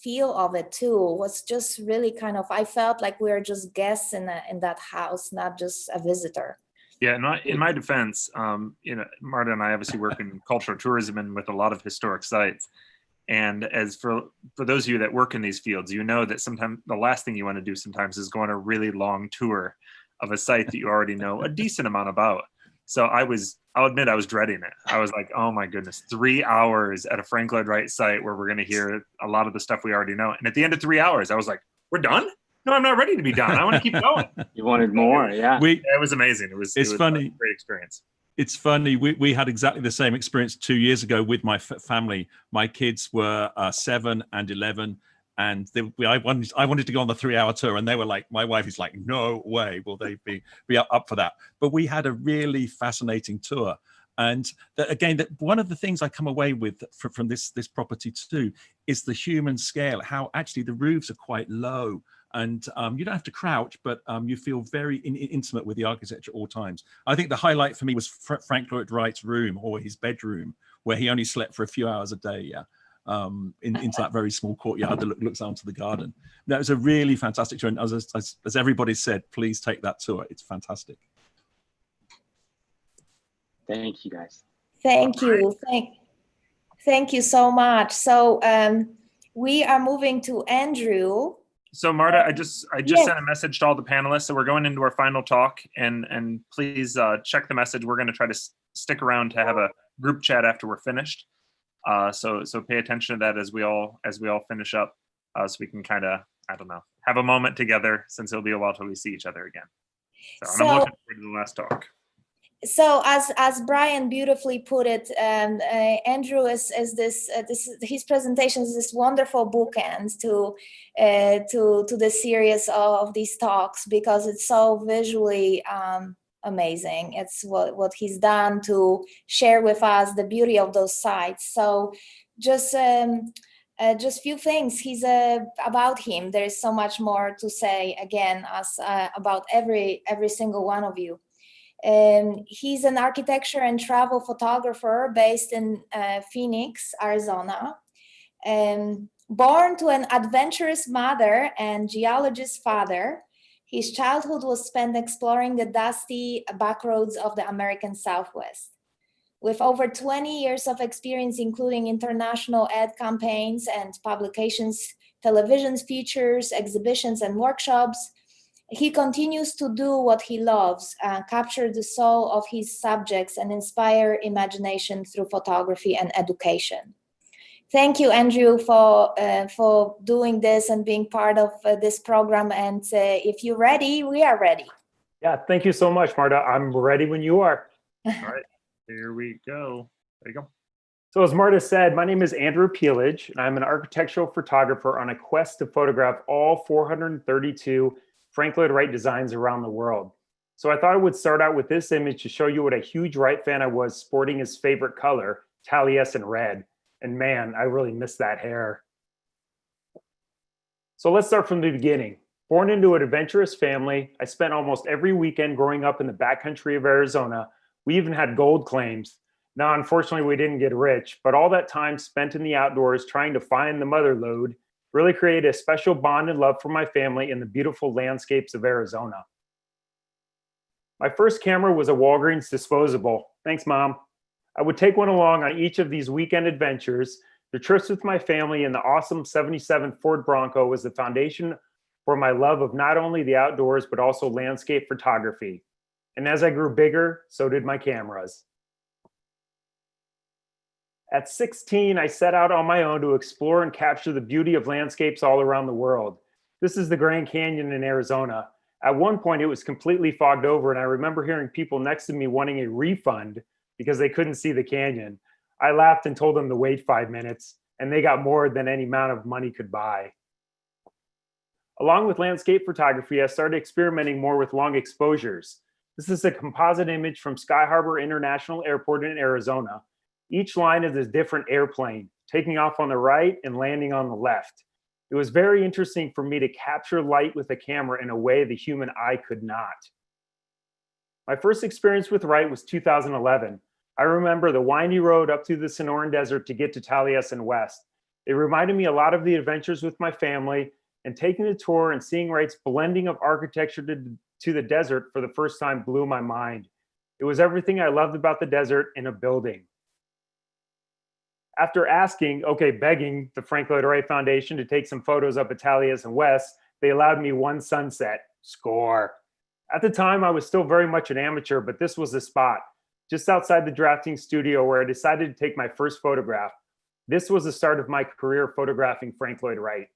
feel of it too was just really kind of, I felt like we were just guests in that house, not just a visitor. Yeah, in my defense, Marta and I obviously work in cultural tourism and with a lot of historic sites. And as for those of you that work in these fields, you know that sometimes the last thing you want to do sometimes is go on a really long tour of a site that you already know a decent amount about. So I'll admit I was dreading it. I was like, oh my goodness, 3 hours at a Frank Lloyd Wright site where we're going to hear a lot of the stuff we already know. And at the end of 3 hours, I was like, we're done? No, I'm not ready to be done. I want to keep going. You wanted more, yeah. It was amazing. It was funny. A great experience. It's funny. We had exactly the same experience 2 years ago with my family. My kids were 7 and 11, and I wanted to go on the 3-hour tour, and they were like, my wife is like, no way will they be up for that. But we had a really fascinating tour, and again, one of the things I come away with from this property too is the human scale. How actually the roofs are quite low. And you don't have to crouch, but you feel very intimate with the architecture at all times. I think the highlight for me was Frank Lloyd Wright's room, or his bedroom, where he only slept for a few hours a day, into that very small courtyard that looks out to the garden. That was a really fantastic tour. And as everybody said, please take that tour. It's fantastic. Thank you, guys. Thank you. Thank you so much. So we are moving to Andrew. So Marta, I just sent a message to all the panelists. So we're going into our final talk, and please check the message. We're going to try to stick around to have a group chat after we're finished. So pay attention to that as we all finish up, so we can kind of, I don't know, have a moment together, since it'll be a while till we see each other again. So I'm looking forward to the last talk. So as Brian beautifully put it, Andrew is his presentation is this wonderful bookends to the series of these talks, because it's so visually amazing. It's what he's done to share with us the beauty of those sites. So just few things about him. There is so much more to say again about every single one of you. He's an architecture and travel photographer based in Phoenix, Arizona. Born to an adventurous mother and geologist father, his childhood was spent exploring the dusty backroads of the American Southwest. With over 20 years of experience, including international ad campaigns and publications, television features, exhibitions, and workshops, he continues to do what he loves, capture the soul of his subjects and inspire imagination through photography and education. Thank you, Andrew, for doing this and being part of this program. And if you're ready, we are ready. Yeah, thank you so much, Marta. I'm ready when you are. All right, here we go. There you go. So as Marta said, my name is Andrew Peelage, and I'm an architectural photographer on a quest to photograph all 432 Frank Lloyd Wright designs around the world. So I thought I would start out with this image to show you what a huge Wright fan I was, sporting his favorite color, Taliesin red. And man, I really miss that hair. So let's start from the beginning. Born into an adventurous family, I spent almost every weekend growing up in the backcountry of Arizona. We even had gold claims. Now, unfortunately, we didn't get rich, but all that time spent in the outdoors trying to find the mother lode really created a special bond and love for my family in the beautiful landscapes of Arizona. My first camera was a Walgreens disposable. Thanks, Mom. I would take one along on each of these weekend adventures. The trips with my family in the awesome 77 Ford Bronco was the foundation for my love of not only the outdoors, but also landscape photography. And as I grew bigger, so did my cameras. At 16, I set out on my own to explore and capture the beauty of landscapes all around the world. This is the Grand Canyon in Arizona. At one point, it was completely fogged over, and I remember hearing people next to me wanting a refund because they couldn't see the canyon. I laughed and told them to wait 5 minutes, and they got more than any amount of money could buy. Along with landscape photography, I started experimenting more with long exposures. This is a composite image from Sky Harbor International Airport in Arizona. Each line is a different airplane, taking off on the right and landing on the left. It was very interesting for me to capture light with a camera in a way the human eye could not. My first experience with Wright was 2011. I remember the windy road up through the Sonoran Desert to get to Taliesin West. It reminded me a lot of the adventures with my family, and taking the tour and seeing Wright's blending of architecture to the desert for the first time blew my mind. It was everything I loved about the desert in a building. After begging the Frank Lloyd Wright Foundation to take some photos up at Taliesin West, they allowed me one sunset. Score. At the time, I was still very much an amateur, but this was the spot, just outside the drafting studio, where I decided to take my first photograph. This was the start of my career photographing Frank Lloyd Wright.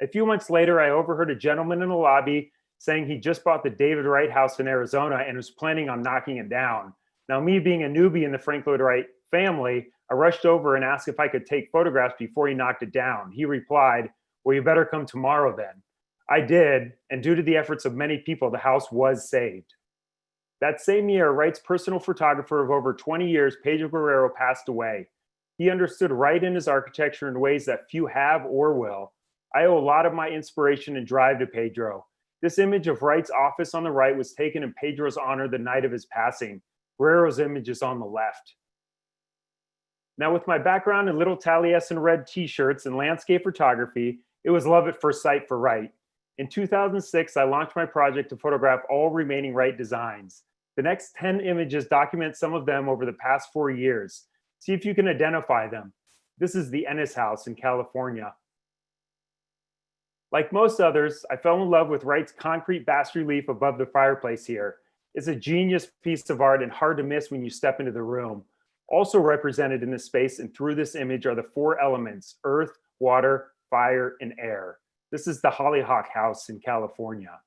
A few months later, I overheard a gentleman in the lobby saying he just bought the David Wright house in Arizona and was planning on knocking it down. Now, me being a newbie in the Frank Lloyd Wright family, I rushed over and asked if I could take photographs before he knocked it down. He replied, "Well, you better come tomorrow then." I did, and due to the efforts of many people, the house was saved. That same year, Wright's personal photographer of over 20 years, Pedro Guerrero, passed away. He understood Wright and his architecture in ways that few have or will. I owe a lot of my inspiration and drive to Pedro. This image of Wright's office on the right was taken in Pedro's honor the night of his passing. Guerrero's image is on the left. Now, with my background in little Taliesin red t-shirts and landscape photography, it was love at first sight for Wright. In 2006, I launched my project to photograph all remaining Wright designs. The next 10 images document some of them over the past 4 years. See if you can identify them. This is the Ennis House in California. Like most others, I fell in love with Wright's concrete bas-relief above the fireplace here. It's a genius piece of art and hard to miss when you step into the room. Also represented in this space and through this image are the 4 elements: earth, water, fire, and air. This is the Hollyhock House in California.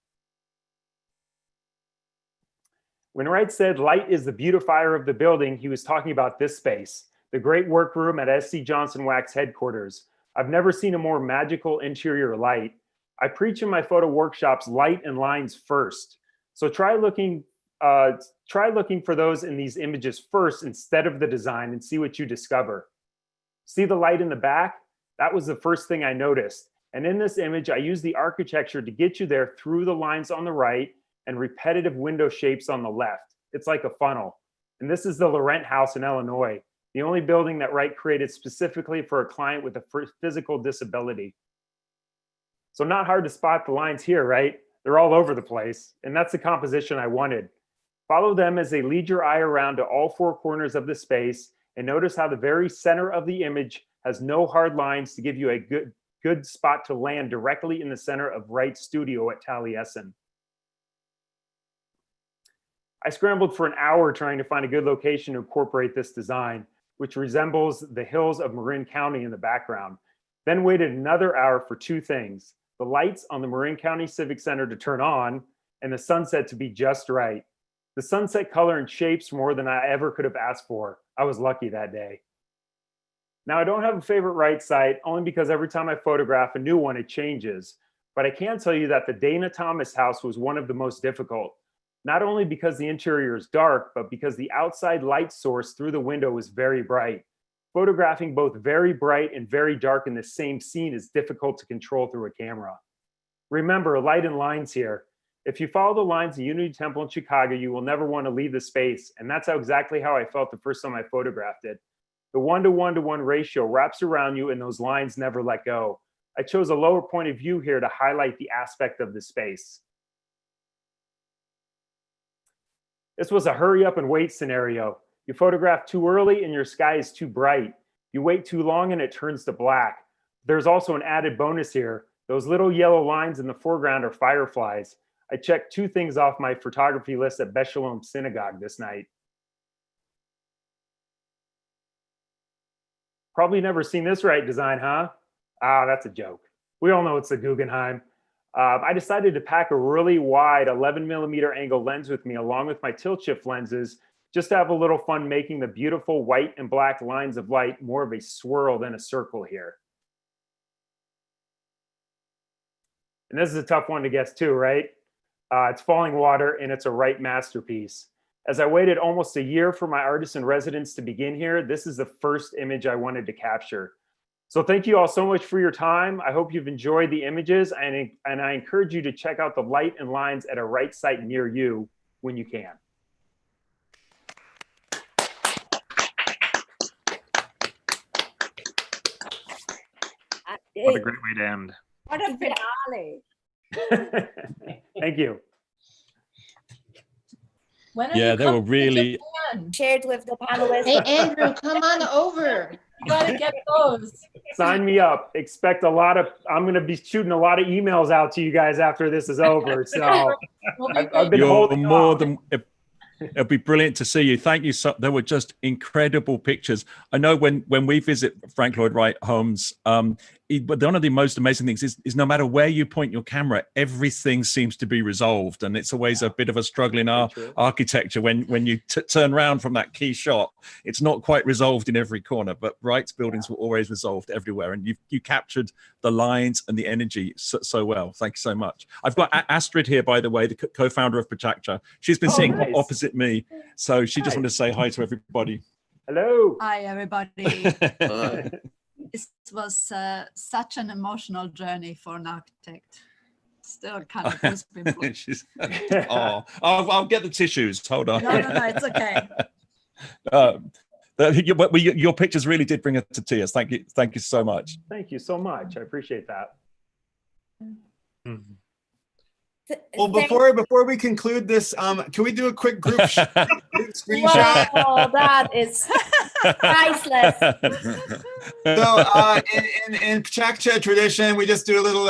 When Wright said light is the beautifier of the building, he was talking about this space, the great workroom at SC Johnson Wax headquarters. I've never seen a more magical interior light. I preach in my photo workshops light and lines first. So try looking for those in these images first instead of the design and see what you discover. See the light in the back? That was the first thing I noticed. And in this image, I use the architecture to get you there through the lines on the right and repetitive window shapes on the left. It's like a funnel. And this is the Laurent House in Illinois, the only building that Wright created specifically for a client with a physical disability. So not hard to spot the lines here, right? They're all over the place. And that's the composition I wanted. Follow them as they lead your eye around to all 4 corners of the space, and notice how the very center of the image has no hard lines to give you a good spot to land directly in the center of Wright's studio at Taliesin. I scrambled for an hour trying to find a good location to incorporate this design, which resembles the hills of Marin County in the background. Then waited another hour for 2 things: the lights on the Marin County Civic Center to turn on, and the sunset to be just right. The sunset color and shapes more than I ever could have asked for. I was lucky that day. Now, I don't have a favorite Wright site, only because every time I photograph a new one, it changes. But I can tell you that the Dana Thomas house was one of the most difficult. Not only because the interior is dark, but because the outside light source through the window was very bright. Photographing both very bright and very dark in the same scene is difficult to control through a camera. Remember, light and lines here. If you follow the lines of Unity Temple in Chicago, you will never want to leave the space. And that's exactly how I felt the first time I photographed it. The 1:1:1 ratio wraps around you and those lines never let go. I chose a lower point of view here to highlight the aspect of the space. This was a hurry up and wait scenario. You photograph too early and your sky is too bright. You wait too long and it turns to black. There's also an added bonus here. Those little yellow lines in the foreground are fireflies. I checked 2 things off my photography list at Beth Shalom Synagogue this night. Probably never seen this Wright design, huh? Ah, that's a joke. We all know it's the Guggenheim. I decided to pack a really wide 11mm angle lens with me along with my tilt shift lenses, just to have a little fun making the beautiful white and black lines of light more of a swirl than a circle here. And this is a tough one to guess too, right? It's Fallingwater, and it's a Wright masterpiece. As I waited almost a year for my artist in residence to begin here, this is the first image I wanted to capture. So thank you all so much for your time. I hope you've enjoyed the images, and I encourage you to check out the light and lines at a Wright site near you when you can. What a great way to end. What a finale. Thank you. Yeah, they were really shared with the panelists. Hey, Andrew, come on over. You gotta get those. Sign me up. Expect a lot of, I'm going to be shooting a lot of emails out to you guys after this is over. So I've been holding more off. than, it'll be brilliant to see you. Thank you. So there were just incredible pictures. I know when we visit Frank Lloyd Wright homes, but one of the most amazing things is no matter where you point your camera, everything seems to be resolved. And it's always a bit of a struggle in our architecture when you turn around from that key shot. It's not quite resolved in every corner, but Wright's buildings were always resolved everywhere. And you captured the lines and the energy so well. Thank you so much. I've got Astrid here, by the way, the co-founder of PechaKucha. She's been sitting opposite me. So she just wanted to say hi to everybody. Hello. Hi, everybody. This was such an emotional journey for an architect. Still kind of goosebumps. I'll get the tissues. Hold on. No, it's okay. Your pictures really did bring us to tears. Thank you so much. Thank you so much. I appreciate that. Well, before we conclude this, can we do a quick group screenshot? Wow, that is priceless. So in PechaKucha tradition, we just do a little,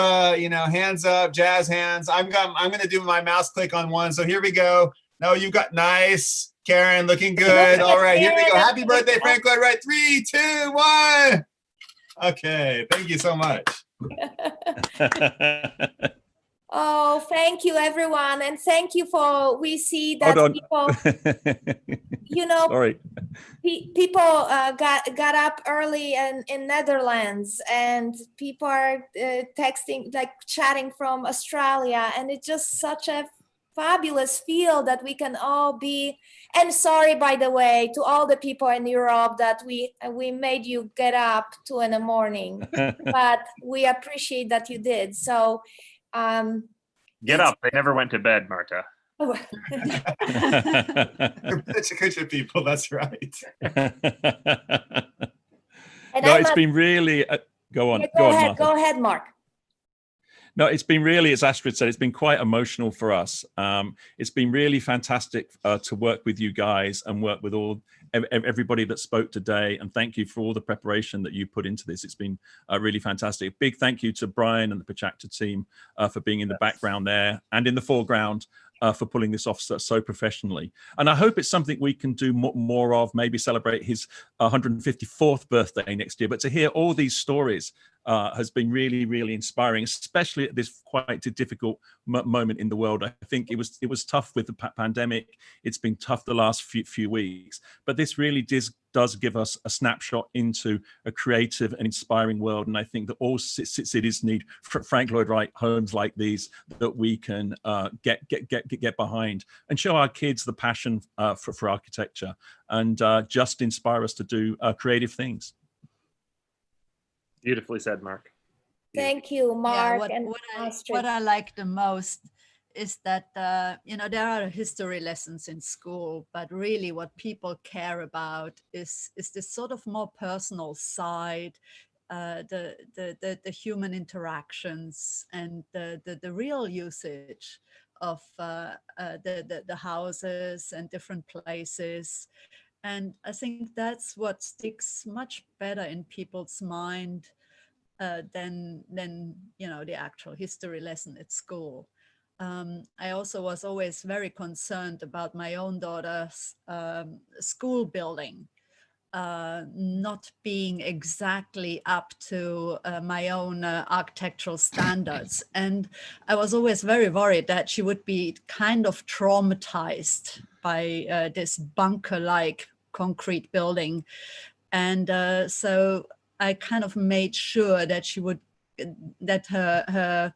hands up, jazz hands. I'm gonna do my mouse click on one. So here we go. No, you've got nice, Karen, looking good. All right, here we go. Happy birthday, Frank Lloyd Wright. 3, 2, 1. Okay, thank you so much. Oh, thank you, everyone. And thank you for, we see that people, Sorry. People got up early in Netherlands, and people are texting, like chatting from Australia. And it's just such a fabulous feel that we can all be, and sorry, by the way, to all the people in Europe that we made you get up 2 in the morning, but we appreciate that you did. So, get up. They never went to bed, Marta. PechaKucha people, that's right. It's been really, go on. Go ahead, Mark. No, it's been really, as Astrid said, it's been quite emotional for us. It's been really fantastic to work with you guys and work with everybody that spoke today. And thank you for all the preparation that you put into this. It's been really fantastic. Big thank you to Brian and the PechaKucha team for being in the background there and in the foreground for pulling this off so professionally. And I hope it's something we can do more of, maybe celebrate his 154th birthday next year. But to hear all these stories has been really, really inspiring, especially at this quite difficult moment in the world. I think it was tough with the pandemic. It's been tough the last few weeks, but this really does give us a snapshot into a creative and inspiring world. And I think that all cities need Frank Lloyd Wright homes like these that we can get behind and show our kids the passion for architecture and just inspire us to do creative things. Beautifully said, Mark. Thank you, Mark. Yeah, and what I like the most is that, there are history lessons in school, but really what people care about is this sort of more personal side, the human interactions and the real usage of the houses and different places. And I think that's what sticks much better in people's mind than the actual history lesson at school. I also was always very concerned about my own daughter's school building. not being exactly up to my own architectural standards. And I was always very worried that she would be kind of traumatized by this bunker-like concrete building. And so I kind of made sure that she would, that her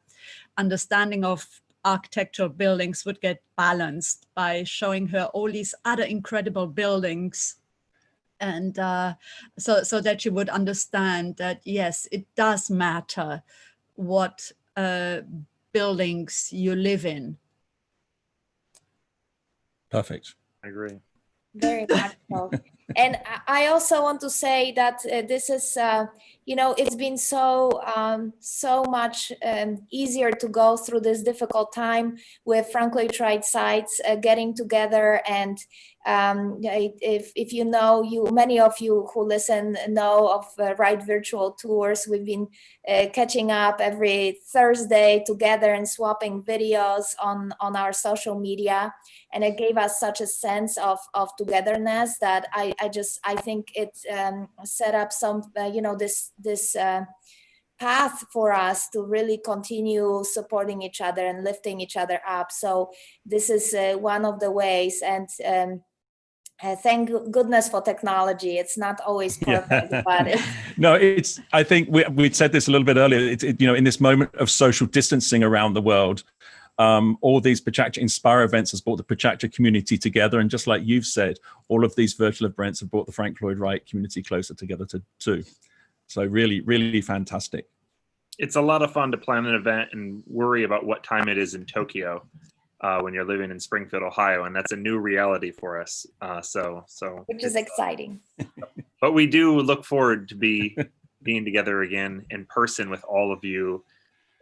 understanding of architectural buildings would get balanced by showing her all these other incredible buildings. And so that you would understand that, yes, it does matter what buildings you live in. Perfect. I agree. Very much so. And I also want to say that this is, you know, it's been so much easier to go through this difficult time with Frank Lloyd Wright sites getting together. And if you know, many of you who listen know of Wright virtual tours. We've been catching up every Thursday together and swapping videos on our social media. And it gave us such a sense of togetherness that I think it set up some, you know, this path for us to really continue supporting each other and lifting each other up. So this is one of the ways. And thank goodness for technology. It's not always perfect, but it's no, it's, I think we'd said this a little bit earlier. You know, in this moment of social distancing around the world, all these PechaKucha Inspire events has brought the PechaKucha community together. And just like you've said, all of these virtual events have brought the Frank Lloyd Wright community closer together too. So really, really fantastic. It's a lot of fun to plan an event and worry about what time it is in Tokyo when you're living in Springfield, Ohio. And that's a new reality for us. Which is exciting. But we do look forward to being together again in person with all of you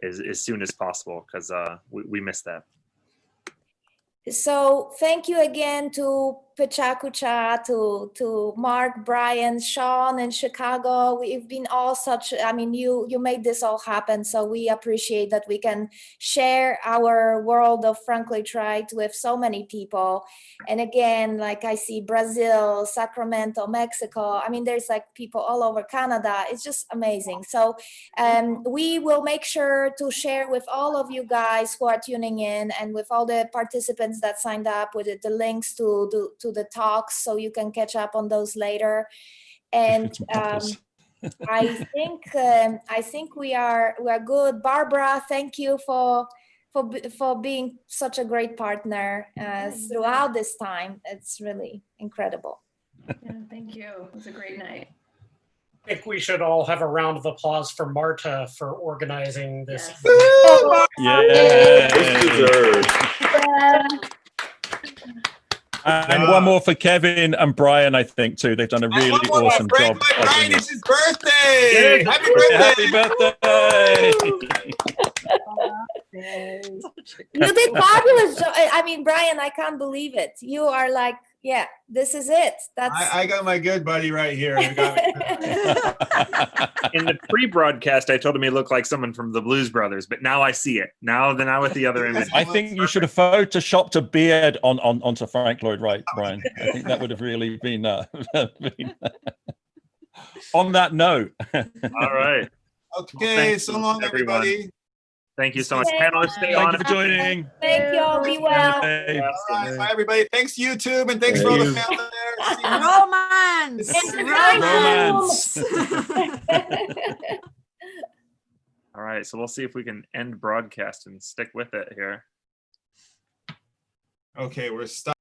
as soon as possible, because we miss that. So thank you again to PechaKucha, to Mark, Brian, Sean in Chicago. We've been all such, I mean, you made this all happen. So we appreciate that we can share our world of Frank Lloyd Wright with so many people. And again, like I see Brazil, Sacramento, Mexico. I mean, there's like people all over Canada. It's just amazing. So we will make sure to share with all of you guys who are tuning in and with all the participants that signed up with the links to the talks, so you can catch up on those later. And I think we are good. Barbara, thank you for being such a great partner throughout this time. It's really incredible. Yeah, thank you. It was a great night. I think we should all have a round of applause for Marta for organizing this. And one more for Kevin and Brian, I think, too. They've done a really awesome job. Brian, it's his birthday! Happy birthday! Happy birthday! You did fabulous. I mean, Brian, I can't believe it. You are like, yeah, this is it. That's I got my good buddy right here. In the pre-broadcast, I told him he looked like someone from the Blues Brothers, but now I see it. Now with the other image. I think you should have photoshopped a beard onto Frank Lloyd Wright, Brian. I think that would have really been on that note. All right. Okay, well, so long, everybody. Thank you so much. Panelists, stay on. Thank you for joining. Thank you all. Be well. All right, bye, everybody. Thanks, YouTube, and thanks for all the fans there. Romance! All right, so we'll see if we can end broadcast and stick with it here. Okay, we're stopped.